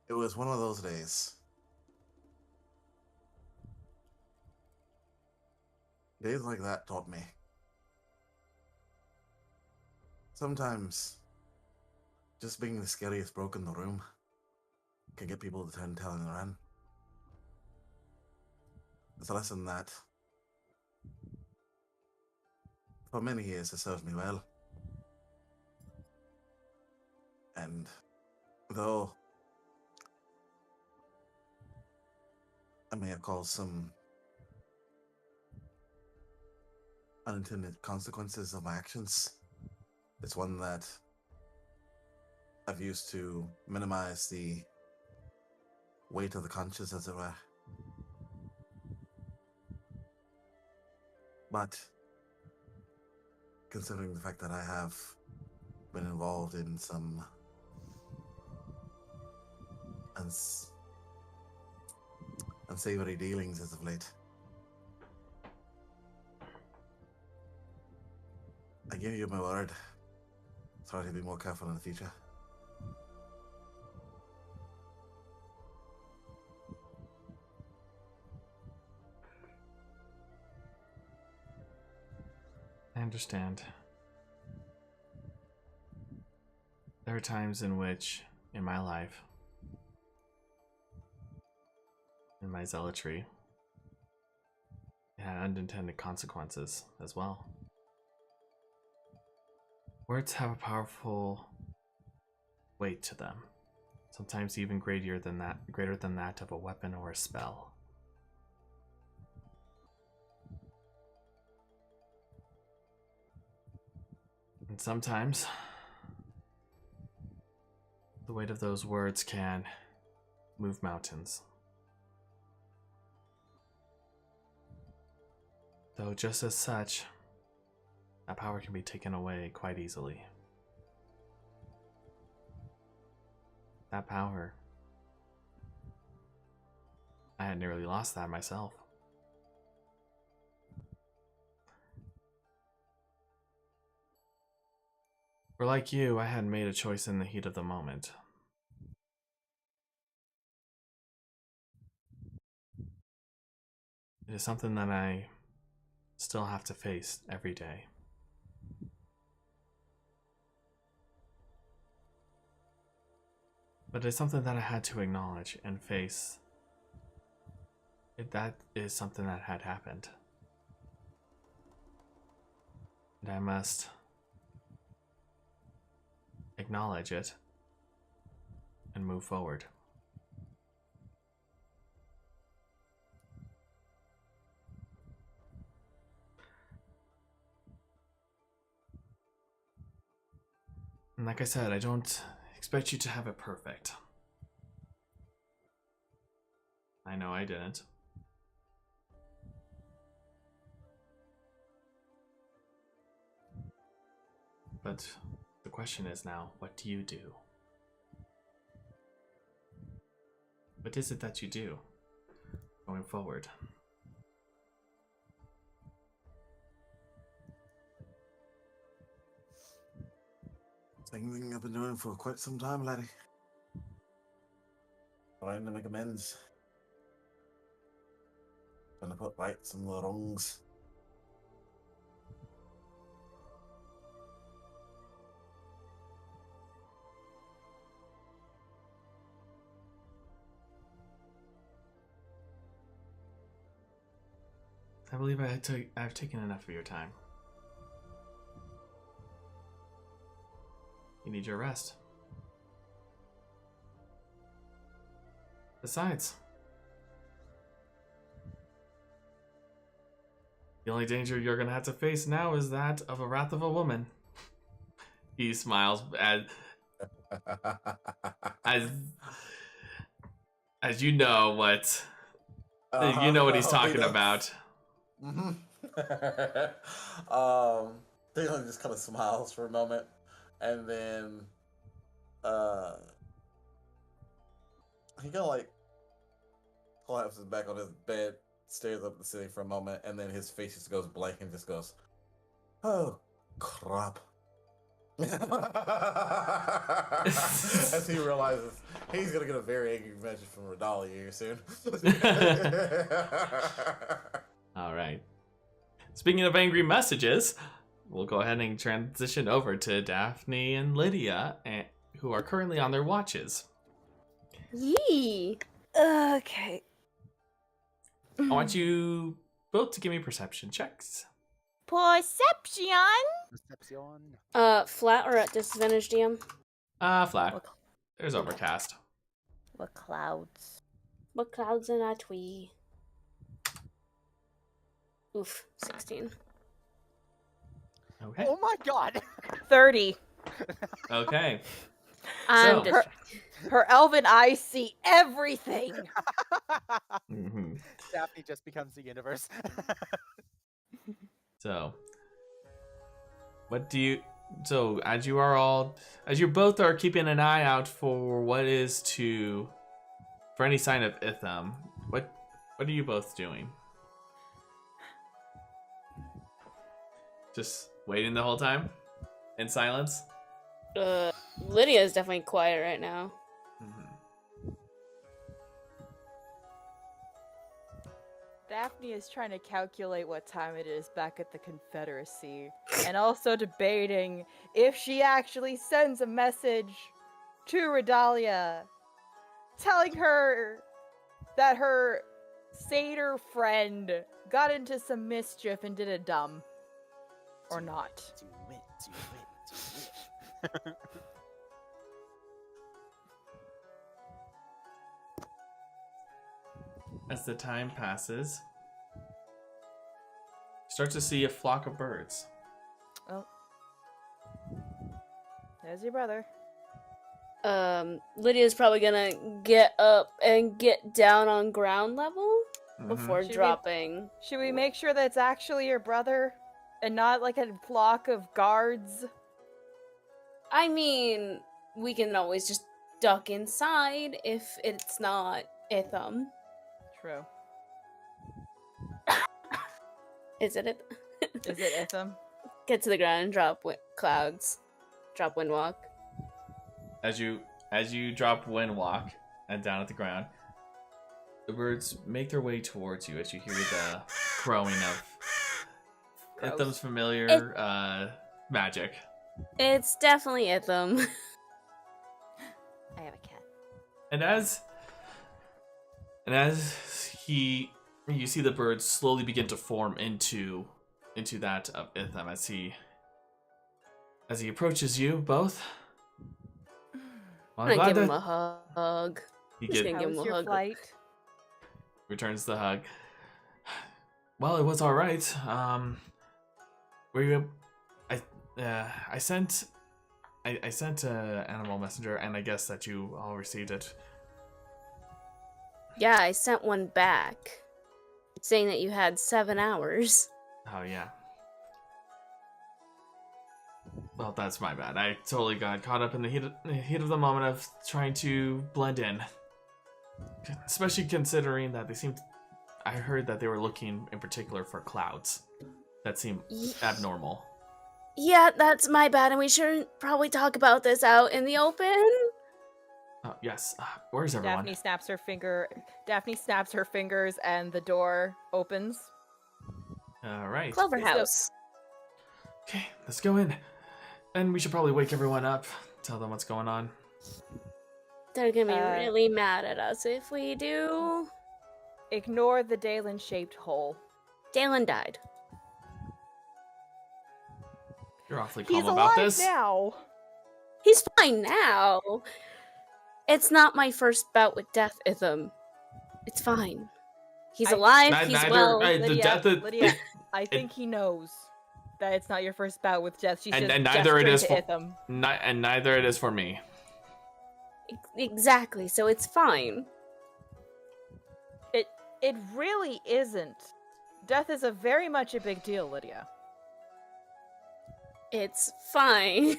It was one of those days. Days like that taught me. Sometimes, just being the scariest bloke in the room can get people to turn tail and run. It's a lesson that, for many years, has served me well. And though I may have caused some unintended consequences of my actions, it's one that I've used to minimize the weight of the conscience, as it were. But considering the fact that I have been involved in some unsavory dealings as of late, I give you my word. Try to be more careful in the future. I understand. There are times in which, in my life, in my zealotry, it had unintended consequences as well. Words have a powerful weight to them, sometimes even greater than that of a weapon or a spell. And sometimes the weight of those words can move mountains. Though just as such, that power can be taken away quite easily. That power, I had nearly lost that myself. For like you, I hadn't made a choice in the heat of the moment. It is something that I still have to face every day. But it's something that I had to acknowledge and face. That is something that had happened. And I must acknowledge it and move forward. And like I said, I don't expect you to have it perfect. I know I didn't. But the question is now, what do you do? What is it that you do going forward? Same thing I've been doing for quite some time, laddie. Trying to make amends. Trying to put right some of the wrongs. I believe I've taken enough of your time. You need your rest. Besides, the only danger you're gonna have to face now is that of a wrath of a woman. He smiles as you know what you know what he's talking about. Mm-hmm. Delan just kind of smiles for a moment, and then he kind of like collapses back on his bed, stares up at the ceiling for a moment, and then his face just goes blank and just goes, "Oh, crap." As he realizes he's gonna get a very angry message from Redalia here soon. All right. Speaking of angry messages, we'll go ahead and transition over to Daphne and Lydia, who are currently on their watches. Yee. Okay. I want you both to give me perception checks. Perception. Perception. Flat or at disadvantage, DM? Flat. There's overcast. What clouds? What clouds in a twee? Oof, 16. Okay. Oh my god! 30. Okay. I'm So- distracted. Her elven eyes see everything. Mm-hmm. Daphne just becomes the universe. So, what do you? So, as you both are keeping an eye out for for any sign of Itham, what are you both doing? Just waiting the whole time in silence. Lydia is definitely quiet right now. Mm-hmm. Daphne is trying to calculate what time it is back at the Confederacy, and also debating if she actually sends a message to Redalia telling her that her satyr friend got into some mischief and did a dumb. Or not. Do it. As the time passes, you start to see a flock of birds. Oh. There's your brother. Lydia's probably gonna get up and get down on ground level Mhm. before Should we- dropping. Should we make sure that's actually your brother? And not like a flock of guards? I mean, we can always just duck inside if it's not Itham. True. Is it Itham? Is it Itham? Get to the ground and drop clouds. Drop windwalk. As you drop windwalk and down at the ground, the birds make their way towards you as you hear the crowing of Itham's familiar magic. It's definitely Itham. I have a cat. And as you see the birds slowly begin to form into that of Itham as he approaches you both. Well, I'm gonna give him a hug. He Just gonna How give him was a your hug. flight? returns the hug. Well, it was all right. Were you? I sent an animal messenger, and I guess that you all received it. Yeah, I sent one back, saying that you had 7 hours. Oh yeah. Well, that's my bad. I totally got caught up in the heat of the moment of trying to blend in. Especially considering that I heard that they were looking in particular for clouds that seem abnormal. Yeah, that's my bad, and we shouldn't probably talk about this out in the open. Oh, yes. Where's everyone? Daphne snaps her fingers, and the door opens. All right. Clover House. Okay, let's go in. And we should probably wake everyone up, tell them what's going on. They're gonna be really mad at us if we do. Ignore the Dalan-shaped hole. Dalan died. You're awfully calm He's about alive this. now. He's fine now. It's not my first bout with death, Itham. It's fine. He's alive. He's well. Lydia, I think he knows that it's not your first bout with death. She's and just neither it is gesturing for to Itham. and neither it is for me. Exactly. So it's fine. It really isn't. Death is very much a big deal, Lydia. It's fine.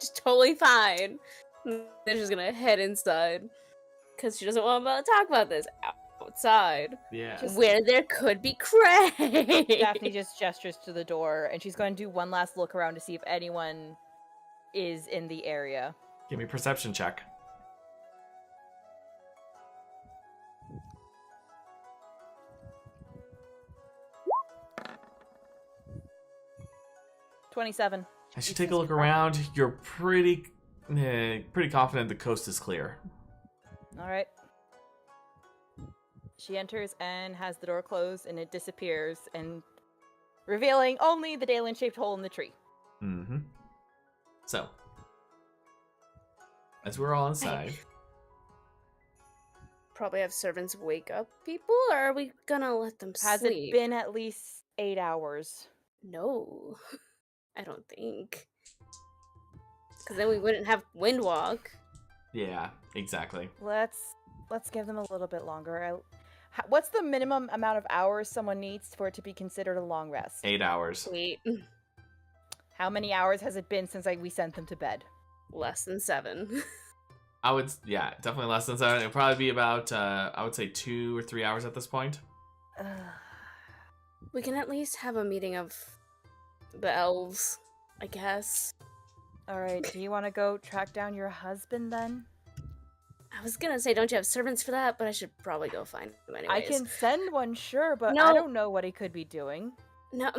just totally fine. They're just gonna head inside because she doesn't want to talk about this outside. Yeah. Where there could be craig. Daphne just gestures to the door, and she's going to do one last look around to see if anyone is in the area. Give me a perception check. $27. As you take a look around, you're pretty confident the coast is clear. All right. She enters and has the door closed, and it disappears, and revealing only the Dalan-shaped hole in the tree. Mm-hmm. So, as we're all inside, Probably have servants wake up people, or are we gonna let them Has sleep? it been at least 8 hours? No, I don't think. Because then we wouldn't have Windwalk. yeah, exactly. Let's give them a little bit longer. What's the minimum amount of hours someone needs for it to be considered a long rest? 8 hours. Wait, How many hours has it been since we sent them to bed? less than 7. Definitely less than 7. It'd probably be about, I would say 2 or 3 hours at this point. We can at least have a meeting of the elves, I guess. All right, do you want to go track down your husband then? I was gonna say, don't you have servants for that? But I should probably go find them anyways. I can send one, sure, but No. I don't know what he could be doing. No,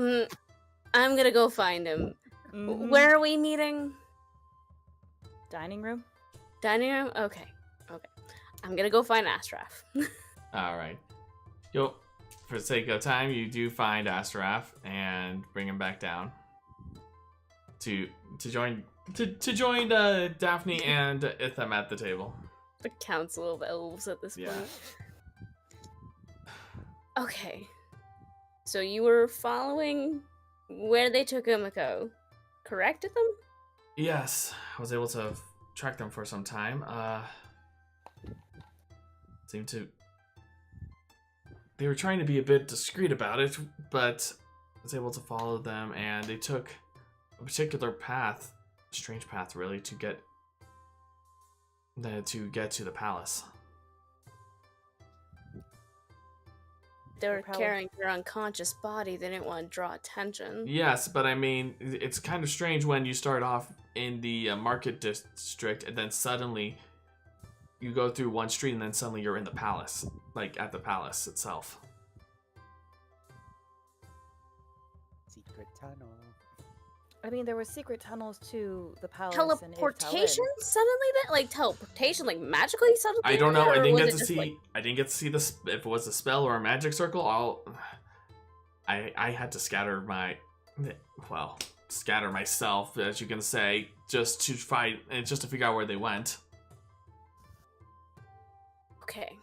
I'm gonna go find him. Mhm. Where are we meeting? Dining room? Dining room? Okay. I'm gonna go find Astraf. All right. For the sake of time, you do find Astraf and bring him back down to join Daphne and Itham at the table. The Council of Elves at this Yeah. point. Okay. So you were following where they took Umeko, correct, Itham? Yes, I was able to track them for some time. They were trying to be a bit discreet about it, but I was able to follow them, and they took a particular path, a strange path really, to get to the palace. They were probably- carrying your unconscious body. They didn't want to draw attention. Yes, but I mean, it's kind of strange when you start off in the market district, and then suddenly you go through one street, and then suddenly you're in the palace, like at the palace itself. Secret tunnel. I mean, there were secret tunnels to the palace and Teleportation suddenly then? Like teleportation, like magically suddenly? I don't know. There, I or didn't was get it to just, see. like- I didn't get to see this. If it was a spell or a magic circle, I had to scatter scatter myself, as you can say, just to figure out where they went. Okay.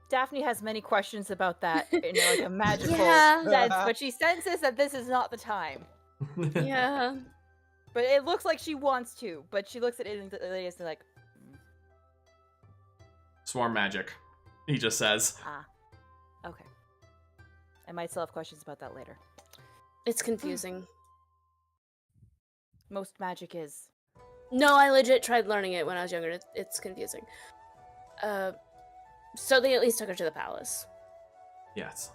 Daphne has many questions about that in like a magical Yeah. sense, but she senses that this is not the time. Yeah. But it looks like she wants to, but she looks at it and is like, Swarm magic, he just says. okay. I might still have questions about that later. It's confusing. Most magic is. No, I legit tried learning it when I was younger. It's confusing. So they at least took her to the palace. Yes.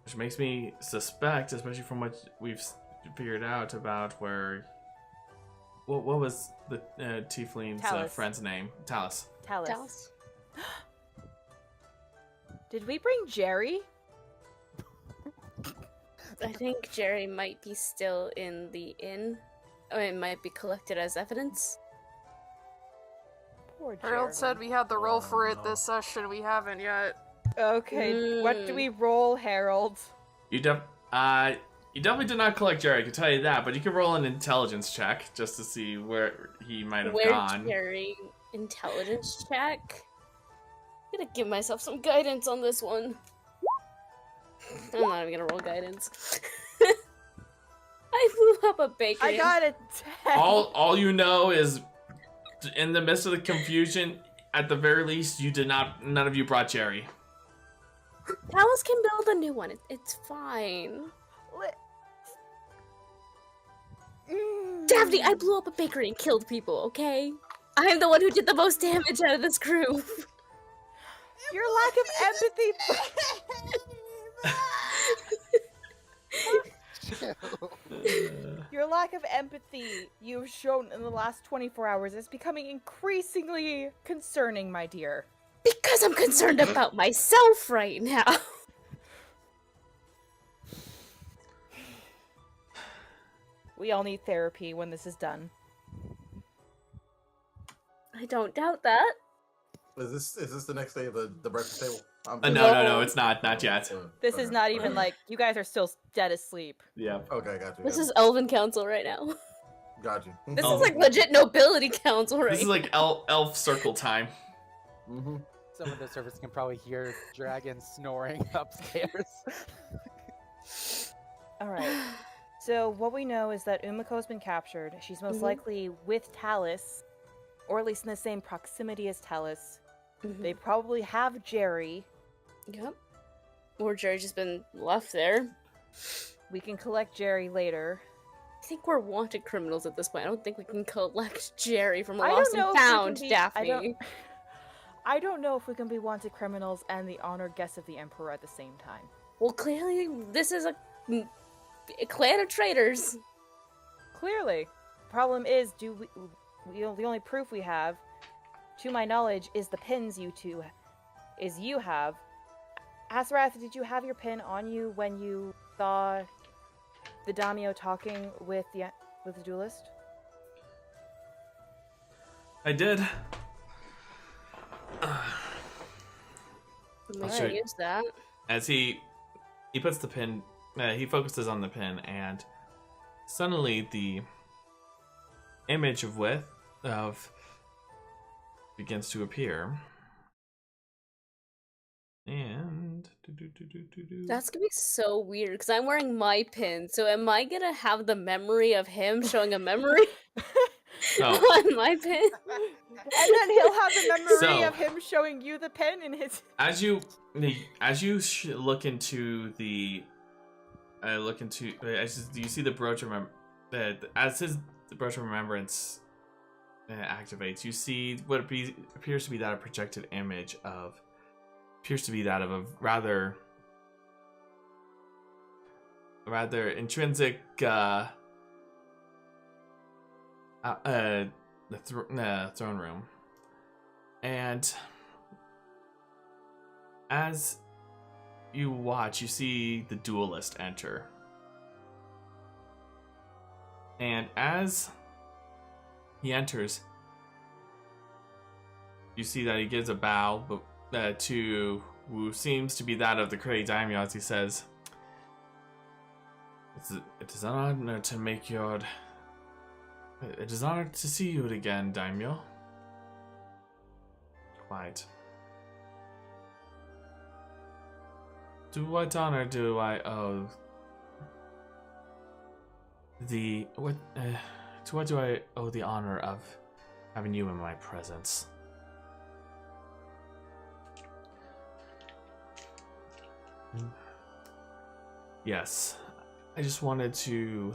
Which makes me suspect, especially from what we've figured out about where... What was the Teifling's friend's name? Talus. Talus. Did we bring Jerry? I think Jerry might be still in the inn. Or it might be collected as evidence. Poor Jerry. Herald said we had the roll for it this session. We haven't yet. Okay, what do we roll, Herald? You definitely did not collect Jerry, I can tell you that, but you can roll an intelligence check just to see where he might have gone. Jerry? Intelligence check? I'm gonna give myself some guidance on this one. I'm not even gonna roll guidance. I blew up a bakery. I got a 10. All you know is, in the midst of the confusion, at the very least, none of you brought Jerry. Talus can build a new one. It's fine. Daphne, I blew up a bakery and killed people, okay? I'm the one who did the most damage out of this group. Your lack of empathy. Your lack of empathy you've shown in the last 24 hours is becoming increasingly concerning, my dear. Because I'm concerned about myself right now. We all need therapy when this is done. I don't doubt that. Is this the next day of the breakfast table? No, it's not yet. This is not even like, you guys are still dead asleep. Yeah. Okay, got you. This is Elven Council right now. Got you. This is like legit nobility council right This is like elf circle time. Mm-hmm. Some of the servants can probably hear dragons snoring upstairs. Alright. So what we know is that Umeko's been captured. She's most likely with Talus, or at least in the same proximity as Talus. They probably have Jerry. Yep. Or Jerry's just been left there. We can collect Jerry later. I think we're wanted criminals at this point. I don't think we can collect Jerry from a lost and found, Daphne. I don't know if we can be wanted criminals and the honored guests of the Emperor at the same time. Well, clearly this is a clan of traitors. Clearly. Problem is, the only proof we have, to my knowledge, is the pins you have. Azarath, did you have your pin on you when you saw the daimyo talking with the duelist? I did. I'm gonna use that. As he puts the pin, he focuses on the pin, and suddenly the image of begins to appear. And that's gonna be so weird because I'm wearing my pin. So am I gonna have the memory of him showing a memory on my pin? And then he'll have the memory of him showing you the pin in his. As you look into the as you see the brooch of the brooch of remembrance activates, you see what appears to be that projected image of. Appears to be that of a rather intrinsic the throne room, and as you watch, you see the duelist enter, And as he enters, you see that he gives a bow to who seems to be that of the Cray Daimyo as he says, It is an honor to make your... It is an honor to see you again, Daimyo. Quite. To what honor do I owe to what do I owe the honor of having you in my presence? Yes, I just wanted to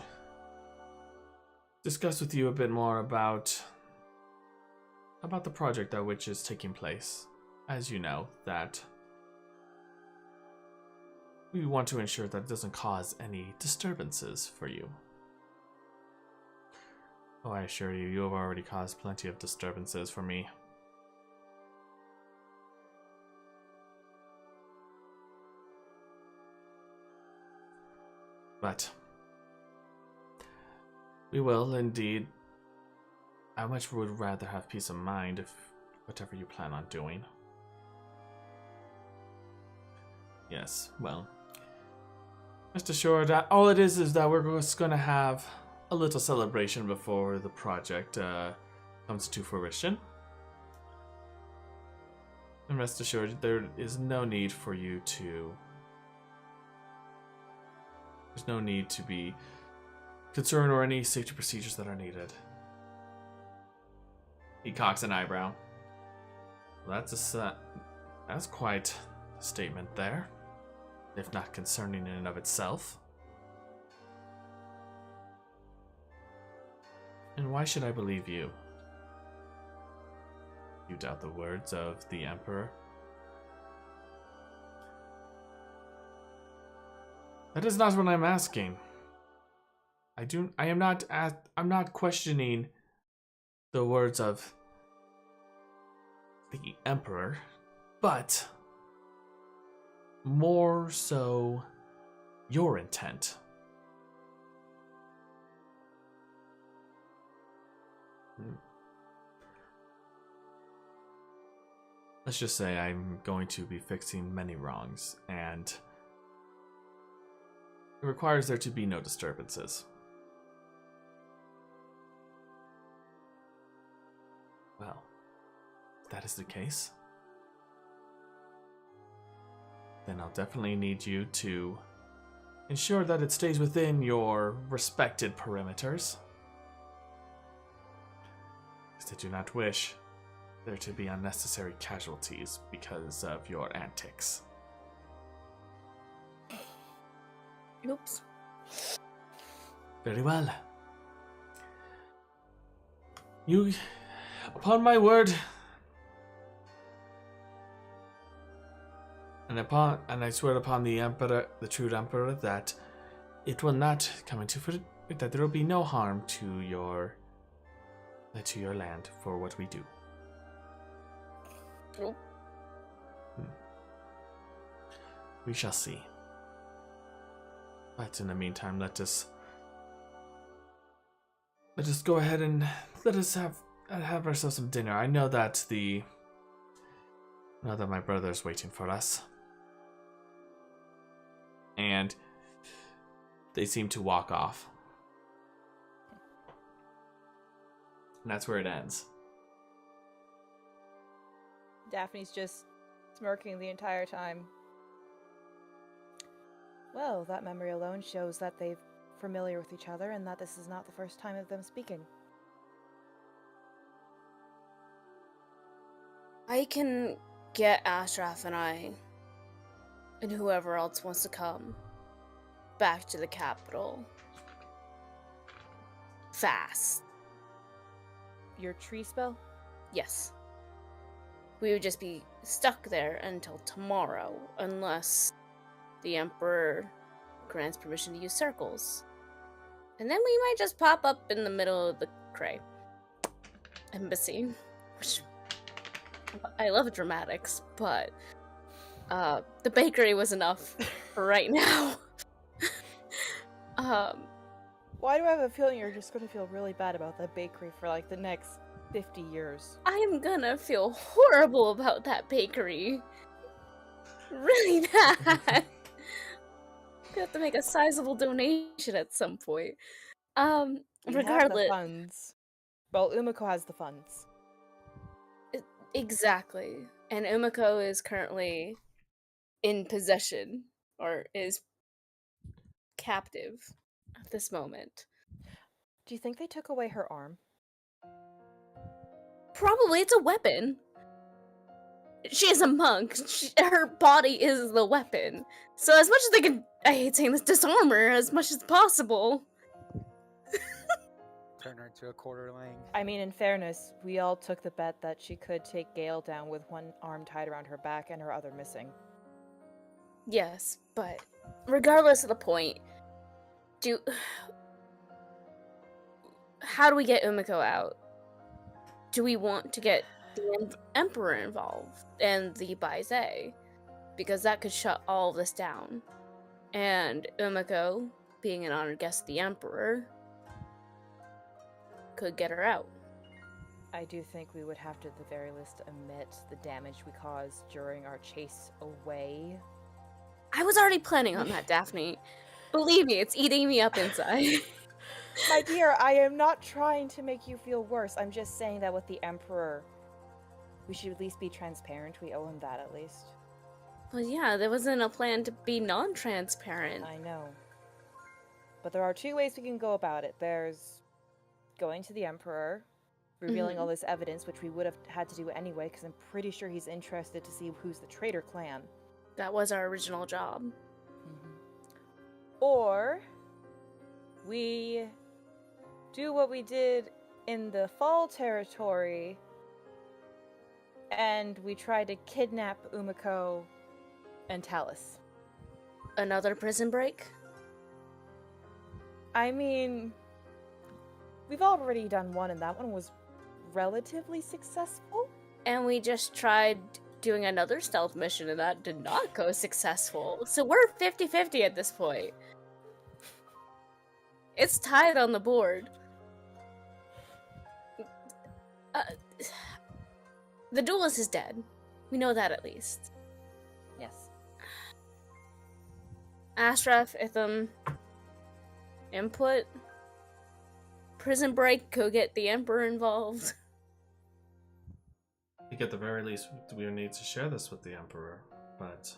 discuss with you a bit more about the project that which is taking place. As you know, that we want to ensure that it doesn't cause any disturbances for you. Oh, I assure you, you have already caused plenty of disturbances for me. But we will indeed. I much would rather have peace of mind if whatever you plan on doing. Yes, well, rest assured that all it is that we're just going to have a little celebration before the project comes to fruition. And rest assured, there is no need for you to... There's no need to be concerned or any safety procedures that are needed. He cocks an eyebrow. Well, that's quite a statement there, if not concerning in and of itself. And why should I believe you? You doubt the words of the Emperor? That is not what I'm asking. I'm not questioning the words of the Emperor, but more so your intent. Let's just say I'm going to be fixing many wrongs, and it requires there to be no disturbances. Well, if that is the case, then I'll definitely need you to ensure that it stays within your respected perimeters. Because I do not wish there to be unnecessary casualties because of your antics. Oops. Very well. You, upon my word, and I swear upon the Emperor, the true Emperor, that it will not come into that there will be no harm to your land for what we do. Nope. We shall see. But in the meantime, let us go ahead and let us have ourselves some dinner. I know that my brother's waiting for us. And they seem to walk off. And that's where it ends. Daphne's just smirking the entire time. Well, that memory alone shows that they're familiar with each other and that this is not the first time of them speaking. I can get Ashraf and I, and whoever else wants to come, back to the capital. Fast. Your tree spell? Yes. We would just be stuck there until tomorrow, unless the Emperor grants permission to use circles. And then we might just pop up in the middle of the Cray embassy. Which, I love dramatics, but the bakery was enough for right now. Why do I have a feeling you're just gonna feel really bad about that bakery for like the next 50 years? I am gonna feel horrible about that bakery. Really bad. We have to make a sizable donation at some point. We have the Regardless, funds. Well, Umeko has the funds. exactly. And Umeko is currently in possession, or is captive at this moment. Do you think they took away her arm? Probably it's a weapon. She is a monk. Her body is the weapon. So as much as they can, I hate saying this, disarm her as much as possible. Turn her into a quarterling. I mean, in fairness, we all took the bet that she could take Gale down with one arm tied around her back and her other missing. Yes, but regardless of the point, how do we get Umeko out? Do we want to get the Emperor involved and the Baise? Because that could shut all of this down. And Umeko, being an honored guest of the Emperor, could get her out. I do think we would have to, at the very least, omit the damage we caused during our chase away. I was already planning on that, Daphne. Believe me, it's eating me up inside. My dear, I am not trying to make you feel worse. I'm just saying that with the Emperor, we should at least be transparent. We owe him that, at least. Well, yeah, there wasn't a plan to be non-transparent. I know. But there are two ways we can go about it. There's going to the Emperor, revealing all this evidence, which we would have had to do anyway, because I'm pretty sure he's interested to see who's the traitor clan. That was our original job. Or we do what we did in the Fall territory, and we try to kidnap Umeko and Talus. Another prison break? I mean, we've already done one, and that one was relatively successful. And we just tried doing another stealth mission, and that did not go successful. So we're 50-50 at this point. It's tied on the board. The duelist is dead. We know that at least. Yes. Ashraf, Itham, input. Prison break, go get the Emperor involved. I think at the very least, we need to share this with the Emperor, but...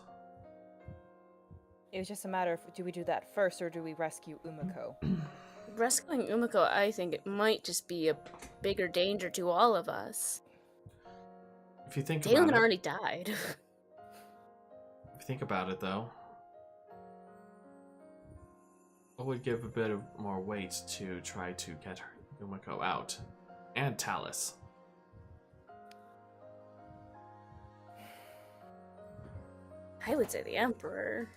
It was just a matter of, do we do that first, or do we rescue Umeko? Rescuing Umeko, I think it might just be a bigger danger to all of us. If you think Delan about it... already died. If you think about it, though... What would give a bit of more weight to try to get Umeko out? And Talus. I would say the Emperor.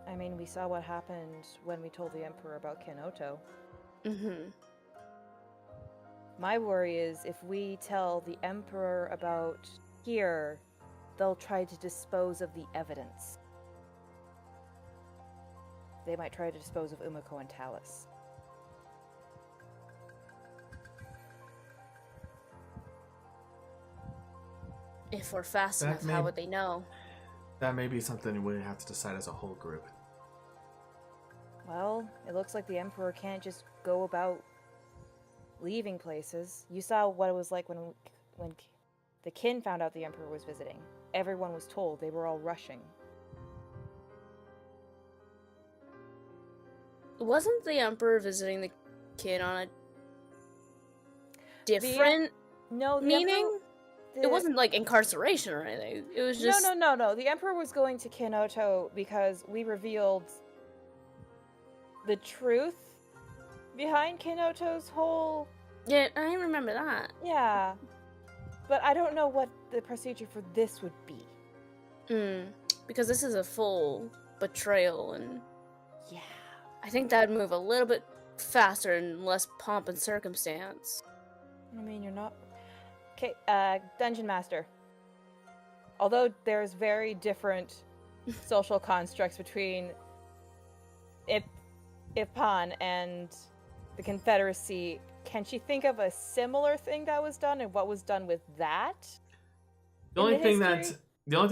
I mean, we saw what happened when we told the Emperor about Kenoto. My worry is if we tell the Emperor about here, they'll try to dispose of the evidence. They might try to dispose of Umeko and Talus. If we're fast enough, how would they know? That may be something we have to decide as a whole group. Well, it looks like the Emperor can't just go about leaving places. You saw what it was like when the kin found out the Emperor was visiting. Everyone was told. They were all rushing. Wasn't the Emperor visiting the kid on a different meaning? It wasn't like incarceration or anything. It was just... No. The Emperor was going to Kenoto because we revealed the truth behind Kenoto's whole... Yeah, I remember that. Yeah. But I don't know what the procedure for this would be. Because this is a full betrayal, and... Yeah. I think that'd move a little bit faster and less pomp and circumstance. I mean, you're not... Okay, Dungeon Master. Although there's very different social constructs between Ipan and the Confederacy, can she think of a similar thing that was done and what was done with that? The only thing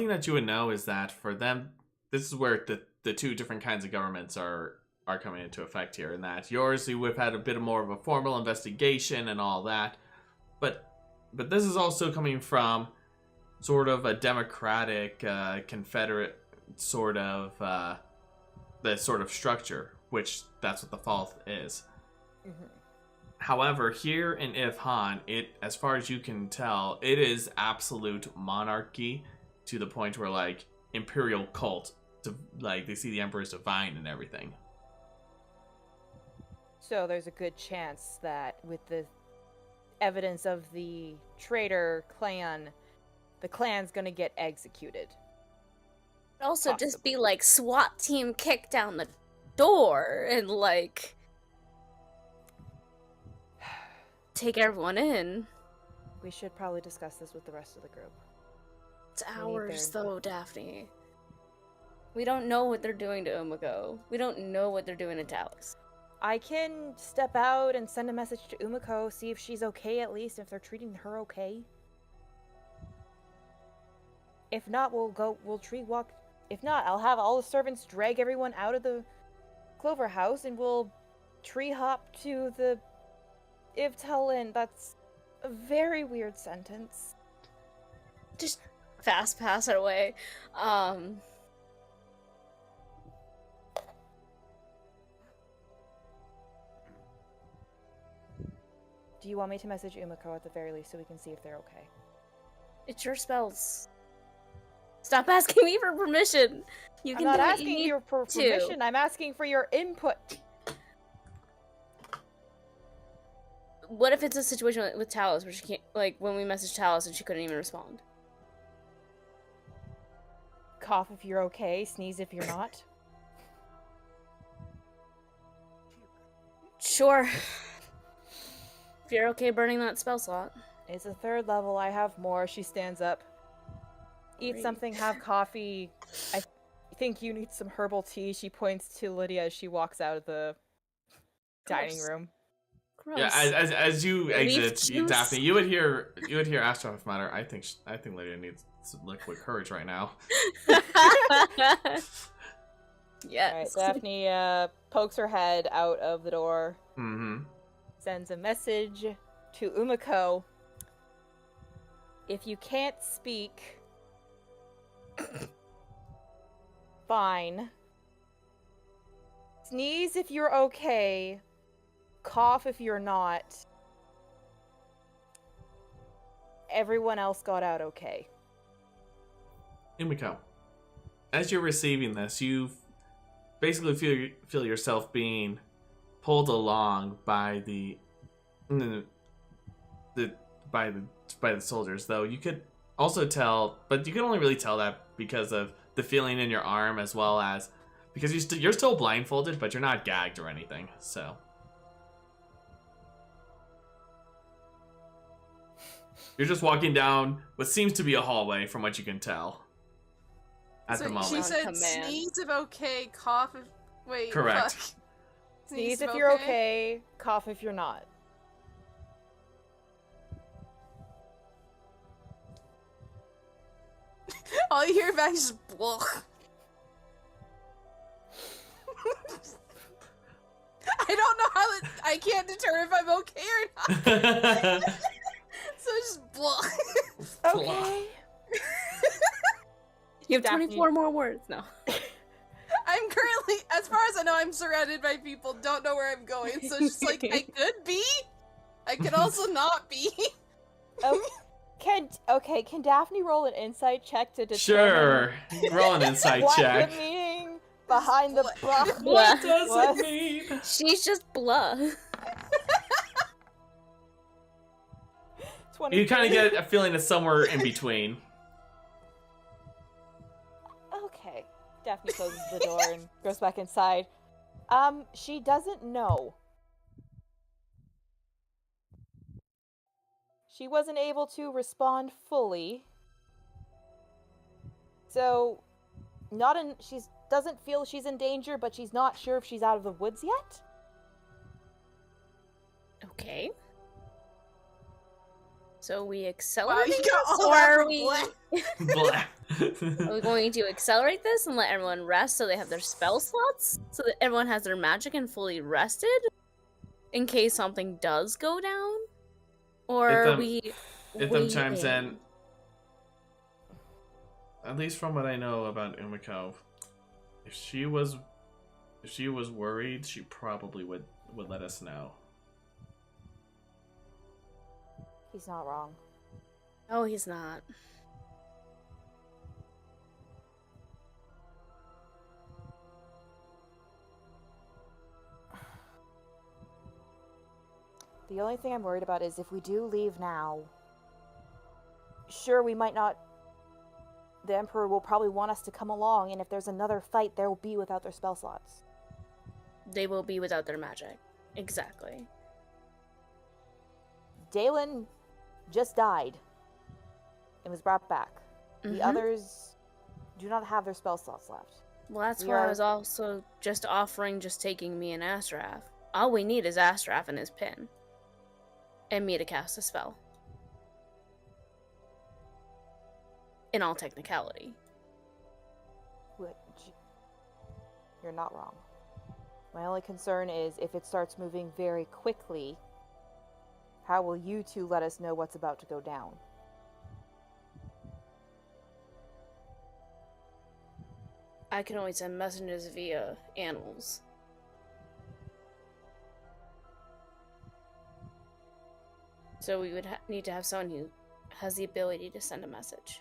that you would know is that for them, this is where the two different kinds of governments are coming into effect here. And that yours, you would have had a bit more of a formal investigation and all that, but this is also coming from sort of a democratic, Confederate sort of the sort of structure, which that's what the fall is. Mm-hmm. However, here in Ifhan, as far as you can tell, it is absolute monarchy to the point where, like, imperial cult, like, they see the emperor as divine and everything. So there's a good chance that with the evidence of the traitor clan, the clan's gonna get executed. Also, possibly. Just be like, SWAT team kick down the door and, like, take everyone in. We should probably discuss this with the rest of the group. It's ours, though, Daphne. We don't know what they're doing to Umeko. We don't know what they're doing to Talons. I can step out and send a message to Umeko, see if she's okay at least, if they're treating her okay. If not, we'll tree walk. If not, I'll have all the servants drag everyone out of the Clover House and we'll tree hop to the Ivtelin. That's a very weird sentence. Just fast pass it away. Do you want me to message Umeko at the very least so we can see if they're okay? It's your spells. Stop asking me for permission. I'm not asking you for permission. I'm asking for your input. What if it's a situation with Talos where she can't, like, when we messaged Talos and she couldn't even respond? Cough if you're okay, sneeze if you're not. Sure. If you're okay burning that spell slot. It's a 3rd level, I have more. She stands up. Eat something, have coffee. I think you need some herbal tea. She points to Lydia as she walks out of the dining room. Gross. Yeah, as you exit, Daphne, you would hear Astroph matter. I think Lydia needs some liquid courage right now. Yes. All right, Daphne pokes her head out of the door. Mm-hmm. Sends a message to Umeko. If you can't speak, fine. Sneeze if you're okay. Cough if you're not. Everyone else got out okay. Umeko, as you're receiving this, you basically feel yourself being pulled along by the soldiers. Though you could also tell, but you can only really tell that because of the feeling in your arm, as well as because you're still blindfolded, but you're not gagged or anything. So you're just walking down what seems to be a hallway, from what you can tell. At the moment, she said, "Sneeze if okay, cough if wait." Correct. Fuck. Sneeze if you're okay, cough if you're not. All you hear back is "Blech." I don't know how I can't determine if I'm okay or not. So it's just "Blech." Okay. You have 24 more words now. I'm currently, as far as I know, I'm surrounded by people, don't know where I'm going, so it's just like, I could be, I could also not be. Can Daphne roll an insight check to determine... Sure, roll an insight check. What the meaning behind the blah? What does it mean? She's just blah. You kind of get a feeling it's somewhere in between. Okay. Daphne closes the door and goes back inside. She doesn't know. She wasn't able to respond fully. So, she's doesn't feel she's in danger, but she's not sure if she's out of the woods yet. Okay. So we Wow, accelerate you got this, all or that are from we? Black. Are we going to accelerate this and let everyone rest so they have their spell slots, so that everyone has their magic and fully rested, in case something does go down, or are we? Itham chimes in. At least from what I know about Umeko, if she was worried, she probably would let us know. He's not wrong. Oh, he's not. The only thing I'm worried about is if we do leave now, sure, we might not. The Emperor will probably want us to come along, and if there's another fight, they'll be without their spell slots. They will be without their magic. Exactly. Delan just died and was brought back. The others do not have their spell slots left. Well, that's why I was also just offering taking me and Astraf. All we need is Astraf and his pin. And me to cast a spell. In all technicality. You're not wrong. My only concern is if it starts moving very quickly, how will you two let us know what's about to go down? I can only send messengers via animals. So we would need to have someone who has the ability to send a message.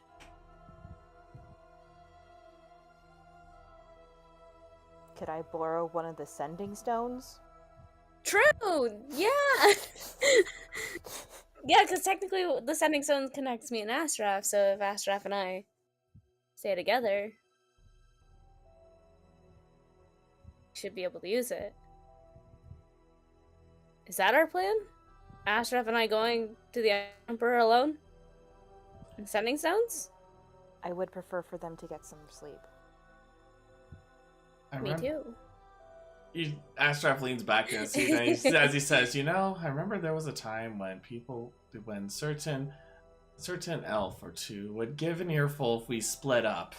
Could I borrow one of the sending stones? True! Yeah! Yeah, because technically the sending stone connects me and Astraf, so if Astraf and I stay together, we should be able to use it. Is that our plan? Astraf and I going to the Emperor alone? And sending stones? I would prefer for them to get some sleep. Me too. Astraf leans back in his seat and as he says, I remember there was a time when certain elf or two would give an earful if we split up.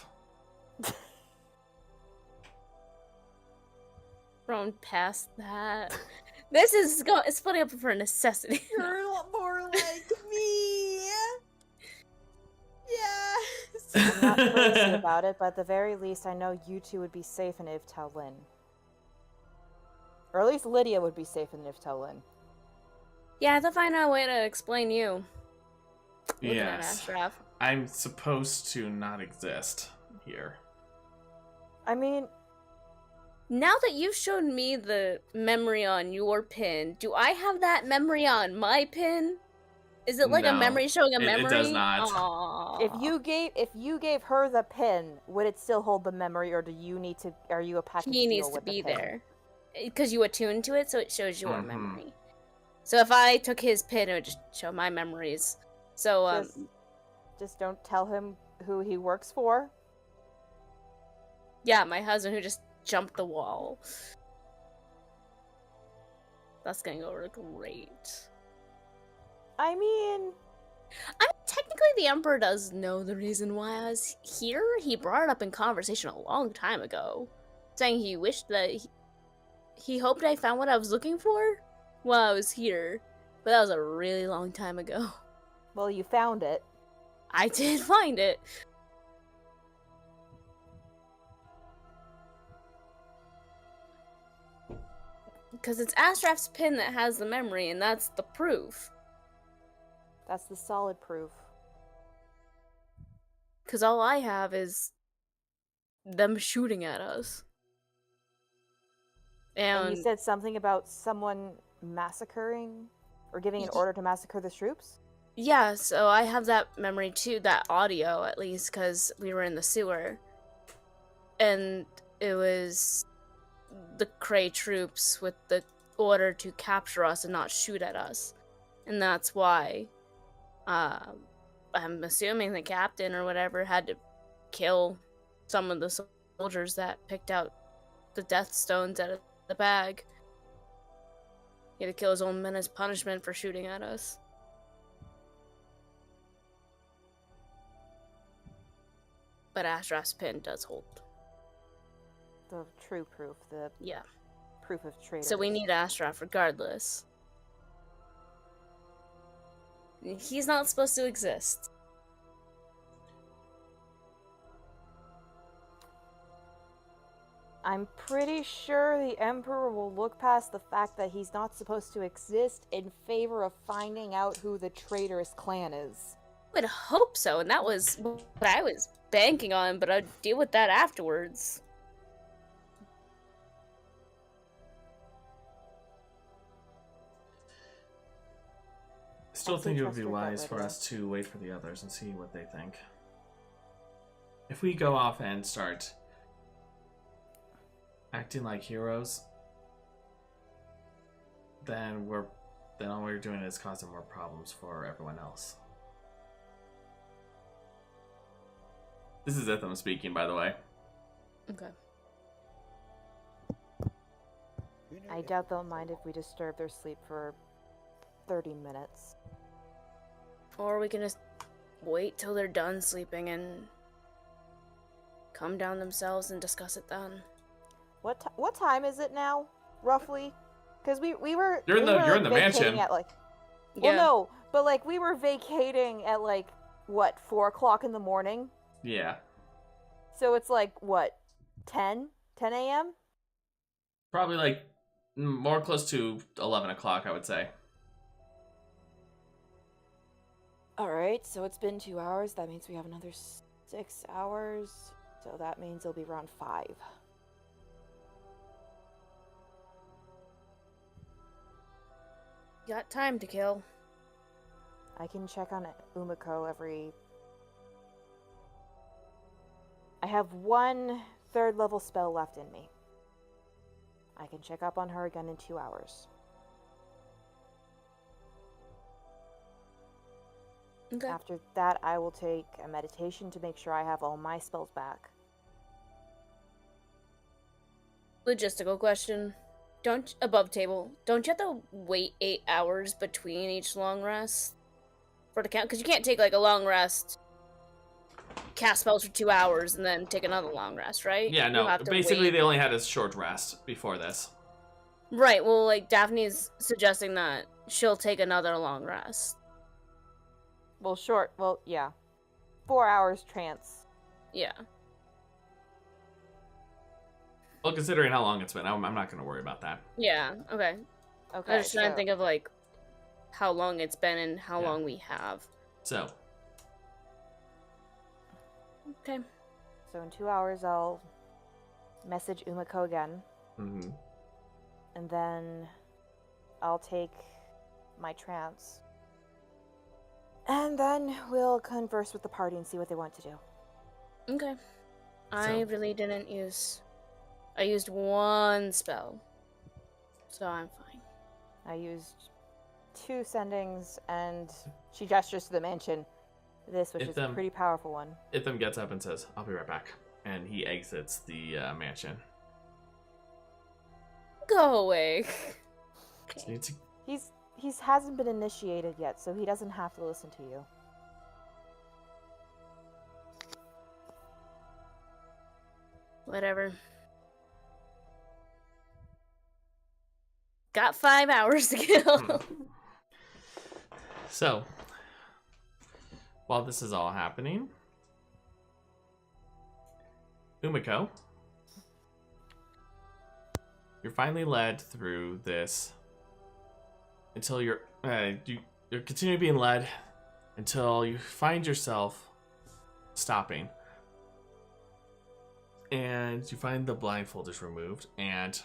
Thrown past that. This is splitting up for necessity. You're more like me. Yes. I'm not crazy about it, but at the very least, I know you two would be safe in Talon. Or at least Lydia would be safe in Talon. Yeah, I have to find out a way to explain you. Yes. I'm supposed to not exist here. I mean, now that you've shown me the memory on your pin, do I have that memory on my pin? Is it like a memory showing a memory? It does not. Aww. If you gave her the pin, would it still hold the memory, or are you a package He deal needs to with be the pin? there. Because you attune to it, so it shows your memory. So if I took his pin, it would just show my memories. So, Just don't tell him who he works for? Yeah, my husband who just jumped the wall. That's gonna go over great. I mean, technically the Emperor does know the reason why I was here. He brought it up in conversation a long time ago, saying he wished that he hoped I found what I was looking for while I was here, but that was a really long time ago. Well, you found it. I did find it. Because it's Astraf's pin that has the memory, and that's the proof. That's the solid proof. Because all I have is them shooting at us. And you said something about someone massacring, or giving an order to massacre the troops? Yeah, so I have that memory too, that audio at least, because we were in the sewer. And it was the Kree troops with the order to capture us and not shoot at us. And that's why I'm assuming the captain or whatever had to kill some of the soldiers that picked out the death stones out of the bag. He had to kill his own men as punishment for shooting at us. But Ashraf's pin does hold. The true proof, the Yeah. proof of traitor. So we need Ashraf regardless. He's not supposed to exist. I'm pretty sure the Emperor will look past the fact that he's not supposed to exist in favor of finding out who the traitorous clan is. I would hope so, and that was what I was banking on, but I'd deal with that afterwards. I still I think do it would be trust your gut, wise for Lydia. us to wait for the others and see what they think. If we go off and start acting like heroes, then all we're doing is causing more problems for everyone else. This is Itham speaking, by the way. Okay. I doubt they'll mind if we disturb their sleep for 30 minutes. Or we can just wait till they're done sleeping and come down themselves and discuss it then. What time is it now, roughly? Because we were You're in the vacating mansion. at like. Yeah. Well, no, but like we were vacating at like what 4 o'clock in the morning. Yeah. So it's like what 10 a.m. Probably like more close to 11 o'clock, I would say. All right, so it's been 2 hours. That means we have another 6 hours. So that means it'll be around 5. Got time to kill. I can check on Umeko every... I have 1 third-level spell left in me. I can check up on her again in 2 hours. Okay. After that, I will take a meditation to make sure I have all my spells back. Logistical question. Above table, don't you have to wait 8 hours between each long rest for it to count? Because you can't take like a long rest, cast spells for 2 hours, and then take another long rest, right? Yeah, You no. have to Basically, wait. they only had a short rest before this. Right, well, like, Daphne's suggesting that she'll take another long rest. Well, yeah. 4 hours trance. Yeah. Well, considering how long it's been, I'm not going to worry about that. Yeah, okay. Okay, I was just trying to so- think of, like, how long it's been and how Yeah. long we have. So, Okay. So in 2 hours, I'll message Umeko again, mhm. and then I'll take my trance. And then we'll converse with the party and see what they want to do. Okay. I really didn't use... I used 1 spell. So I'm fine. I used 2 sendings, and she gestures to the mansion. This, which is a pretty powerful one. Itham gets up and says, "I'll be right back." And he exits the mansion. Go away. So you need to- He's hasn't been initiated yet, so he doesn't have to listen to you. Whatever. Got 5 hours to kill. So, while this is all happening, Umeko, you're finally led through this until you're continuing being led until you find yourself stopping, and you find the blindfold is removed, and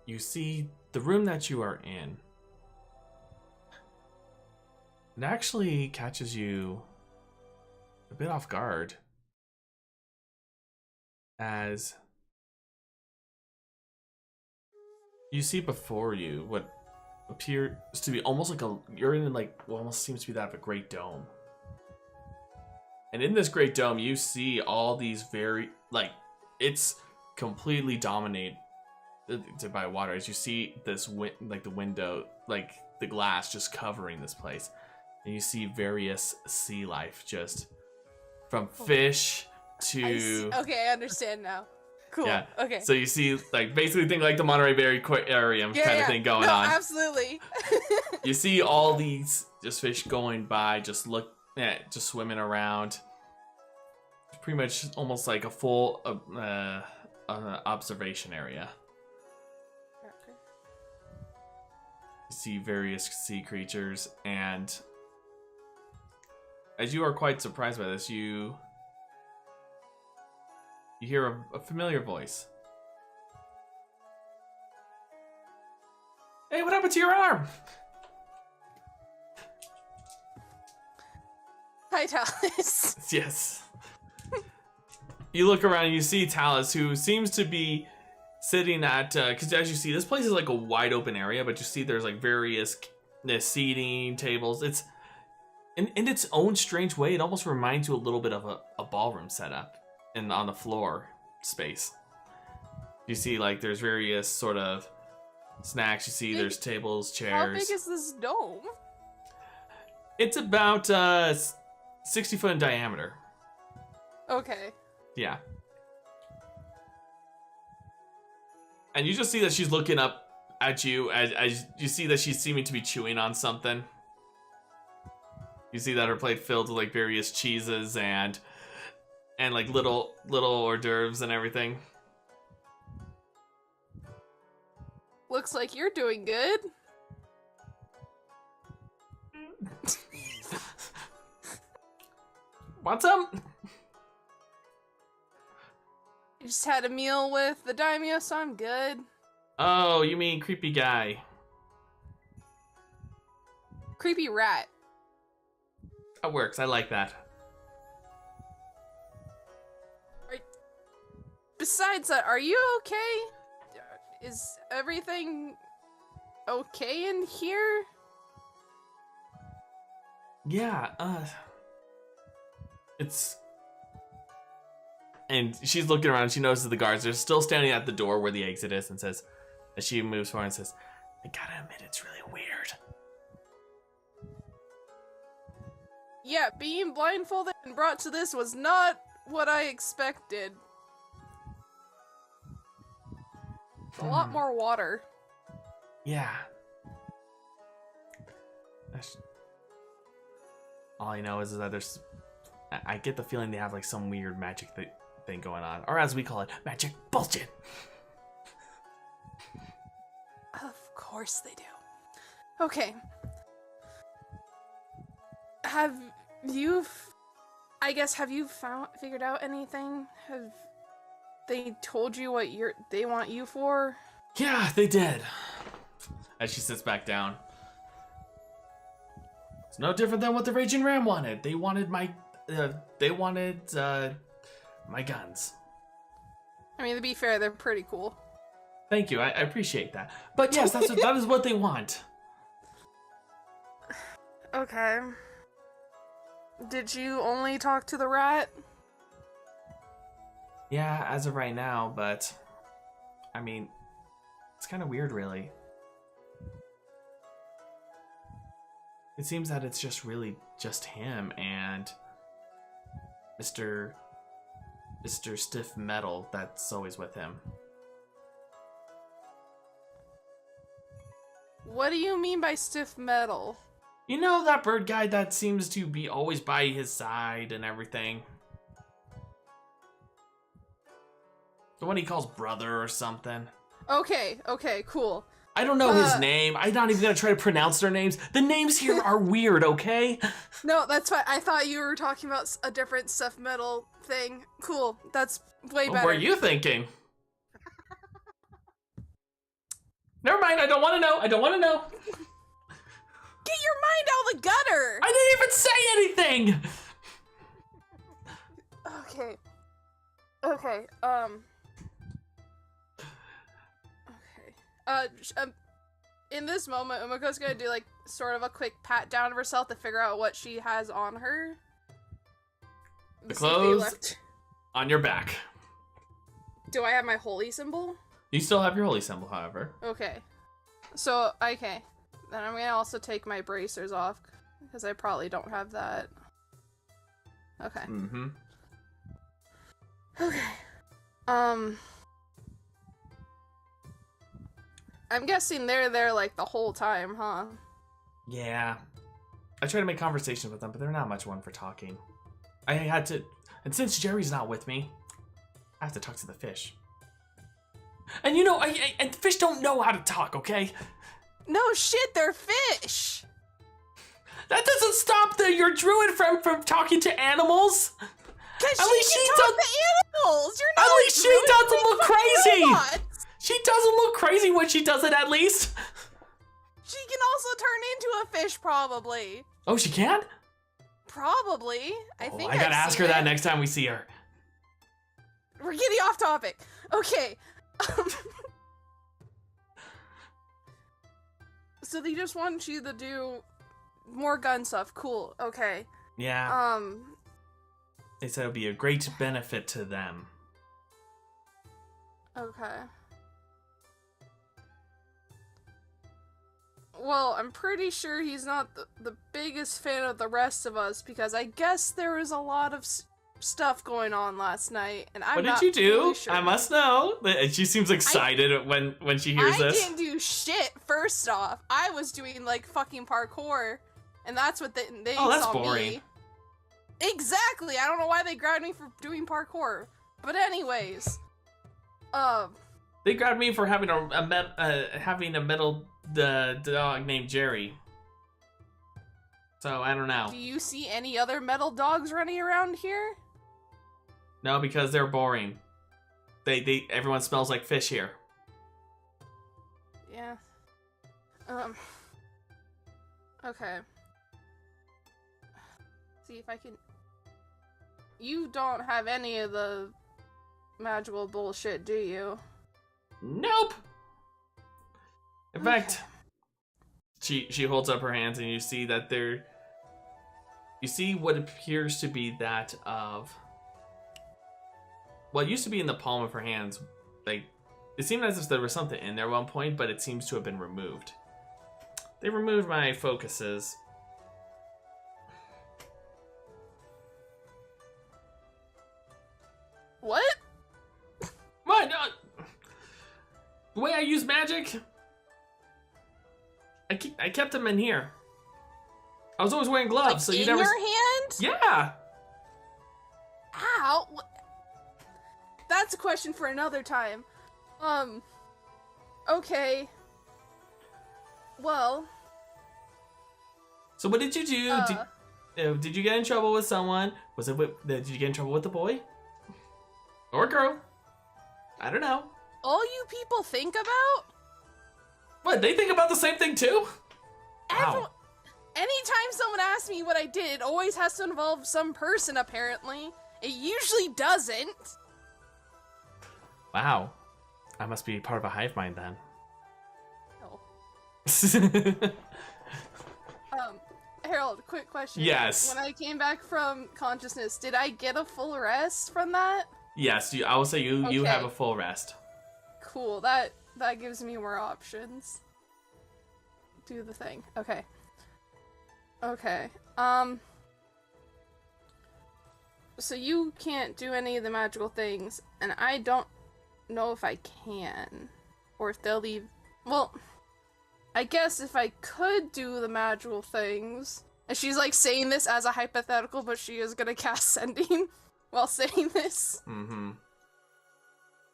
you see the room that you are in. It actually catches you a bit off guard as you see before you what appears to be almost like you're in like what almost seems to be that of a great dome. And in this great dome, you see all these it's completely dominated by water. As you see this, the window, like the glass just covering this place. And you see various sea life, just from fish to... Okay, I understand now. Cool. Yeah. Okay. So you see, like, basically think like the Monterey Bay Aquarium kind of thing going on. Absolutely. You see all these just fish going by, just swimming around. It's pretty much almost like a full observation area. Okay. You see various sea creatures, and as you are quite surprised by this, you hear a familiar voice. Hey, what happened to your arm? Hi, Talons. Yes. You look around and you see Talus, who seems to be sitting at, because as you see, this place is like a wide open area, but you see there's like various seating tables. It's in its own strange way, it almost reminds you a little bit of a ballroom setup on the floor space. You see, like, there's various sort of snacks. You see there's tables, chairs. How big is this dome? It's about 60 foot in diameter. Okay. Yeah. And you just see that she's looking up at you as you see that she's seeming to be chewing on something. You see that her plate filled with like various cheeses and like little hors d'oeuvres and everything. Looks like you're doing good. Want some? I just had a meal with the daimyo, so I'm good. Oh, you mean creepy guy. Creepy rat. That works, I like that. Besides that, are you okay? Is everything okay in here? Yeah, it's... And she's looking around, she notices the guards. They're still standing at the door where the exit is, and says, as she moves forward and says, I gotta admit, it's really weird. Yeah, being blindfolded and brought to this was not what I expected. A lot more water. Yeah. All I know is that there's... I get the feeling they have like some weird magic thing going on. Or as we call it, magic bullshit. Of course they do. Okay. Have you figured out anything? Have they told you what they want you for? Yeah, they did. As she sits back down. It's no different than what the Raging Ram wanted. They wanted my guns. I mean, to be fair, they're pretty cool. Thank you, I appreciate that. But yes, that is what they want. Okay. Did you only talk to the rat? Yeah, as of right now, but... I mean, it's kind of weird, really. It seems that it's just really just him and Mr. Stiff Metal that's always with him. What do you mean by stiff metal? You know that bird guy that seems to be always by his side and everything? The one he calls brother or something. Okay, cool. I don't know his name. I'm not even gonna try to pronounce their names. The names here are weird, okay? No, that's fine. I thought you were talking about a different stuff metal thing. Cool. That's way better. What were you thinking? Never mind, I don't want to know. I don't want to know. Get your mind out of the gutter! I didn't even say anything! Okay, in this moment, Umeko's gonna do, like, sort of a quick pat down of herself to figure out what she has on her. The See if they clothes left. on your back. Do I have my holy symbol? You still have your holy symbol, however. Okay. So, okay. Then I'm gonna also take my bracers off, because I probably don't have that. Okay. Mm-hmm. Okay. I'm guessing they're there, like, the whole time, huh? Yeah. I try to make conversations with them, but they're not much one for talking. I had to... And since Jerry's not with me, I have to talk to the fish. And you know, and fish don't know how to talk, okay? No shit, they're fish! That doesn't stop your druid from talking to animals. Cause At least she she can talk to animals! You're not At a least she druid, doesn't like, look fucking crazy! robot. She doesn't look crazy when she does it, at least. She can also turn into a fish, probably. Oh, she can? Probably. I think I gotta I've ask seen her that it. next time we see her. We're getting off topic. Okay. So they just want you to do more gun stuff. Cool. Okay. Yeah. They said it would be a great benefit to them. Okay. Well, I'm pretty sure he's not the biggest fan of the rest of us, because I guess there was a lot of stuff going on last night, and I'm What not did you do? really sure. I must know. She seems excited when she hears I this. didn't do shit, first off. I was doing, like, fucking parkour, and that's what they Oh, that's saw boring. me. Exactly! I don't know why they grabbed me for doing parkour. But anyways. They grabbed me for having having a metal dog named Jerry. So, I don't know. Do you see any other metal dogs running around here? No, because they're boring. Everyone smells like fish here. Yeah. Okay. See if I can... You don't have any of the magical bullshit, do you? Nope. In fact, she holds up her hands, and you see that you see what appears to be that of... Well, it used to be in the palm of her hands. Like, it seemed as if there was something in there at one point, but it seems to have been removed. They removed my focuses. What? What? The way I use magic, I kept them in here. I was always wearing gloves, Like, so you in never. your hand? Yeah. Ow! That's a question for another time. Okay. Well. So what did you do? Did you get in trouble with someone? Did you get in trouble with the boy? Or girl? I don't know. All you people think about? What, they think about the same thing too? Wow. Anytime someone asks me what I did, it always has to involve some person, apparently. It usually doesn't. Wow. I must be part of a hive mind then. No. Harold, quick question. Yes. When I came back from consciousness, did I get a full rest from that? Yes, I will say you Okay. have a full rest. Cool, that gives me more options. Do the thing. Okay. Okay. So you can't do any of the magical things, and I don't know if I can. Or if they'll leave... Well, I guess if I could do the magical things... And she's like saying this as a hypothetical, but she is gonna cast Sending while saying this. Mm-hmm.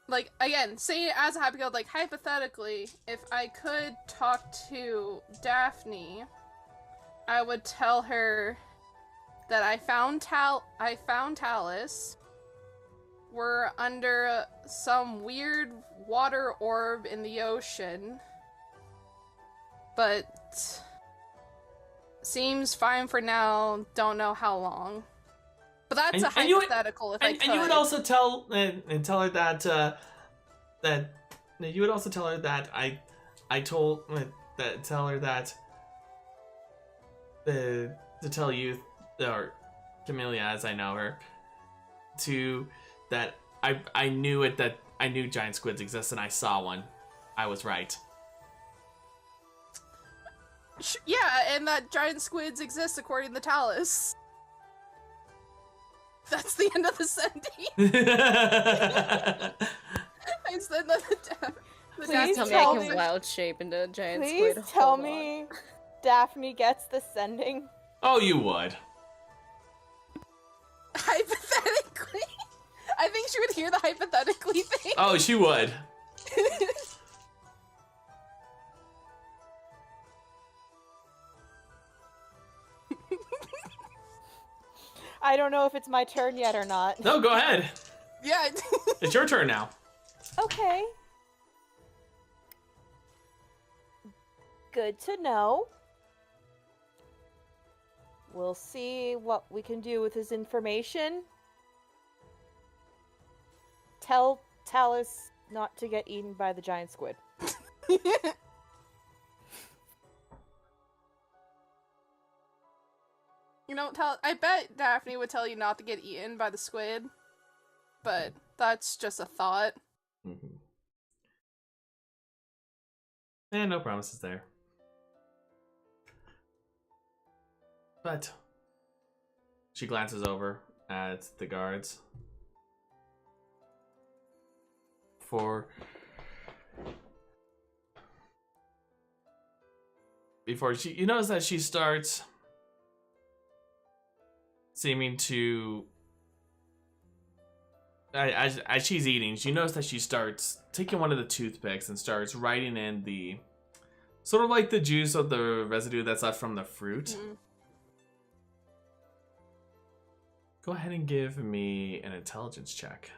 Like, again, say it as a hypothetical, like, hypothetically, if I could talk to Daphne, I would tell her that I found Talus. We're under some weird water orb in the ocean, but seems fine for now, don't know how long. But that's a hypothetical if I could. And you would also tell her that you would also tell her that tell her that to tell you, or Camellia as I know her, to that I knew giant squids exist and I saw one. I was right. Yeah, and that giant squids exist according to Talus. That's the end of the sending. I said that the Please Tell me tell I can me- wild shape into a giant Please squid. tell Hold on. me Daphne gets the sending. Oh, you would. Hypothetically. I think she would hear the hypothetically thing. Oh, she would. I don't know if it's my turn yet or not. No, go ahead. Yeah. It's your turn now. Okay. Good to know. We'll see what we can do with his information. Tell Talus not to get eaten by the giant squid. You know, I bet Daphne would tell you not to get eaten by the squid, but that's just a thought. Mm-hmm. And no promises there. But she glances over at the guards. Before you notice that she starts seeming to, as she's eating, you notice that she starts taking one of the toothpicks and starts writing in the sort of like the juice of the residue that's left from the fruit. Mm-hmm. Go ahead and give me an intelligence check.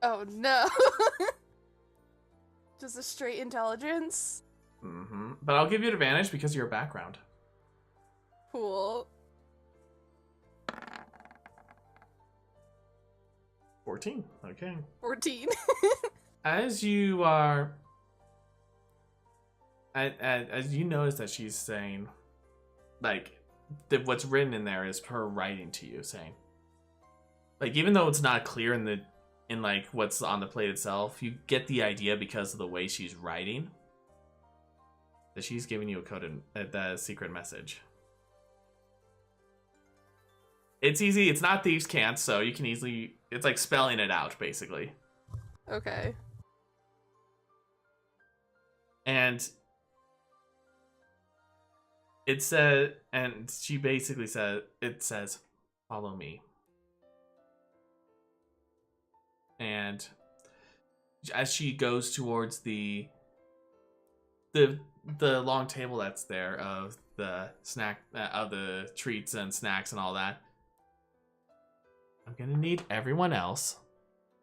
Oh no. Just a straight intelligence? Mm-hmm. But I'll give you an advantage because of your background. Cool. 14. Okay. 14. As you are, as you notice that she's saying, like, that what's written in there is her writing to you, saying, like, even though it's not clear in like what's on the plate itself, you get the idea because of the way she's writing that she's giving you a code the secret message. It's easy. It's not thieves' can't, so you can easily. It's like spelling it out, basically. Okay. And it said, and she basically said, it says, "Follow me." And as she goes towards the long table that's there of the snack of the treats and snacks and all that, I'm gonna need everyone else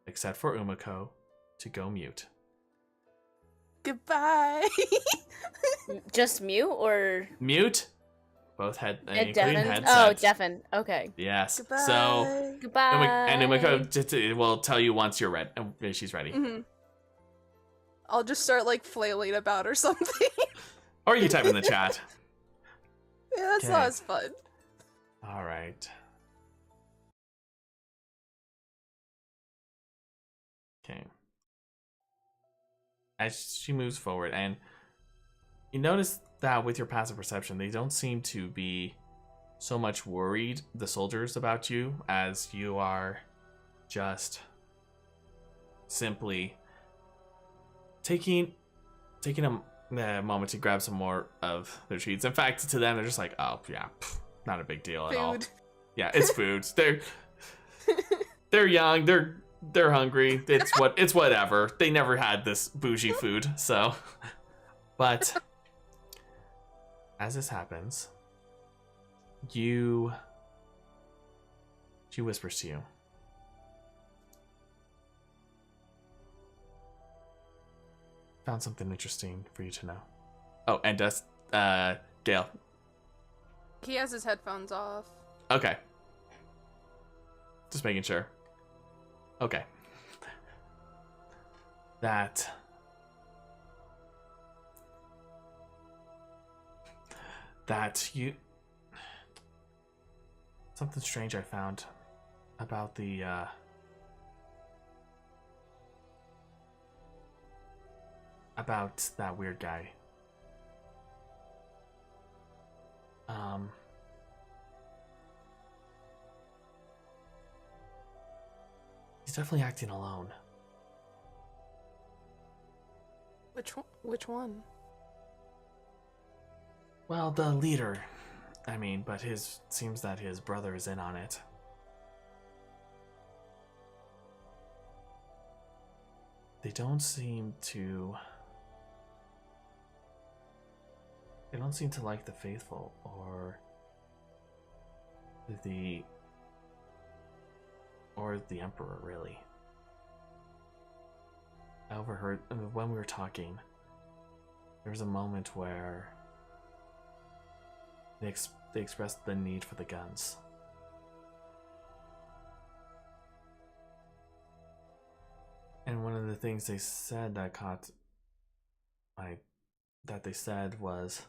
except for Umeko to go mute. Goodbye. Just mute or Mute. Both head, including Devin? headsets. Oh, Devin. Okay. Yes. Goodbye. So Goodbye. and Umeko will tell you once you're ready. She's ready. Mm-hmm. I'll just start like flailing about or something. Or you type in the chat. Yeah, that's Okay. not as fun. All right. Okay. As she moves forward, and you notice that with your passive perception, they don't seem to be so much worried, the soldiers, about you, as you are just simply taking a moment to grab some more of their treats. In fact, to them, they're just like, oh, yeah, not a big deal at all. Food. Yeah, it's food. They're young, they're hungry. It's whatever. They never had this bougie food, so. But as this happens, she whispers to you. Found something interesting for you to know. Oh, and Gale. He has his headphones off. Okay. Just making sure. Okay. Something strange I found about the about that weird guy. He's definitely acting alone. Which one? Well, the leader. I mean, but seems that his brother is in on it. They don't seem to like the faithful or the emperor, really. I overheard when we were talking, there was a moment where they expressed the need for the guns. And one of the things they said that they said was,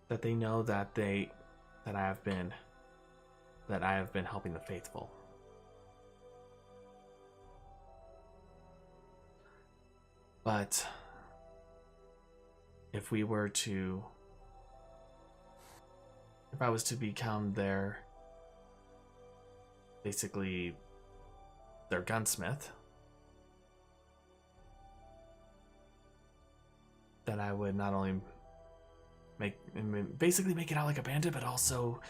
that they know that I have been helping the faithful. But if I was to become basically their gunsmith, that I would not only basically make it out like a bandit, but also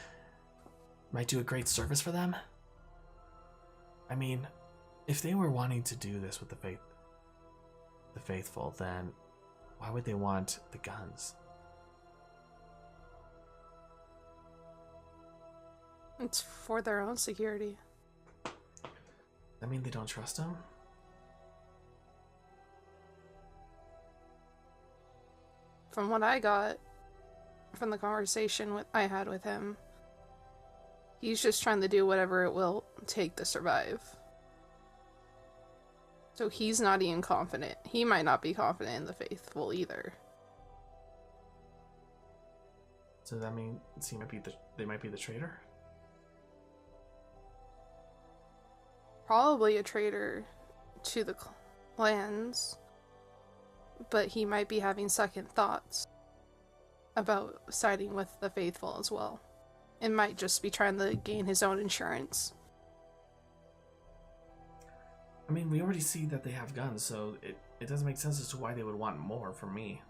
might do a great service for them. I mean, if they were wanting to do this with the faithful, then why would they want the guns? It's for their own security. I mean, they don't trust him? From what I got from the conversation I had with him, he's just trying to do whatever it will take to survive. So he's not even confident. He might not be confident in the faithful either. So that means they might be the traitor? Probably a traitor to the clans, but he might be having second thoughts about siding with the faithful as well. It might just be trying to gain his own insurance. I mean, we already see that they have guns, so it doesn't make sense as to why they would want more from me.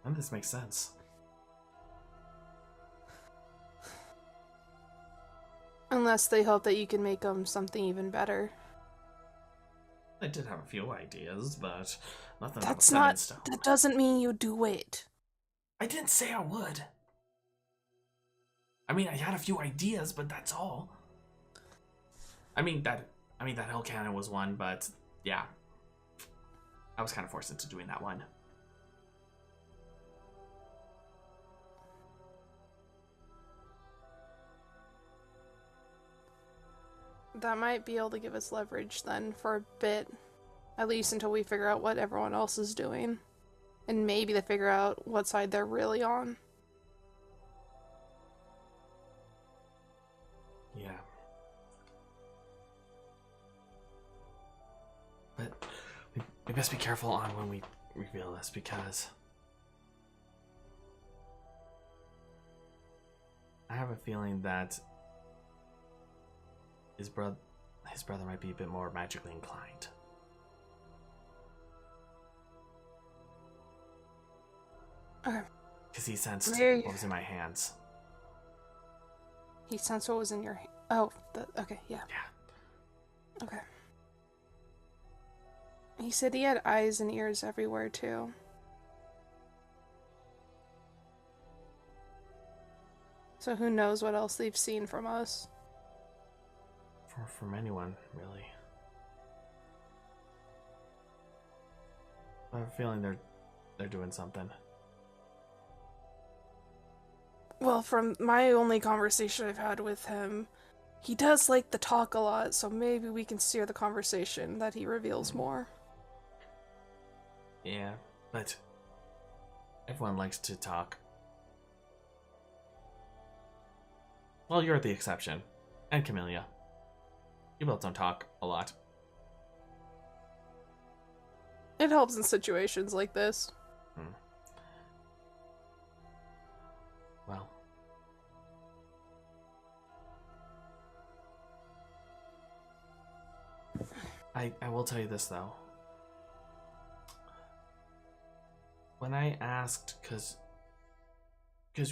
None of this makes sense. Unless they hope that you can make them something even better. I did have a few ideas, but nothing That's set in not. stone. That doesn't mean you do it. I didn't say I would. I mean, I had a few ideas, but that's all. I mean that hell cannon was one, but yeah, I was kind of forced into doing that one. That might be able to give us leverage then for a bit. At least until we figure out what everyone else is doing. And maybe to figure out what side they're really on. Yeah. But we best be careful on when we reveal this, because I have a feeling that his brother might be a bit more magically inclined. Okay. Because he sensed what was in my hands. He sensed what was in your hand. Oh, okay, yeah. Yeah. Okay. He said he had eyes and ears everywhere, too. So who knows what else they've seen from us. From anyone, really. I have a feeling they're doing something. Well, from my only conversation I've had with him, he does like to talk a lot, so maybe we can steer the conversation that he reveals more. Yeah, but everyone likes to talk. Well, you're the exception. And Camellia. You both don't talk a lot. It helps in situations like this. Well. I will tell you this, though. When I asked, because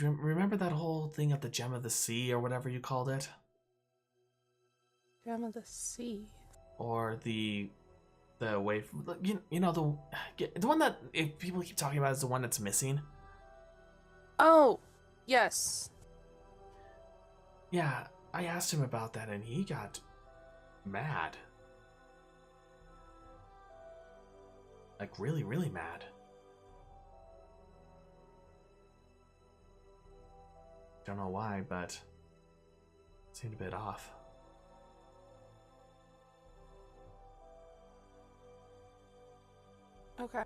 remember that whole thing of the Gem of the Sea, or whatever you called it? Gem of the Sea. Or the way, you know, the one that people keep talking about is the one that's missing? Oh, yes. Yeah, I asked him about that and he got mad. Like, really, really mad. Don't know why, but it seemed a bit off. Okay.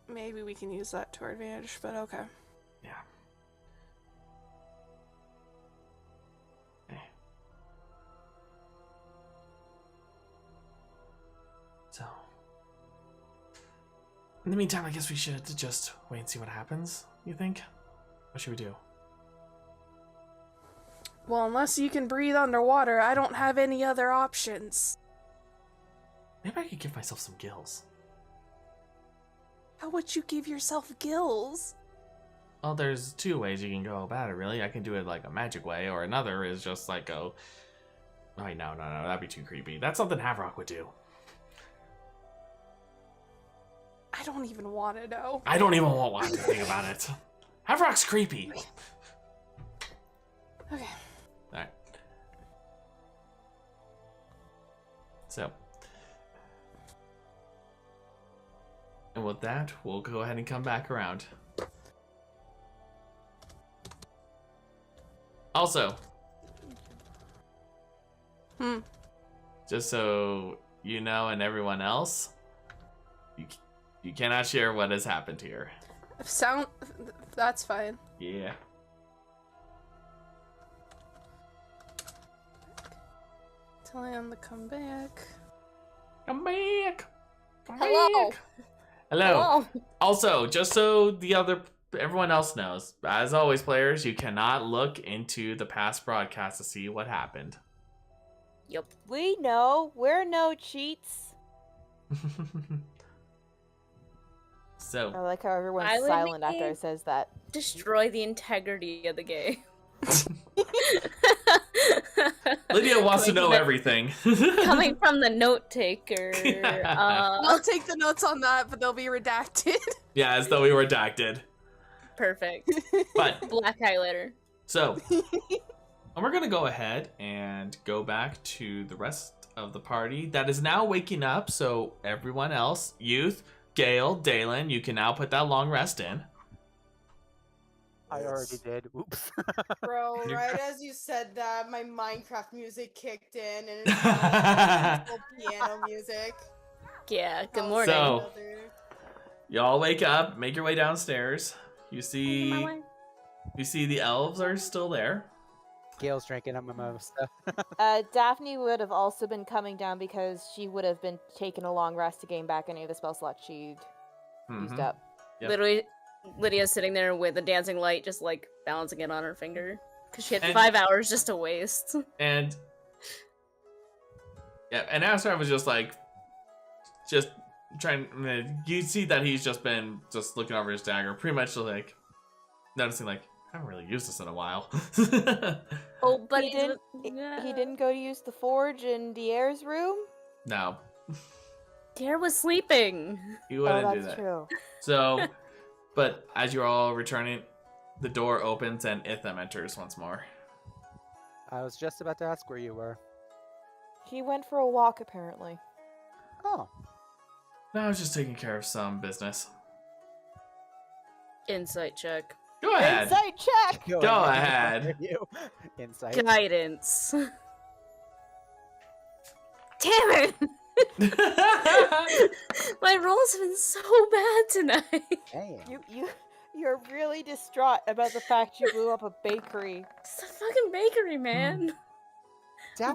Maybe we can use that to our advantage, but okay. Yeah. Okay. So, in the meantime, I guess we should just wait and see what happens, you think? What should we do? Well, unless you can breathe underwater, I don't have any other options. Maybe I could give myself some gills. How would you give yourself gills? Well, there's two ways you can go about it, really. I can do it like a magic way, or another is just like go... Oh, wait, no, that'd be too creepy. That's something Havrock would do. I don't even want to know. I don't even want to think about it. Havrock's creepy. Okay. Alright. So. And with that, we'll go ahead and come back around. Also. Just so you know and everyone else, you cannot share what has happened here. That's fine. Yeah. Telling him to come back. Come back. Come Hello. back. Hello. Also, just so everyone else knows, as always, players, you cannot look into the past broadcast to see what happened. Yep. We know. We're no cheats. So. I like how everyone's I would silent make after I says that. Destroy the integrity of the game. Lydia wants to know everything. Coming from the note taker. I'll take the notes on that, but they'll be redacted. Yeah, as though we were redacted. Perfect. But Black highlighter. so, and we're gonna go ahead and go back to the rest of the party that is now waking up. So everyone else, Youth, Gale, Delan, you can now put that long rest in. I already did. Oops. Bro, right as you said that, my Minecraft music kicked in, and it's like piano music. Yeah, good I was morning. So- like, "Brother." Y'all wake up, make your way downstairs. You see the elves are still there. Gale's drinking a mimosa. Daphne would have also been coming down because she would have been taking a long rest to gain back any of the spell slots she'd used up. Yep. Literally, Lydia's sitting there with a dancing light, just like balancing it on her finger. Because she had And- 5 hours just to waste. And yeah, and Astra was just like, just trying. You see that he's just been just looking over his dagger, pretty much like noticing like I haven't really used this in a while. Oh, but He didn't go to use the forge in Diar's room? No, Dare was sleeping. he wouldn't Oh, do that's that. true. So, but as you're all returning, the door opens and Itham enters once more. I was just about to ask where you were. He went for a walk, apparently. Oh, No, I was just taking care of some business. Insight check. Go ahead. Insight check! Go ahead. You. Insight. Guidance. Damn it! My rolls have been so bad tonight. Damn. You're really distraught about the fact you blew up a bakery. It's a fucking bakery, man. I'm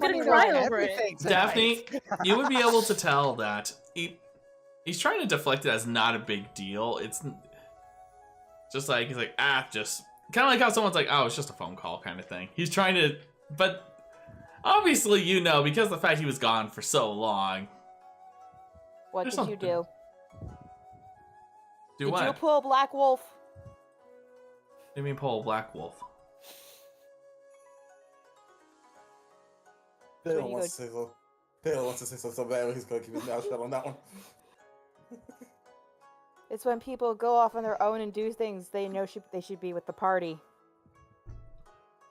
Daphne gonna knows cry over everything it. tonight. Daphne, you would be able to tell that he's trying to deflect it as not a big deal. It's just like, he's like, just kind of like how someone's like, oh, it's just a phone call kind of thing. He's trying to, but obviously, you know, because of the fact he was gone for so long. What There's did you something. do? Do Did what? you pull a Black Wolf? What do you mean pull a Black Wolf? Dale wants to say so. Dale wants to say so bad, but he's gonna keep his mouth shut on that one. It's when people go off on their own and do things they know they should be with the party.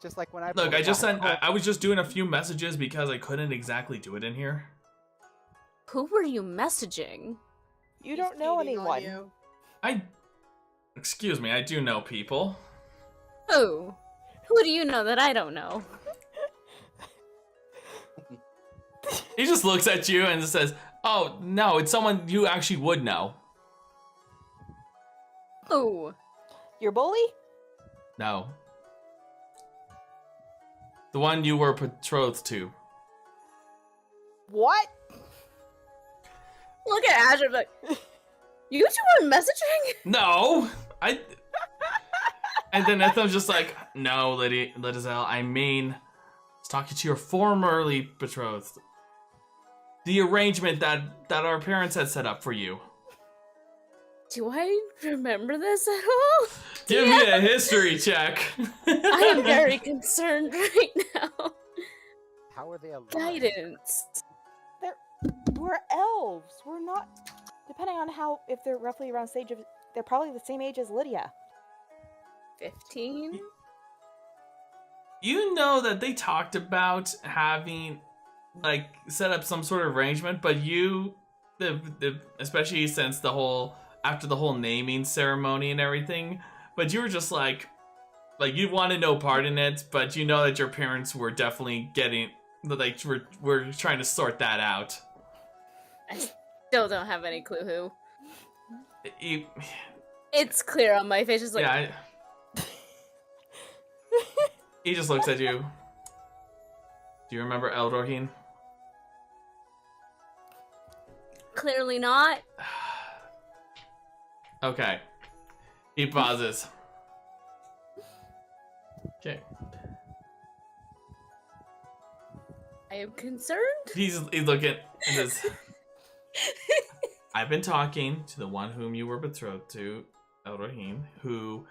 Just like when I Look, pulled I just Black sent. Wolf. I was just doing a few messages because I couldn't exactly do it in here. Who were you messaging? You don't know anyone. Excuse me, I do know people. Who? Who do you know that I don't know? He just looks at you and says, "Oh no, it's someone you actually would know." Who? Your bully? No. The one you were betrothed to. What? Look at Azure like, you two were messaging? No, I. And then Etham's just like, "No, Lydia, I mean, I was talking to your formerly betrothed. The arrangement that our parents had set up for you." Do I remember this at all? Give me a history check. I am very concerned right now. How are they alive? Guidance. We're elves. We're not. Depending on if they're roughly around stage of, they're probably the same age as Lydia. 15? You know that they talked about having, like, set up some sort of arrangement, but especially since after the whole naming ceremony and everything, but you were just like you wanted no part in it, but you know that your parents were definitely we're trying to sort that out. I still don't have any clue who. You, It's clear on my face, just like... yeah, he just looks at you. Do you remember Eldorheen? Clearly not. Okay. He pauses. Okay. I am concerned. He's looking and says, I've been talking to the one whom you were betrothed to, Eldorheen, who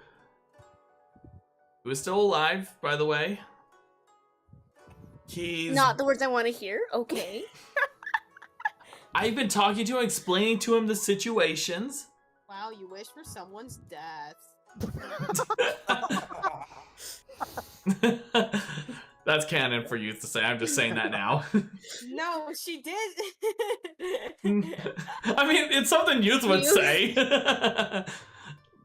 is still alive, by the way. He's Not the words I want to hear. Okay. I've been talking to him, explaining to him the situations. Wow, you wish for someone's death. That's canon for youth to say. I'm just saying that now. No, she did. I mean, it's something youth would say.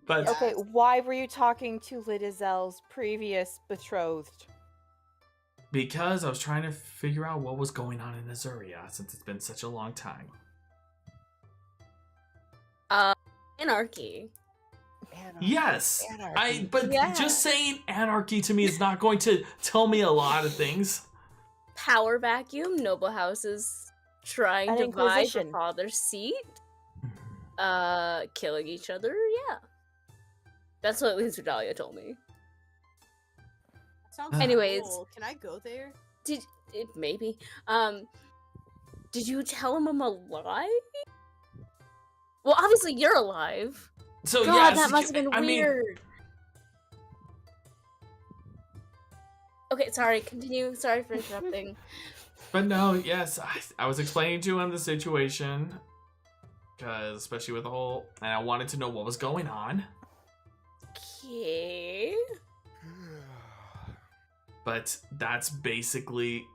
But Okay, why were you talking to Lidizel's previous betrothed? because I was trying to figure out what was going on in Azuria since it's been such a long time. Anarchy. Yes, Anarchy. but Yeah. just saying anarchy to me is not going to tell me a lot of things. Power vacuum. Noble houses trying An to vie for inquisition. father's seat. Killing each other. Yeah. That's what at least Vidalia told me. Sounds so Anyways. cool. Can I go there? Maybe. Did you tell him I'm alive? Well, obviously you're alive. So God, yes, that must have been I mean, weird. Okay, sorry. Continue. Sorry for interrupting. but no, yes, I was explaining to him the situation, because especially with the whole, and I wanted to know what was going on. Okay. But that's basically,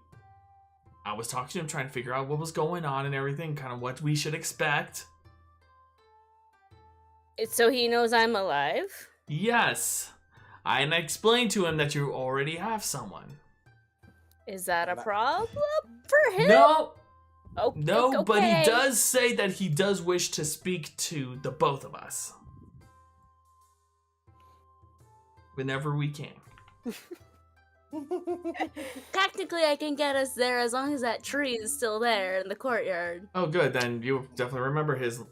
I was talking to him, trying to figure out what was going on and everything, kind of what we should expect. So he knows I'm alive? Yes, I explained to him that you already have someone. Is that a problem for him? No, No, but he okay. does say that he does wish to speak to the both of us. Whenever we can. Technically, I can get us there as long as that tree is still there in the courtyard. Oh, good. Then you definitely remember his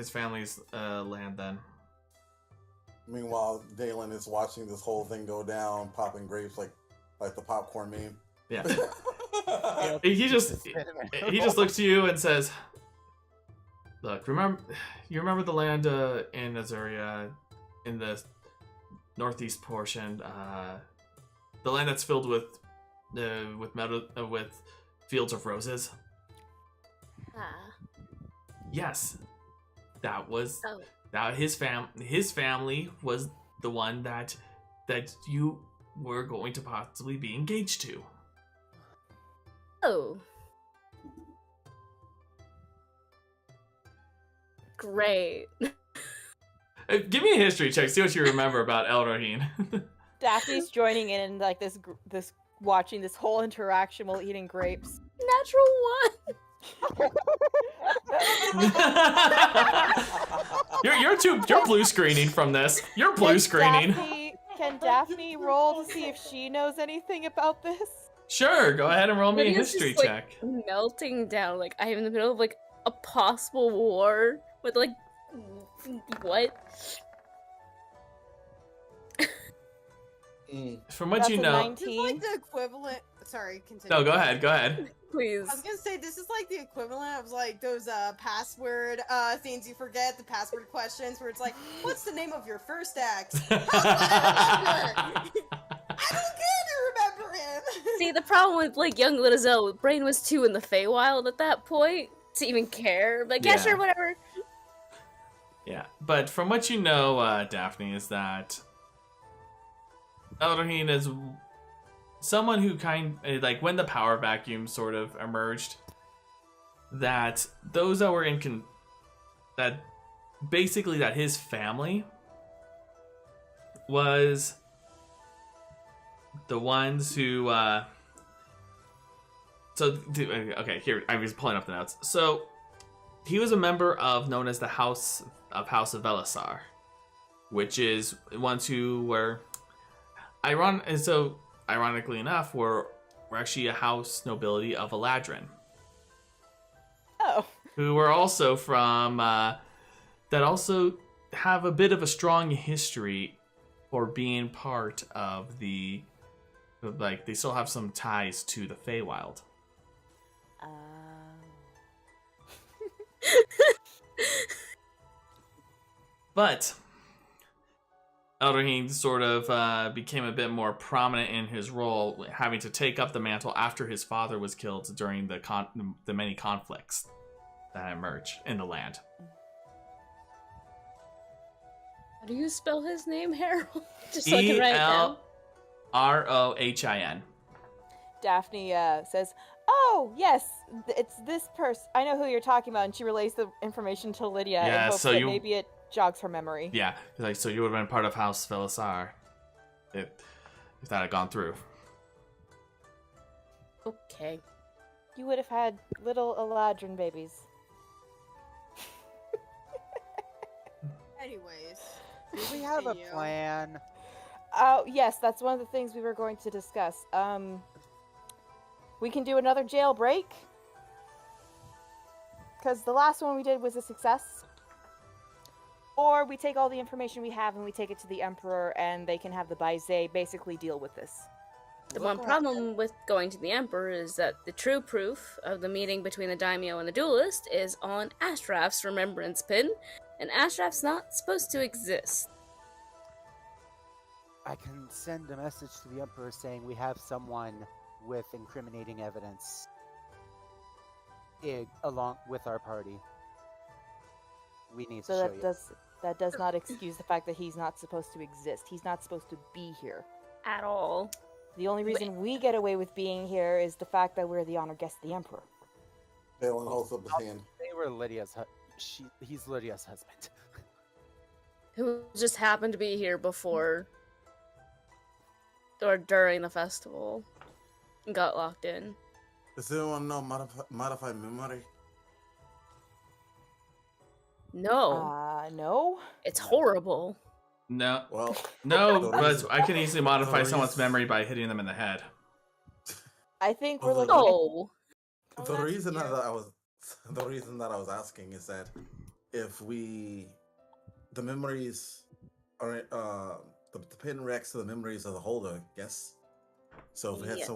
family's land. Then. Meanwhile, Delan is watching this whole thing go down, popping grapes like the popcorn meme. Yeah. he just looks to you and says, "Look, you remember the land in Azuria, in the northeast portion, the land that's filled with fields of roses." Yes, that was his family was the one that you were going to possibly be engaged to. Oh. Great. Give me a history check. See what you remember about Eladrin. Daphne's joining in like this watching this whole interaction while eating grapes. Natural one. You're blue screening from this. You're blue screening. Can Daphne roll to see if she knows anything about this? Sure, go ahead and roll me a Lydia's history just, check. like, melting down. Like, I'm in the middle of like a possible war with like what? From what you know, This is like the equivalent. Sorry, continue. No, go ahead. Please. I was gonna say this is like the equivalent of like those password things you forget, the password questions where it's like, what's the name of your first ex? How do I remember? I don't care to remember him. See, the problem with like young Lydia, brain was too in the Feywild at that point to even care. Like, yeah, sure, whatever. Yeah, but from what you know, Daphne, is that Eladrin is someone who like when the power vacuum sort of emerged, that those that were that his family was the ones who okay, here I was pulling up the notes. So he was a member of known as the House of Velisar, which is ones who were ironically enough, we're actually a house nobility of Eladrin. Oh. Who were also from, that also have a bit of a strong history for being part of they still have some ties to the Feywild. But Eladrin sort of became a bit more prominent in his role, having to take up the mantle after his father was killed during the many conflicts that emerged in the land. How do you spell his name, Harold? Just so I can write it down. Rohin. Daphne says, "Oh yes, it's this person. I know who you're talking about." And she relays the information to Lydia in hopes that maybe it jogs her memory. Yeah, like, so you would have been part of House Velisar if that had gone through. Okay. You would have had little Eladrin babies. Anyways, do we have a plan? Oh yes, that's one of the things we were going to discuss. We can do another jailbreak because the last one we did was a success. Or we take all the information we have and we take it to the Emperor and they can have the Baizé basically deal with this. The one problem with going to the Emperor is that the true proof of the meeting between the Daimyo and the duelist is on Ashraf's remembrance pin, and Ashraf's not supposed to exist. I can send a message to the Emperor saying we have someone with incriminating evidence along with our party. We need to show you. That does not excuse the fact that he's not supposed to exist. He's not supposed to be here. At all. The only reason we get away with being here is the fact that we're the honored guest of the Emperor. Delan holds up his hand. They were Lydia's he's Lydia's husband. Who just happened to be here before or during the festival and got locked in. Does anyone know modify memory? No, No. it's horrible. No, Well, no, the but reason- I can easily modify the someone's reason- memory by hitting them in the head. I think Well, we're the- looking at No. Oh, the that's reason that cute. the reason that I was asking is that if the memories are the pin reacts to the memories of the holder, yes. So if we had Yes.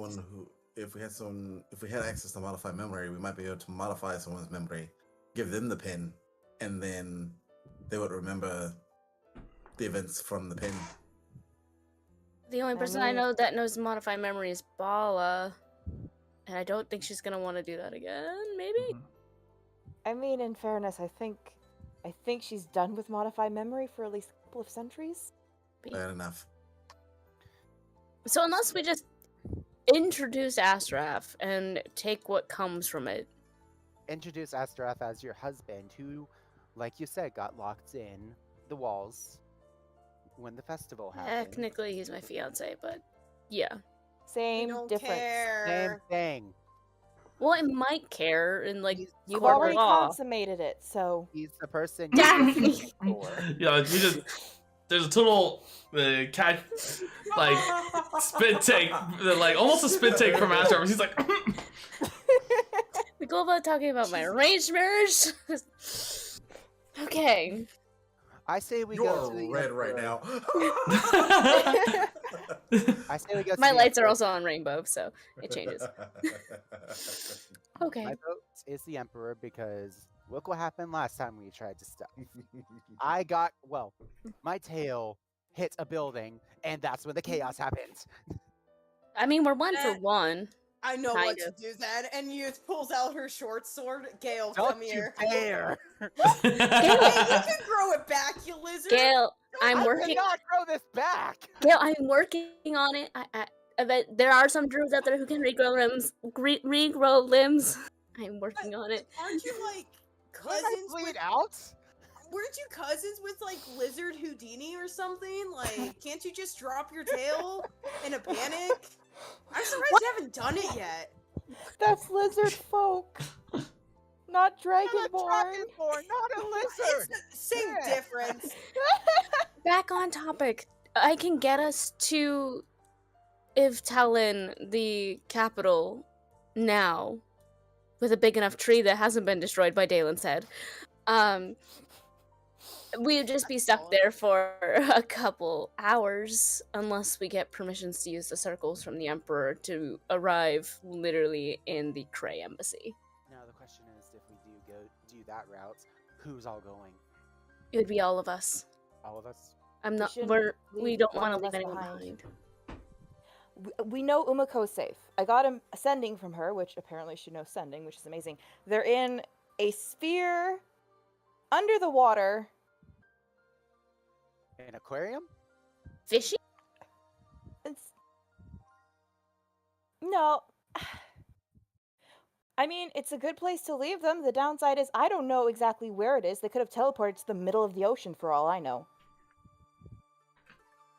if we had access to modify memory, we might be able to modify someone's memory, give them the pin, and then they would remember the events from the pin. The only I person I mean- know that knows modify memory is Bala. And I don't think she's gonna want to do that again, maybe? I mean, in fairness, I think she's done with modify memory for at least a couple of centuries. Fair enough. So unless we just introduce Astraf and take what comes from it. Introduce Astaroth as your husband, who, like you said, got locked in the walls when the festival happened. Technically, he's my fiance, but yeah. We Same don't difference. Same care. thing. Well, I might care in like You've court of already law. consummated it, so He's the person Daphne! you're looking for. Yeah, you just there's a total cat like spit take, like almost a spit take from Astro. He's like, We go about talking about my arranged marriage. Okay. I say we You're go to the red right Emperor. now. I say we go to My the lights are Emperor. also on rainbow, so it changes. Okay. My vote is the Emperor because look what happened last time we tried to stop. I got, well, my tail hit a building, and that's when the chaos happened. I mean, we're one for one. I know Kind what to of. do then. And Youth pulls out her short sword. Gale, Don't come you here. dare! Hey, you can grow it back, you lizard. Gale, I'm I working. cannot grow this back! Gale, I'm working on it. I bet there are some druids out there who can regrow limbs. Regrow limbs. I'm working on it. Aren't you like When I cousins bleed with? out? Weren't you cousins with like Lizard Houdini or something? Like, can't you just drop your tail in a panic? I'm surprised you haven't done it yet. that's lizard folk, not I'm a dragonborn. dragonborn, not a lizard! It's the same Yeah. difference. Back on topic. I can get us to Talon, the capital, now, with a big enough tree that hasn't been destroyed by Dalen's head. We'd just be stuck there for a couple hours unless we get permissions to use the circles from the Emperor to arrive literally in the Cray embassy. Now the question is, if we do that route, who's all going? It would be all of us. All of us? I'm not. shouldn't We leave don't one want of to us leave anyone behind. behind. We know Umeko's safe. I got him sending from her, which apparently she knows sending, which is amazing. They're in a sphere under the water. An aquarium? Fishy? It's... No. I mean, it's a good place to leave them. The downside is I don't know exactly where it is. They could have teleported to the middle of the ocean for all I know.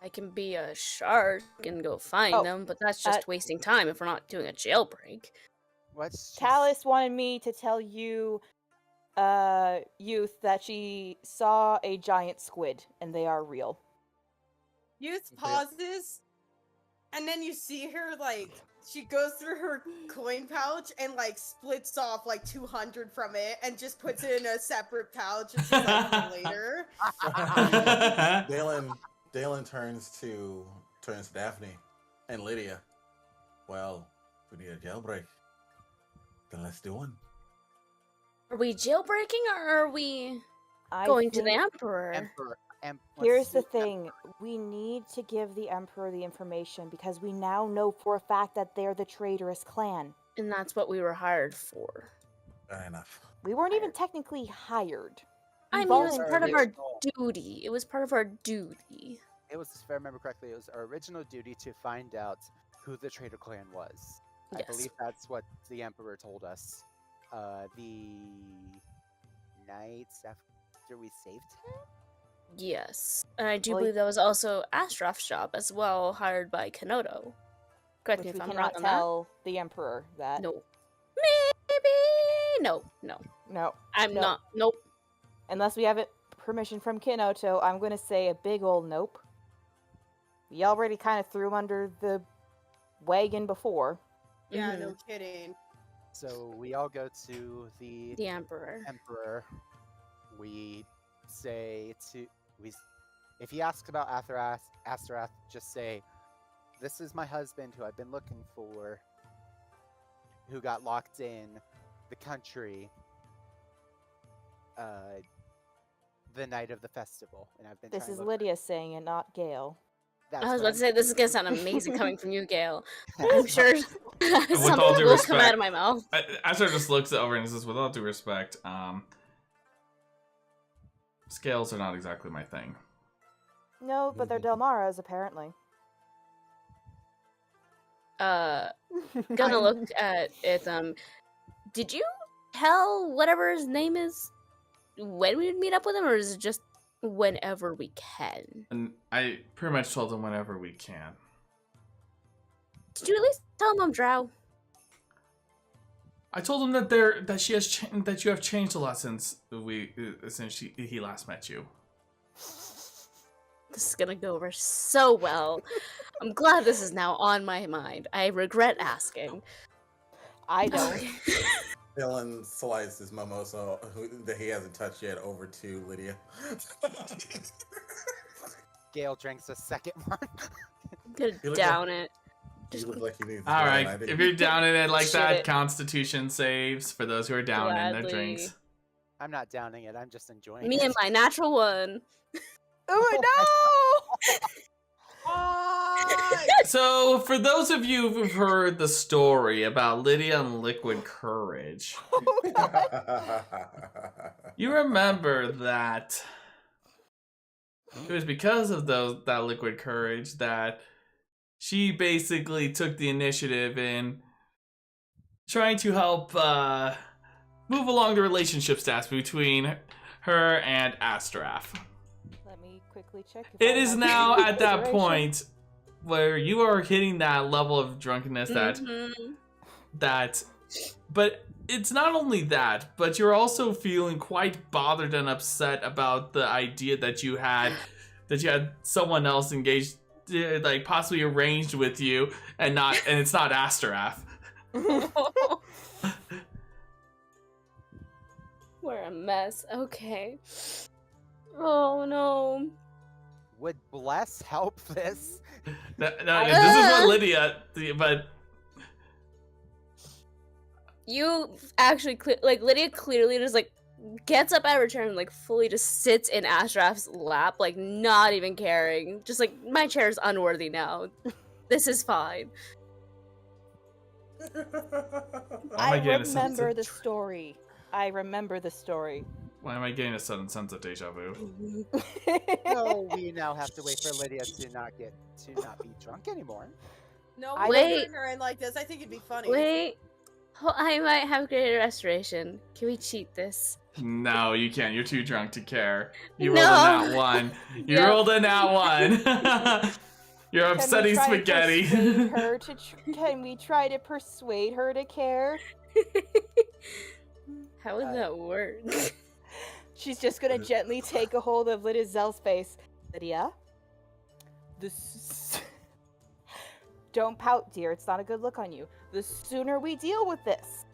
I can be a shark and go find Oh, them, but that's just wasting time if we're not doing a jailbreak. Let's just... Talus wanted me to tell you, Youth, that she saw a giant squid, and they are real. Youth pauses, and then you see her like she goes through her coin pouch and like splits off like 200 from it and just puts it in a separate pouch and she's like for later. Dalen turns to Daphne and Lydia. Well, if we need a jailbreak, then let's do one. Are we jailbreaking or are we I going to the think- Emperor? Emperor. Here's the thing. We need to give the Emperor the information because we now know for a fact that they're the traitorous clan. And that's what we were hired for. Fair enough. We weren't even technically hired. I We mean, it was volunteered. part of our original- duty. It was part of our duty. It was, if I remember correctly, it was our original duty to find out who the traitor clan was. I Yes. believe that's what the Emperor told us. The nights after we saved him? Yes. And I do Well, believe that was also Astraf's shop as well, hired by Kanoto. Correct me Which if we I'm wrong cannot on tell the Emperor that. that. No. maybe? No. No. I'm No. not. Nope. Unless we have it permission from Kinoto, I'm gonna say a big old nope. We already kind of threw him under the wagon before. Yeah, Mhm. no kidding. So we all go to the The Emperor. Emperor. We say if he asks about Astorath, just say, "This is my husband who I've been looking for, who got locked in the country the night of the festival, and I've been This trying is to look Lydia saying it, not Gale. That's I was what about to say, this is gonna sound amazing coming from you, Gale. I'm I'm- sure all something due will come respect- out of my mouth. Asher just looks over and says, with all due respect, scales are not exactly my thing. No, but they're Delmara's, apparently. Gonna look at it. Did you tell whatever his name is when we would meet up with him, or is it just whenever we can? And I pretty much told them whenever we can. Did you at least tell him I'm Drow? I told him that that you have changed a lot since he last met you. This is gonna go over so well. I'm glad this is now on my mind. I regret asking. I don't. Dylan slides his mimosa that he hasn't touched yet over to Lydia. Gale drinks a second one. I'm gonna You look down it. You look like you need. All right, if you're down in it like Shit that, it. Constitution saves for those who are down in their Gladly. drinks. I'm not downing it. I'm just enjoying Me it. and my natural one. Oh So, for those of you who've heard the story about Lydia and Liquid Courage, you remember that it was because of that Liquid Courage that she basically took the initiative in trying to help move along the relationship stats between her and Astorath. Let me quickly check. if It I is have now any at that consideration. point where you are hitting that level of drunkenness Mhm. but it's not only that, but you're also feeling quite bothered and upset about the idea that you had someone else engaged, like possibly arranged with you, and it's not Astorath. We're a mess. Okay. Oh no. Would bless help this? No, this is what Lydia, but You actually Lydia clearly just gets up out of her chair and fully just sits in Astorath's lap, not even caring. Just my chair is unworthy now. This is fine. I remember the story. I remember the story. Why am I getting a sudden sense of deja vu? So we now have to wait for Lydia to not be drunk anymore. No, I we Wait. don't bring her in like this. I think it'd be funny. Wait. I might have greater restoration. Can we cheat this? No, you can't. You're too drunk to care. You No. rolled a nat one. You Yep. rolled a nat one. You're upsetting spaghetti. Can we try to persuade her to care? How would that work? She's just gonna gently take a hold of Lydia's Zell's face. Lydia? Don't pout, dear. It's not a good look on you. The sooner we deal with this,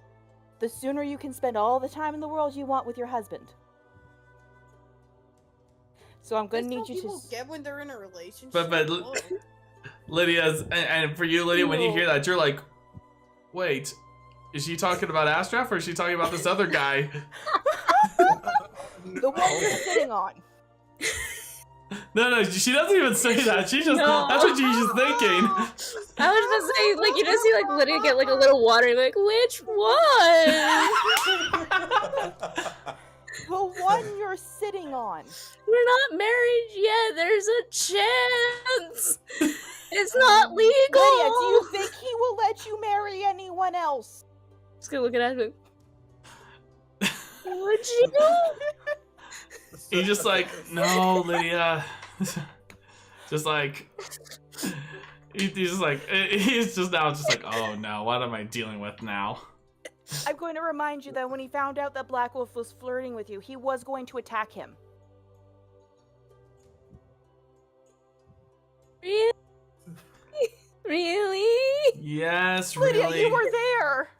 the sooner you can spend all the time in the world you want with your husband. So I'm gonna That's need what you people to... get when they're in a relationship. But Whoa. Lydia's, and for you, Lydia, when you hear that, you're like, wait, is she talking about Astorath or is she talking about this other guy? The one you're sitting on. No, she doesn't even say that. She just, No. that's what she's just thinking. I was about to say, you just see Lydia get a little watery, which one? The one you're sitting on. We're not married yet. There's a chance. It's not legal. Lydia, do you think he will let you marry anyone else? Just gonna look at him. Would you? He's just like, no, Lydia. Just he's just now just like, oh no, what am I dealing with now? I'm going to remind you that when he found out that Black Wolf was flirting with you, he was going to attack him. Really? Really? Yes, Lydia, really. you were there!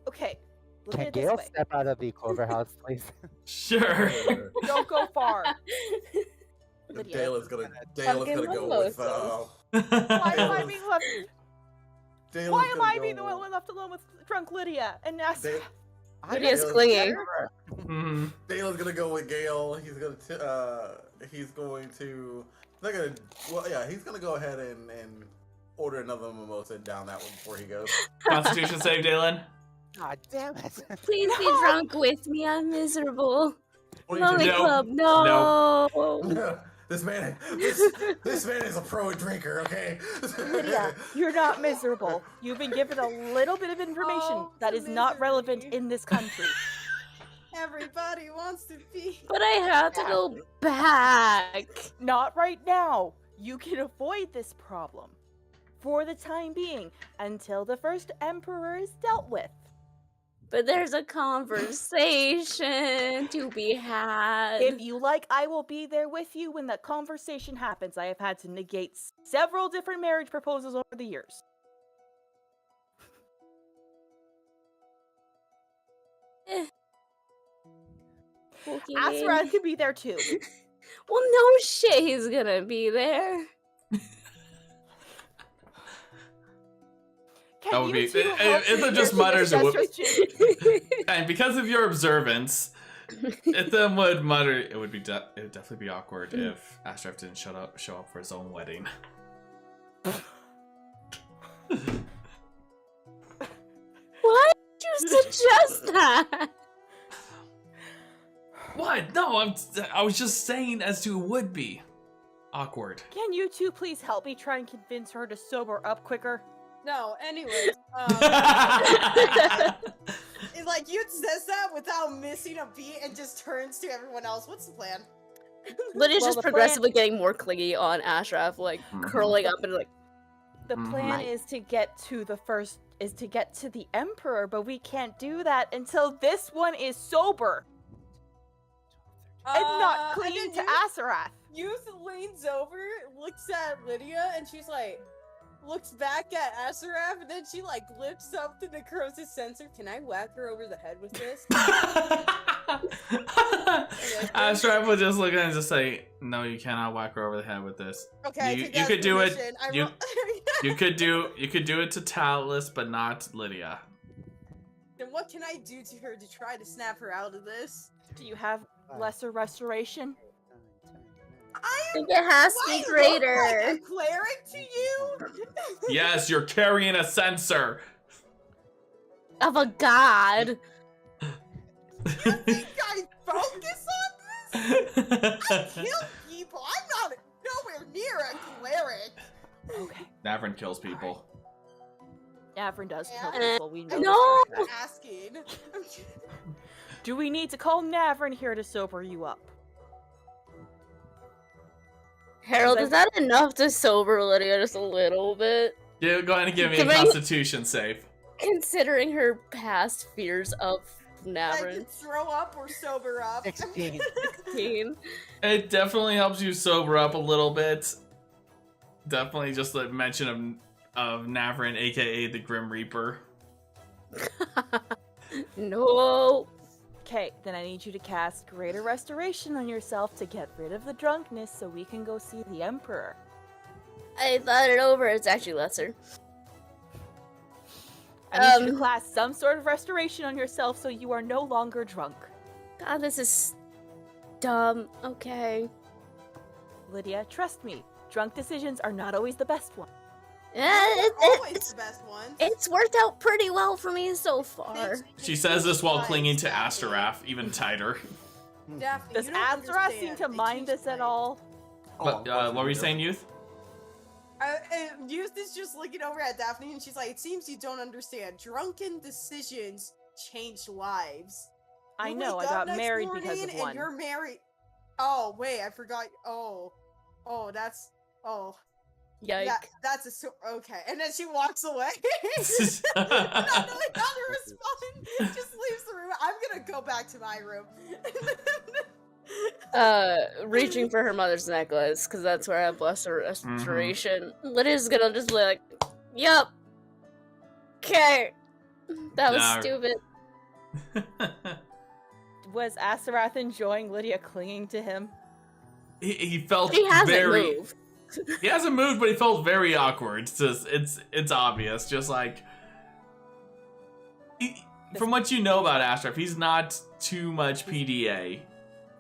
Okay. Look Can at it this Gale way. step out of the clover house, please? Sure. Don't go far. Lydia. Dale is gonna Pumpkin go with Why am I being left? Dale Why is am gonna I being the go- one left alone with drunk Lydia and Ness? Dale, Lydia's Dale's- clinging. Mhm. Dale is gonna go with Gale. He's going to. They're gonna. Well, yeah, he's gonna go ahead and order another mimosa down that one before he goes. Constitution save, Delan. God damn it. Please be drunk with me. I'm miserable. What are Lonely you No. Club, no. doing? This man is a pro drinker. Okay. Lydia, you're not miserable. You've been given a little bit of information Oh, that the is not relevant misery. in this country. Everybody wants to be. But I have to go back. Not right now. You can avoid this problem. For the time being, until the first emperor is dealt with. But there's a conversation to be had. If you like, I will be there with you when that conversation happens. I have had to negate several different marriage proposals over the years. Okay. Asrad could be there too. Well, no shit, he's gonna be there. Can That would you be- two if help it me just here to mutters, it would- Jester's chin? And because of your observance, Itham would mutter. It would definitely be awkward if Ashraf didn't show up for his own wedding. Why did you suggest that? What? No, I was just saying as to it would be awkward. Can you two please help me try and convince her to sober up quicker? No, anyways. It, like, you says that without missing a beat and just turns to everyone else. What's the plan? Lydia's Well, just the plan- progressively getting more clingy on Ashraf, like curling up and like. The plan is to get to the emperor, but we can't do that until this one is sober and not clinging to Asarath. Youth leans over, looks at Lydia, and she's like, looks back at Asaraf, and then she like lifts up the necrosis sensor. Can I whack her over the head with this? Ashraf would just look at it and just say, "No, you cannot whack her over the head with this. Okay, You- I take you that could as do it. permission. I You- ro- You could do it to Talus, but not Lydia." Then what can I do to her to try to snap her out of this? Do you have lesser restoration? I think it has to be do I greater. look like a cleric to you? Yes, you're carrying a sensor. Of a god. Think I focus on this? I kill people. I'm not nowhere near a cleric. Okay. Navrin kills people. Navrin does kill Yeah. people, we know. No! this for a fact. Asking. Do we need to call Navrin here to sober you up? Harold, is that enough to sober Lydia just a little bit? Yeah, go ahead and give me a Can I- Constitution save. Considering her past fears of I Navrin. can throw up or sober up. 16. 16. It definitely helps you sober up a little bit. Definitely just the mention of Navrin, aka the Grim Reaper. No. Okay, then I need you to cast Greater Restoration on yourself to get rid of the drunkenness so we can go see the Emperor. I thought it over. It's actually lesser. I need you to cast some sort of restoration on yourself so you are no longer drunk. God, this is dumb. Okay. Lydia, trust me, drunk decisions are not always the best one. Always the best ones. It's worked out pretty well for me so far. She says this while clinging to Astaraf even tighter. Daphne, Does you don't Azra seem understand. to They mind changed this at mine. all? What were you saying, Youth? Youth is just looking over at Daphne and she's like, it seems you don't understand. Drunken decisions change lives. I You know, I wake up got next married because morning of and one. you're married. Oh, wait, I forgot. Oh, that's. Oh. Yike. That's okay. And then she walks away. Not knowing how to respond, just leaves the room. I'm gonna go back to my room. Reaching for her mother's necklace, because that's where I have lesser restoration. Lydia's gonna just be like, yup. Okay. That was stupid. Was Asarath enjoying Lydia clinging to him? He felt He hasn't very... moved. He hasn't moved, but he felt very awkward. It's just, it's obvious. Just like... from what you know about Ashraf, he's not too much PDA.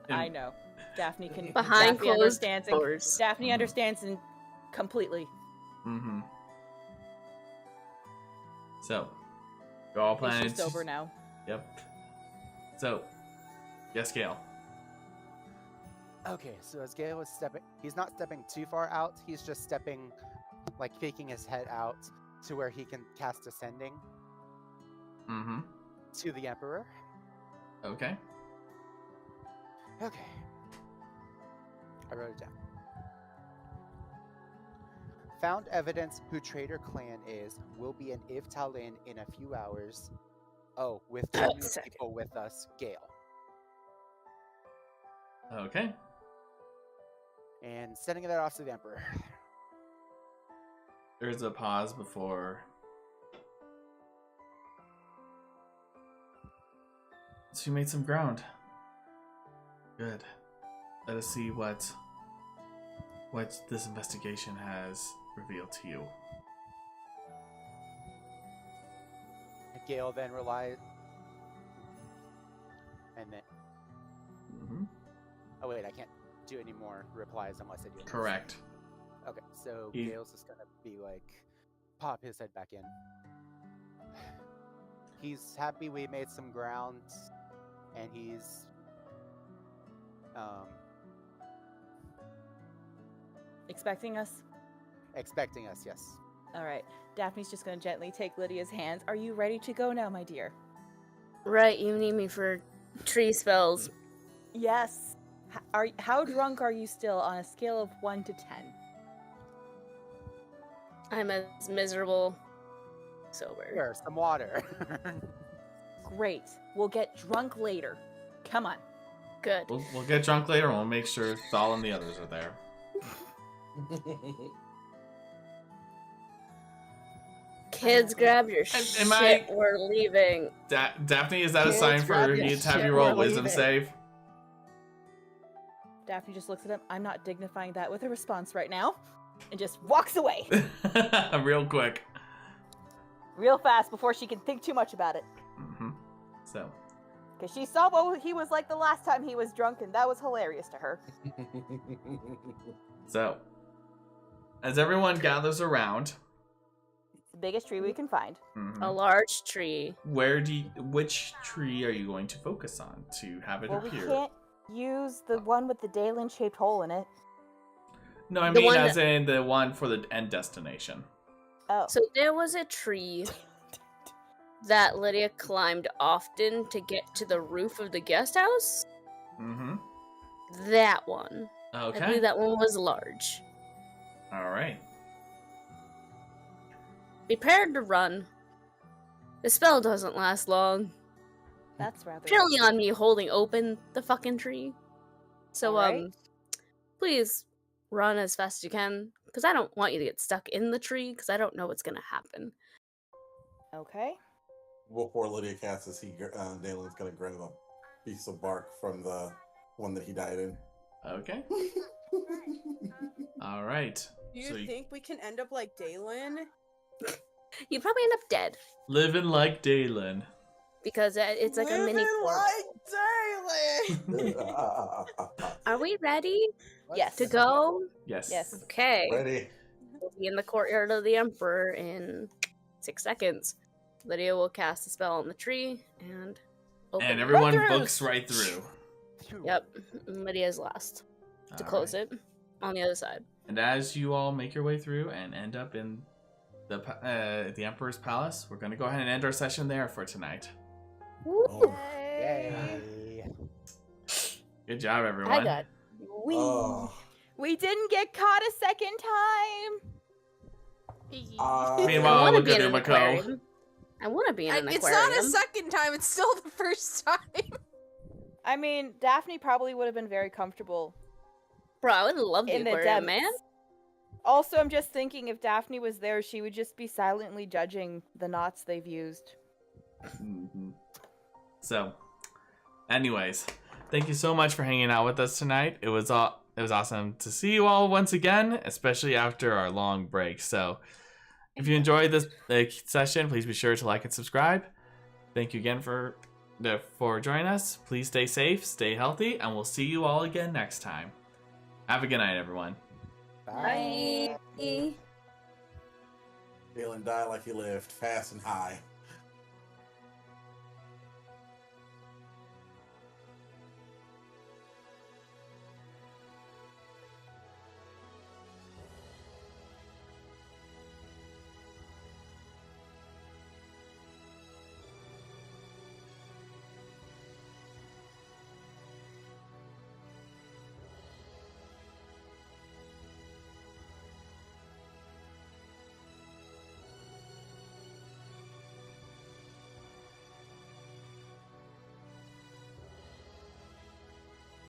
I know. Daphne can... Behind Daphne closed understands doors. Daphne understands completely. Mm-hmm. So, you're all planning She's sober now. Yep. So, yes, Gale. Okay, so as Gale is stepping, he's not stepping too far out. He's just stepping, like peeking his head out to where he can cast Ascending. Mm-hmm. To the Emperor. Okay. Okay. I wrote it down. Found evidence who Traitor Clan is will be in Talon in a few hours. Oh, with 2 new people with us, Gale. Okay. And sending that off to the Emperor. There's a pause before... So you made some ground. Good. Let us see what this investigation has revealed to you. Gale then relies... And then... Mm-hmm. Oh wait, I can't do any more replies unless I do it. Correct. Okay, so Gale's just gonna be like, pop his head back in. He's happy we made some ground, and he's Expecting us? expecting us, yes. Alright. Daphne's just gonna gently take Lydia's hands. Are you ready to go now, my dear? Right, you need me for tree spells. Yes. How drunk are you still on a scale of 1 to 10? I'm as miserable sober. Here, some water. Great. We'll get drunk later. Come on. Good. We'll get drunk later and we'll make sure Thal and the others are there. Kids, grab your shit. We're leaving. Daphne, is that a Kids, sign for grab your you to have shit, you roll a we're wisdom leaving. save? Daphne just looks at him. I'm not dignifying that with a response right now. And just walks away. Real quick. Real fast before she can think too much about it. Mm-hmm. So. Because she saw what he was like the last time he was drunk, and that was hilarious to her. So. As everyone gathers around. It's the biggest tree we can find. Mm-hmm. A large tree. Which tree are you going to focus on to have it Well, we appear? can't use the one with the Dalan-shaped hole in it. No, I The mean one as in the one for the end destination. Oh. So there was a tree that Lydia climbed often to get to the roof of the guest house. Mm-hmm. That one. Okay. I believe that one was large. Alright. Prepared to run. The spell doesn't last long. That's rather... Apparently on me holding open the fucking tree. So, Alright. please run as fast as you can. Because I don't want you to get stuck in the tree, because I don't know what's going to happen. Okay. Before Lydia casts, Dalen's gonna grab a piece of bark from the one that he died in. Okay. Alright. Do you think we can end up like Dalan? You'd probably end up dead. Living like Delan. Because it's like a mini like Dalan! Are we ready Yes. to go? Yes. Yes. Okay. Ready? We'll be in the courtyard of the Emperor in 6 seconds. Lydia will cast a spell on the tree and open And it. everyone Right through. books right through. Yep. Lydia's last to close Alright. it on the other side. And as you all make your way through and end up in the Emperor's Palace, we're going to go ahead and end our session there for tonight. Oh. Yay. Good job, everyone. I got We didn't get caught a second time. Meanwhile, I I want to look be at in an Umeko. aquarium. I want to be in an It's aquarium. not a second time, it's still the first time. I mean, Daphne probably would have been very comfortable Bro, I would love the in the aquarium, depths. man. Also, I'm just thinking if Daphne was there, she would just be silently judging the knots they've used. Mhm. So, anyways, thank you so much for hanging out with us tonight. It was awesome to see you all once again, especially after our long break. So, if you enjoyed this session, please be sure to like and subscribe. Thank you again for joining us. Please stay safe, stay healthy, and we'll see you all again next time. Have a good night, everyone. Bye. Feeling die like he lived, fast and high.